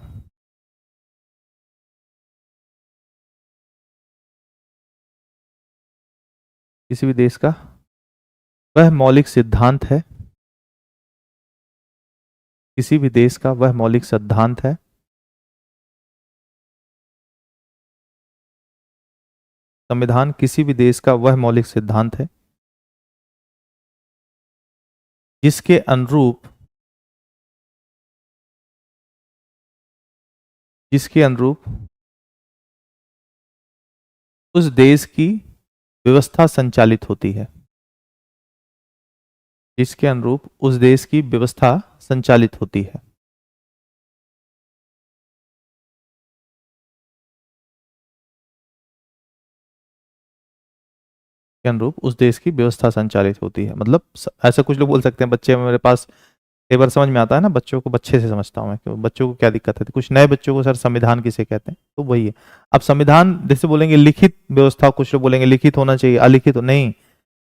वह मौलिक सिद्धांत है। किसी भी देश का वह मौलिक सिद्धांत है संविधान किसी भी देश का वह मौलिक सिद्धांत है जिसके अनुरूप उस देश की व्यवस्था संचालित होती है। जिसके अनुरूप उस देश की व्यवस्था संचालित होती है। के अनुरूप उस देश की व्यवस्था संचालित होती है। मतलब ऐसा कुछ लोग बोल सकते हैं, बच्चे मेरे पास कई बार समझ में आता है ना, बच्चों को बच्चे से समझता हूँ मैं, क्यों बच्चों को क्या दिक्कत है। कुछ नए बच्चों को सर संविधान किसे कहते हैं, तो वही है। अब संविधान जैसे बोलेंगे लिखित व्यवस्था, कुछ लोग बोलेंगे लिखित होना चाहिए, अलिखित नहीं।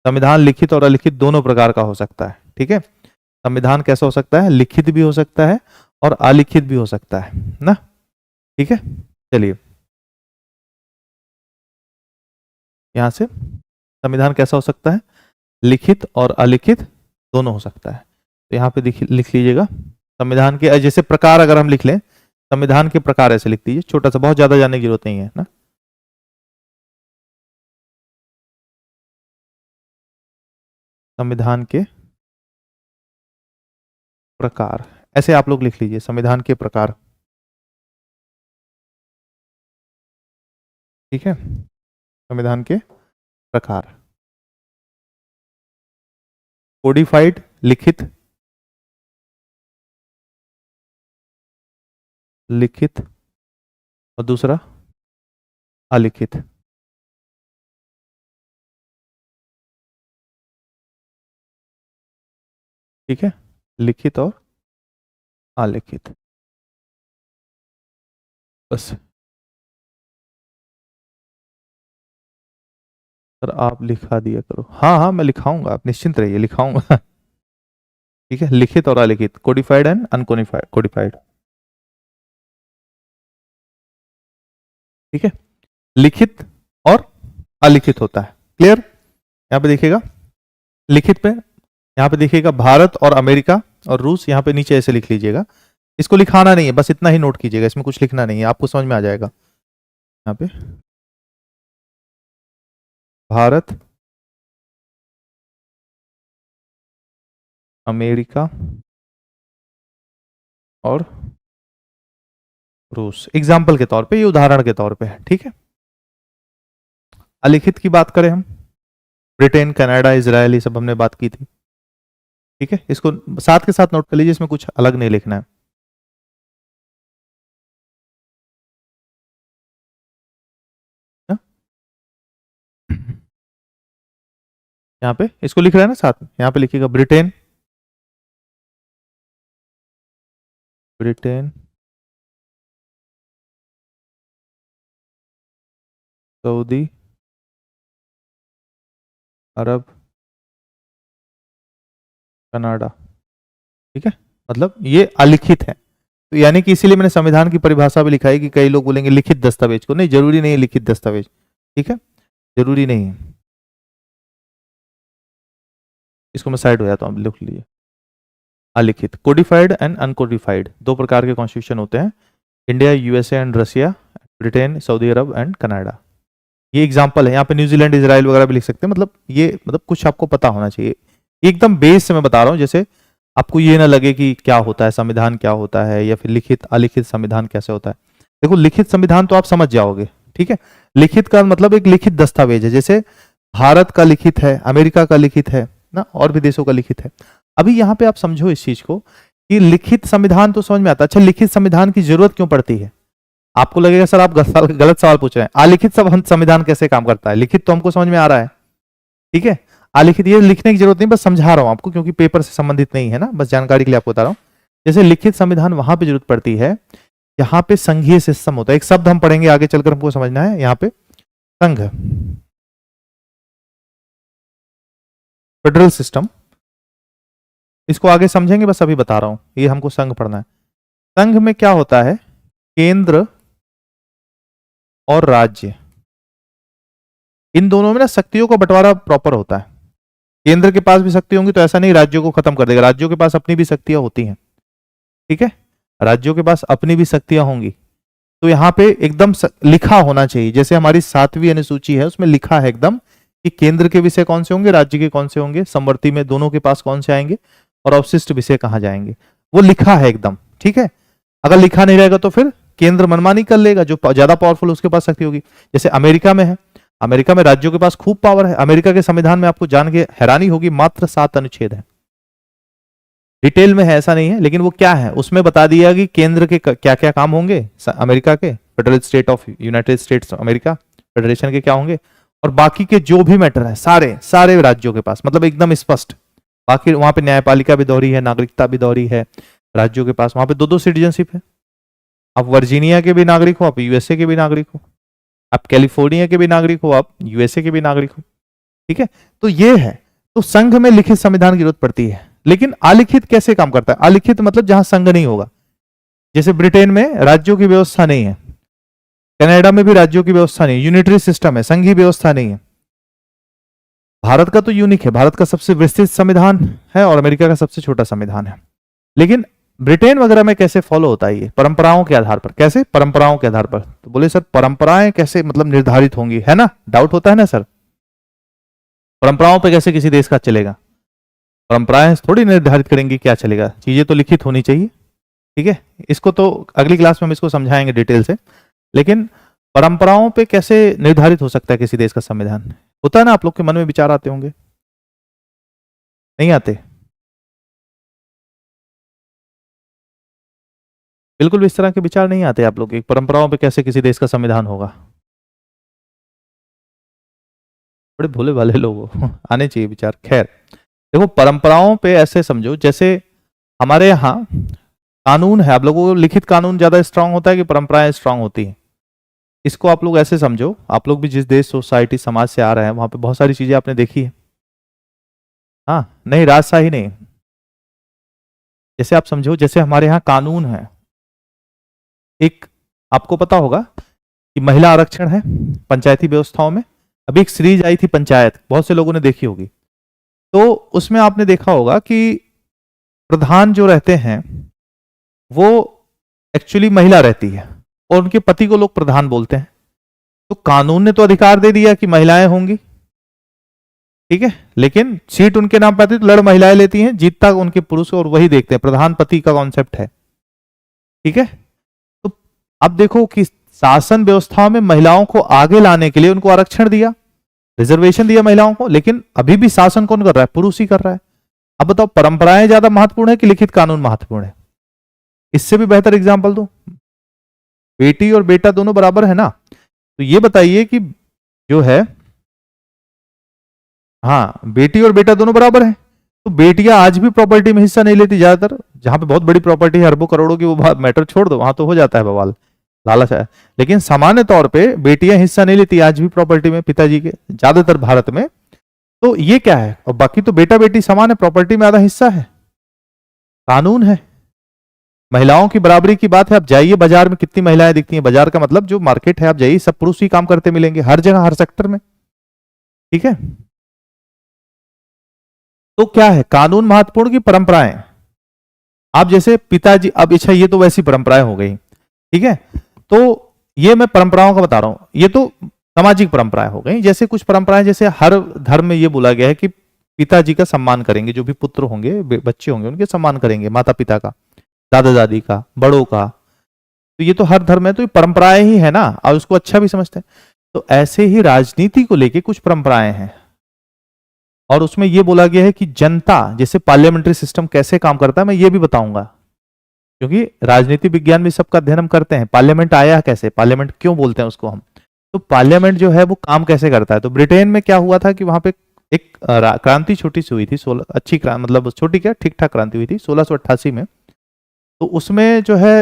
संविधान लिखित और अलिखित दोनों प्रकार का हो सकता है। ठीक है, संविधान कैसा हो सकता है? लिखित भी हो सकता है और अलिखित भी हो सकता है ना। ठीक है, चलिए यहां से संविधान कैसा हो सकता है, लिखित और अलिखित दोनों हो सकता है। तो यहाँ पे लिख लीजिएगा संविधान के जैसे प्रकार, अगर हम लिख लें संविधान के प्रकार, ऐसे लिख दीजिए, छोटा सा, बहुत ज्यादा जानने की जरूरत नहीं है ना। संविधान के प्रकार, ऐसे आप लोग लिख लीजिए संविधान के प्रकार। ठीक है, संविधान के प्रकार, कोडिफाइड लिखित, लिखित और दूसरा अलिखित। ठीक है, लिखित और अलिखित, बस। सर आप लिखा दिया करो, हाँ हाँ मैं लिखाऊंगा, आप निश्चिंत रहिए, लिखाऊंगा। ठीक है, लिखित और अलिखित, कोडिफाइड एंड अनकोडिफाइड, कोडिफाइड। ठीक है, लिखित और अलिखित होता है, क्लियर। यहां पे देखिएगा लिखित पे, यहां पे देखिएगा भारत और अमेरिका और रूस, यहां पे नीचे ऐसे लिख लीजिएगा, इसको लिखाना नहीं है, बस इतना ही नोट कीजिएगा, इसमें कुछ लिखना नहीं है, आपको समझ में आ जाएगा। यहाँ पे भारत, अमेरिका और रूस, एग्जाम्पल के तौर पे, ये उदाहरण के तौर पे है। ठीक है, अलिखित की बात करें हम, ब्रिटेन, कनाडा, इजराइल, ये सब हमने बात की थी। ठीक है, इसको साथ के साथ नोट कर लीजिए, इसमें कुछ अलग नहीं लिखना है। यहाँ पे इसको लिख रहा है ना साथ में, यहाँ पे लिखिएगा ब्रिटेन, ब्रिटेन, सऊदी अरब, कनाडा। ठीक है, मतलब ये अलिखित है, तो यानी कि इसीलिए मैंने संविधान की परिभाषा भी लिखा है कि कई लोग बोलेंगे लिखित दस्तावेज को, नहीं, जरूरी नहीं है लिखित दस्तावेज। ठीक है, जरूरी नहीं है, इसको मैं साइड हो जाता हूँ, लिख लीजिए अलिखित। कोडिफाइड एंड अनकोडिफाइड, दो प्रकार के कॉन्स्टिट्यूशन होते हैं, India, USA and Russia, Britain, Saudi Arab and Canada. ये एग्जाम्पल है, यहाँ पे न्यूजीलैंड, इजराइल वगैरह भी लिख सकते हैं, मतलब ये, मतलब कुछ आपको पता होना चाहिए, एकदम बेस से मैं बता रहा हूँ, जैसे आपको ये ना लगे कि क्या होता है संविधान, क्या होता है, या फिर लिखित अलिखित संविधान कैसे होता है। देखो लिखित संविधान तो आप समझ जाओगे, ठीक है, लिखित का मतलब एक लिखित दस्तावेज है, जैसे भारत का लिखित है, अमेरिका का लिखित है ना, और भी देशों का लिखित है। अभी यहाँ पे आप समझो इस चीज को कि लिखित संविधान तो समझ में आता है, अच्छा लिखित संविधान की जरूरत क्यों पड़ती है। आपको लगेगा सर आप गलत सवाल पूछ रहे हैं, अलिखित संविधान कैसे काम करता है, लिखित तो हमको समझ में आ रहा है। ठीक है, अलिखित ये लिखने की जरूरत नहीं, बस समझा रहा हूं आपको, क्योंकि पेपर से संबंधित नहीं है ना, बस जानकारी के लिए आपको बता रहा हूं। जैसे लिखित संविधान वहां पे जरूरत पड़ती है, यहाँ पे संघीय सिस्टम होता है, एक शब्द हम पढ़ेंगे आगे चलकर, हमको समझना है, यहाँ पे संघ, फेडरल सिस्टम, इसको आगे समझेंगे, बस अभी बता रहा हूं, ये हमको संघ पढ़ना है। संघ में क्या होता है, केंद्र और राज्य, इन दोनों में ना शक्तियों का बंटवारा प्रॉपर होता है। केंद्र के पास भी शक्ति होंगी तो ऐसा नहीं राज्यों को खत्म कर देगा, राज्यों के पास अपनी भी शक्तियां होती हैं। ठीक है, राज्यों के पास अपनी भी शक्तियां होंगी, तो यहाँ पे एकदम लिखा होना चाहिए, जैसे हमारी 7वीं अनुसूची है उसमें लिखा है एकदम कि केंद्र के विषय कौन से होंगे, राज्य के कौन से होंगे, समवर्ती में दोनों के पास कौन से आएंगे, और अवशिष्ट विषय कहाँ जाएंगे, वो लिखा है एकदम। ठीक है, अगर लिखा नहीं रहेगा तो फिर केंद्र मनमानी कर लेगा, जो ज्यादा पावरफुल उसके पास शक्ति होगी। जैसे अमेरिका में है, अमेरिका में राज्यों के पास खूब पावर है, अमेरिका के संविधान में आपको जान के हैरानी होगी मात्र 7 अनुच्छेद है, डिटेल में है ऐसा नहीं है, लेकिन वो क्या है उसमें बता दिया कि केंद्र के क्या क्या काम होंगे, अमेरिका के federal state of United states America federation के क्या होंगे, और बाकी के जो भी मैटर है सारे सारे राज्यों के पास, मतलब एकदम स्पष्ट। बाकी वहां पे न्यायपालिका भी दोहरी है, नागरिकता भी दोहरी है, राज्यों के पास वहां पे 2-2 सिटीजनशिप है, आप वर्जीनिया के भी नागरिक हो, आप यूएसए के भी नागरिक हो, आप कैलिफोर्निया के भी नागरिक हो, आप यूएसए के भी नागरिक हो। ठीक है, तो ये है, तो संघ में लिखित संविधान की जरूरत पड़ती है। लेकिन अलिखित कैसे काम करता है, अलिखित मतलब जहां संघ नहीं होगा, जैसे ब्रिटेन में राज्यों की व्यवस्था नहीं है, कनाडा में भी राज्यों की व्यवस्था नहीं, यूनिटरी सिस्टम है, संघीय व्यवस्था नहीं है। भारत का तो यूनिक है, भारत का सबसे विस्तृत संविधान है और अमेरिका का सबसे छोटा संविधान है। लेकिन ब्रिटेन वगैरह में कैसे फॉलो होता है ये? परंपराओं के आधार पर। कैसे? परंपराओं के आधार पर। तो बोले सर परंपराएं कैसे मतलब निर्धारित होंगी, है ना, डाउट होता है ना सर, परंपराओं पे कैसे किसी देश का चलेगा? परंपराएं थोड़ी निर्धारित करेंगी क्या चलेगा, चीजें तो लिखित होनी चाहिए। ठीक है, इसको तो अगली क्लास में हम इसको समझाएंगे डिटेल से। लेकिन परंपराओं पे कैसे निर्धारित हो सकता है किसी देश का संविधान? होता है ना, आप लोग के मन में विचार आते होंगे, नहीं आते? बिल्कुल भी इस तरह के विचार नहीं आते आप लोग की परंपराओं पे कैसे किसी देश का संविधान होगा। बड़े भोले भाले लोग हो, आने चाहिए विचार। खैर देखो, परंपराओं पे ऐसे समझो जैसे हमारे यहाँ कानून है, आप लोगों को लिखित कानून ज्यादा स्ट्रांग होता है कि परंपराएं स्ट्रांग होती हैं? इसको आप लोग ऐसे समझो, आप लोग भी जिस देश सोसाइटी समाज से आ रहे हैं वहां पे बहुत सारी चीजें आपने देखी है। हाँ नहीं, राजशाही नहीं, जैसे आप समझो जैसे हमारे यहाँ कानून है, एक आपको पता होगा कि महिला आरक्षण है पंचायती व्यवस्थाओं में। अभी एक सीरीज आई थी पंचायत, बहुत से लोगों ने देखी होगी, तो उसमें आपने देखा होगा कि प्रधान जो रहते हैं वो एक्चुअली महिला रहती है और उनके पति को लोग प्रधान बोलते हैं। तो कानून ने तो अधिकार दे दिया कि महिलाएं होंगी, ठीक है, लेकिन सीट उनके नाम पे आती है तो लड़ महिलाएं लेती हैं, जीतता उनके पुरुष और वही देखते हैं, प्रधान पति का कॉन्सेप्ट है। ठीक है, तो अब देखो कि शासन व्यवस्था में महिलाओं को आगे लाने के लिए उनको आरक्षण दिया, रिजर्वेशन दिया महिलाओं को, लेकिन अभी भी शासन कौन कर रहा है? पुरुष ही कर रहा है। अब बताओ परंपराएं ज्यादा महत्वपूर्ण है कि लिखित कानून महत्वपूर्ण है? इससे भी बेहतर एग्जाम्पल दो, बेटी और बेटा दोनों बराबर है ना, तो ये बताइए कि जो है, हाँ बेटी और बेटा दोनों बराबर है, तो बेटियां आज भी प्रॉपर्टी में हिस्सा नहीं लेती ज्यादातर, जहां पे बहुत बड़ी प्रॉपर्टी है अरबों करोड़ों की, वो मैटर छोड़ दो, वहां तो हो जाता है बवाल, लालच है। लेकिन सामान्य तौर पे बेटियां हिस्सा नहीं लेती आज भी प्रॉपर्टी में पिताजी के, ज्यादातर भारत में। तो ये क्या है? और बाकी तो बेटा बेटी समान है, प्रॉपर्टी में आधा हिस्सा है, कानून है। महिलाओं की बराबरी की बात है, आप जाइए बाजार में कितनी महिलाएं दिखती हैं, बाजार का मतलब जो मार्केट है, आप जाइए सब पुरुष ही काम करते मिलेंगे हर जगह हर सेक्टर में। ठीक है, तो क्या है, कानून महत्वपूर्ण की परंपराएं? आप जैसे पिताजी, अब अच्छा ये तो वैसी परंपराएं हो गई, ठीक है, तो ये मैं परंपराओं का बता रहा हूं, ये तो सामाजिक परंपराएं हो गई। जैसे कुछ परंपराएं, जैसे हर धर्म में ये बोला गया है कि पिताजी का सम्मान करेंगे, जो भी पुत्र होंगे बच्चे होंगे उनके सम्मान करेंगे, माता पिता का, दादा दादी का, बड़ों का, तो ये तो हर धर्म है, तो ये परंपराएं ही है ना, और उसको अच्छा भी समझते हैं। तो ऐसे ही राजनीति को लेके कुछ परंपराएं हैं, और उसमें यह बोला गया है कि जनता, जैसे पार्लियामेंट्री सिस्टम कैसे काम करता है मैं ये भी बताऊंगा, क्योंकि राजनीति विज्ञान में सबका अध्ययन हम करते हैं। पार्लियामेंट आया कैसे, पार्लियामेंट क्यों बोलते हैं उसको हम, तो पार्लियामेंट जो है वो काम कैसे करता है। तो ब्रिटेन में क्या हुआ था कि वहां पे एक क्रांति छोटी सी हुई थी, 16 अच्छी क्रांति, मतलब छोटी क्या ठीक ठाक क्रांति हुई थी 1688 में। तो उसमें जो है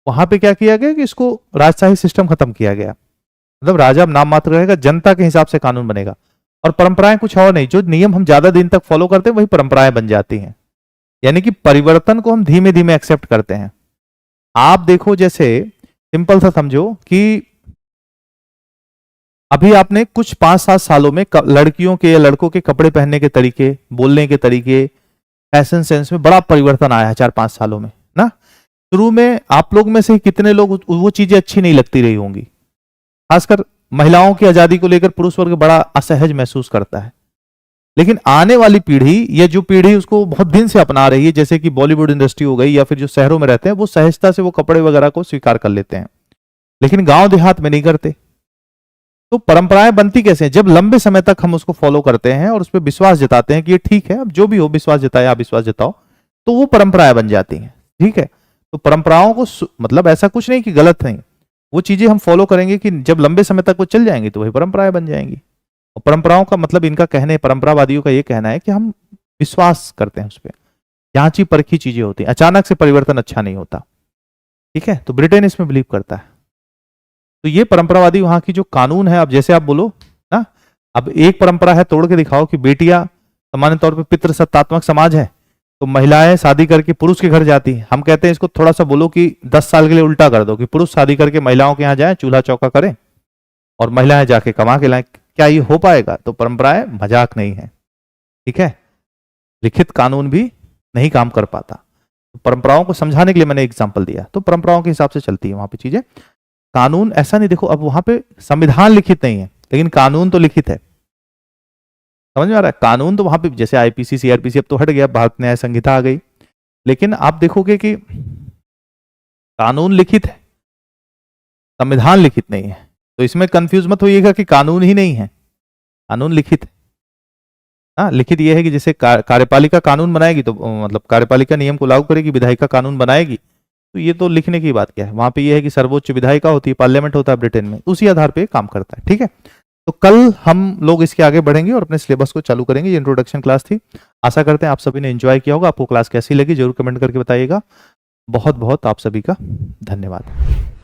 वहां पे क्या किया गया कि इसको राजशाही सिस्टम खत्म किया गया, मतलब राजा नाम मात्र रहेगा, जनता के हिसाब से कानून बनेगा, और परंपराएं कुछ और नहीं, जो नियम हम ज्यादा दिन तक फॉलो करते हैं वही परंपराएं बन जाती हैं। यानी कि परिवर्तन को हम धीमे धीमे एक्सेप्ट करते हैं। आप देखो, जैसे सिंपल सा समझो कि अभी आपने कुछ 5-7 सालों में लड़कियों के या लड़कों के कपड़े पहनने के तरीके, बोलने के तरीके, फैशन सेंस में बड़ा परिवर्तन आया है 4-5 सालों में ना। शुरू में आप लोग में से कितने लोग वो चीजें अच्छी नहीं लगती रही होंगी, खासकर महिलाओं की आजादी को लेकर पुरुष वर्ग बड़ा असहज महसूस करता है। लेकिन आने वाली पीढ़ी, या जो पीढ़ी उसको बहुत दिन से अपना रही है, जैसे कि बॉलीवुड इंडस्ट्री हो गई, या फिर जो शहरों में रहते हैं, वो सहजता से वो कपड़े वगैरह को स्वीकार कर लेते हैं, लेकिन गांव देहात में नहीं करते। तो परंपराएं बनती कैसे हैं? जब लंबे समय तक हम उसको फॉलो करते हैं और उस पर विश्वास जताते हैं कि ये ठीक है, अब जो भी हो विश्वास जताए, आप विश्वास जताओ, तो वो परंपराएं बन जाती हैं। ठीक है, तो परंपराओं को मतलब ऐसा कुछ नहीं कि गलत नहीं, वो चीजें हम फॉलो करेंगे कि जब लंबे समय तक वो चल जाएंगी तो वही परंपराएं बन जाएंगी। और परंपराओं का मतलब, इनका कहने, परंपरावादियों का ये कहना है कि हम विश्वास करते हैं उस पर, जांची परखी चीजें होती हैं, अचानक से परिवर्तन अच्छा नहीं होता। ठीक है, तो ब्रिटेन इसमें बिलीव करता है। तो ये परंपरावादी वहां की जो कानून है, अब जैसे आप बोलो ना, अब एक परंपरा है तोड़ के दिखाओ कि बेटियां सामान्य तौर पर पितृसत्तात्मक समाज है, तो महिलाएं शादी करके पुरुष के घर जाती हैं, हम कहते हैं इसको थोड़ा सा बोलो कि 10 साल के लिए उल्टा कर दो कि पुरुष शादी करके महिलाओं के यहाँ जाए, चूल्हा चौका करें और महिलाएं जाके कमा के लाएं। क्या ये हो पाएगा? तो परंपराएं मजाक नहीं है, ठीक है। लिखित कानून भी नहीं काम कर पाता। तो परंपराओं को समझाने के लिए मैंने एग्जाम्पल दिया, तो परंपराओं के हिसाब से चलती है वहां पे चीजें। कानून ऐसा नहीं, देखो अब वहां पे संविधान लिखित नहीं है लेकिन कानून तो लिखित है, समझ में आ रहा है। कानून तो वहां पे जैसे आईपीसी सीआरपीसी अब तो हट गया, भारत न्याय संहिता आ गई, लेकिन आप देखोगे कि कानून लिखित है, संविधान लिखित नहीं है। तो इसमें कंफ्यूज मत होइएगा कि कानून ही नहीं है, कानून लिखित है। हाँ, लिखित ये है कि जैसे कार्यपालिका कानून बनाएगी तो मतलब कार्यपालिका नियम को लागू करेगी, विधायिका कानून बनाएगी, तो ये तो लिखने की बात क्या है। वहां पे ये है कि सर्वोच्च विधायिका होती है, पार्लियामेंट होता है ब्रिटेन में, उसी आधार पे काम करता है, ठीक है। तो कल हम लोग इसके आगे बढ़ेंगे और अपने सिलेबस को चालू करेंगे। ये इंट्रोडक्शन क्लास थी, आशा करते हैं आप सभी ने एंजॉय किया होगा। आपको क्लास कैसी लगी जरूर कमेंट करके बताइएगा। बहुत बहुत आप सभी का धन्यवाद।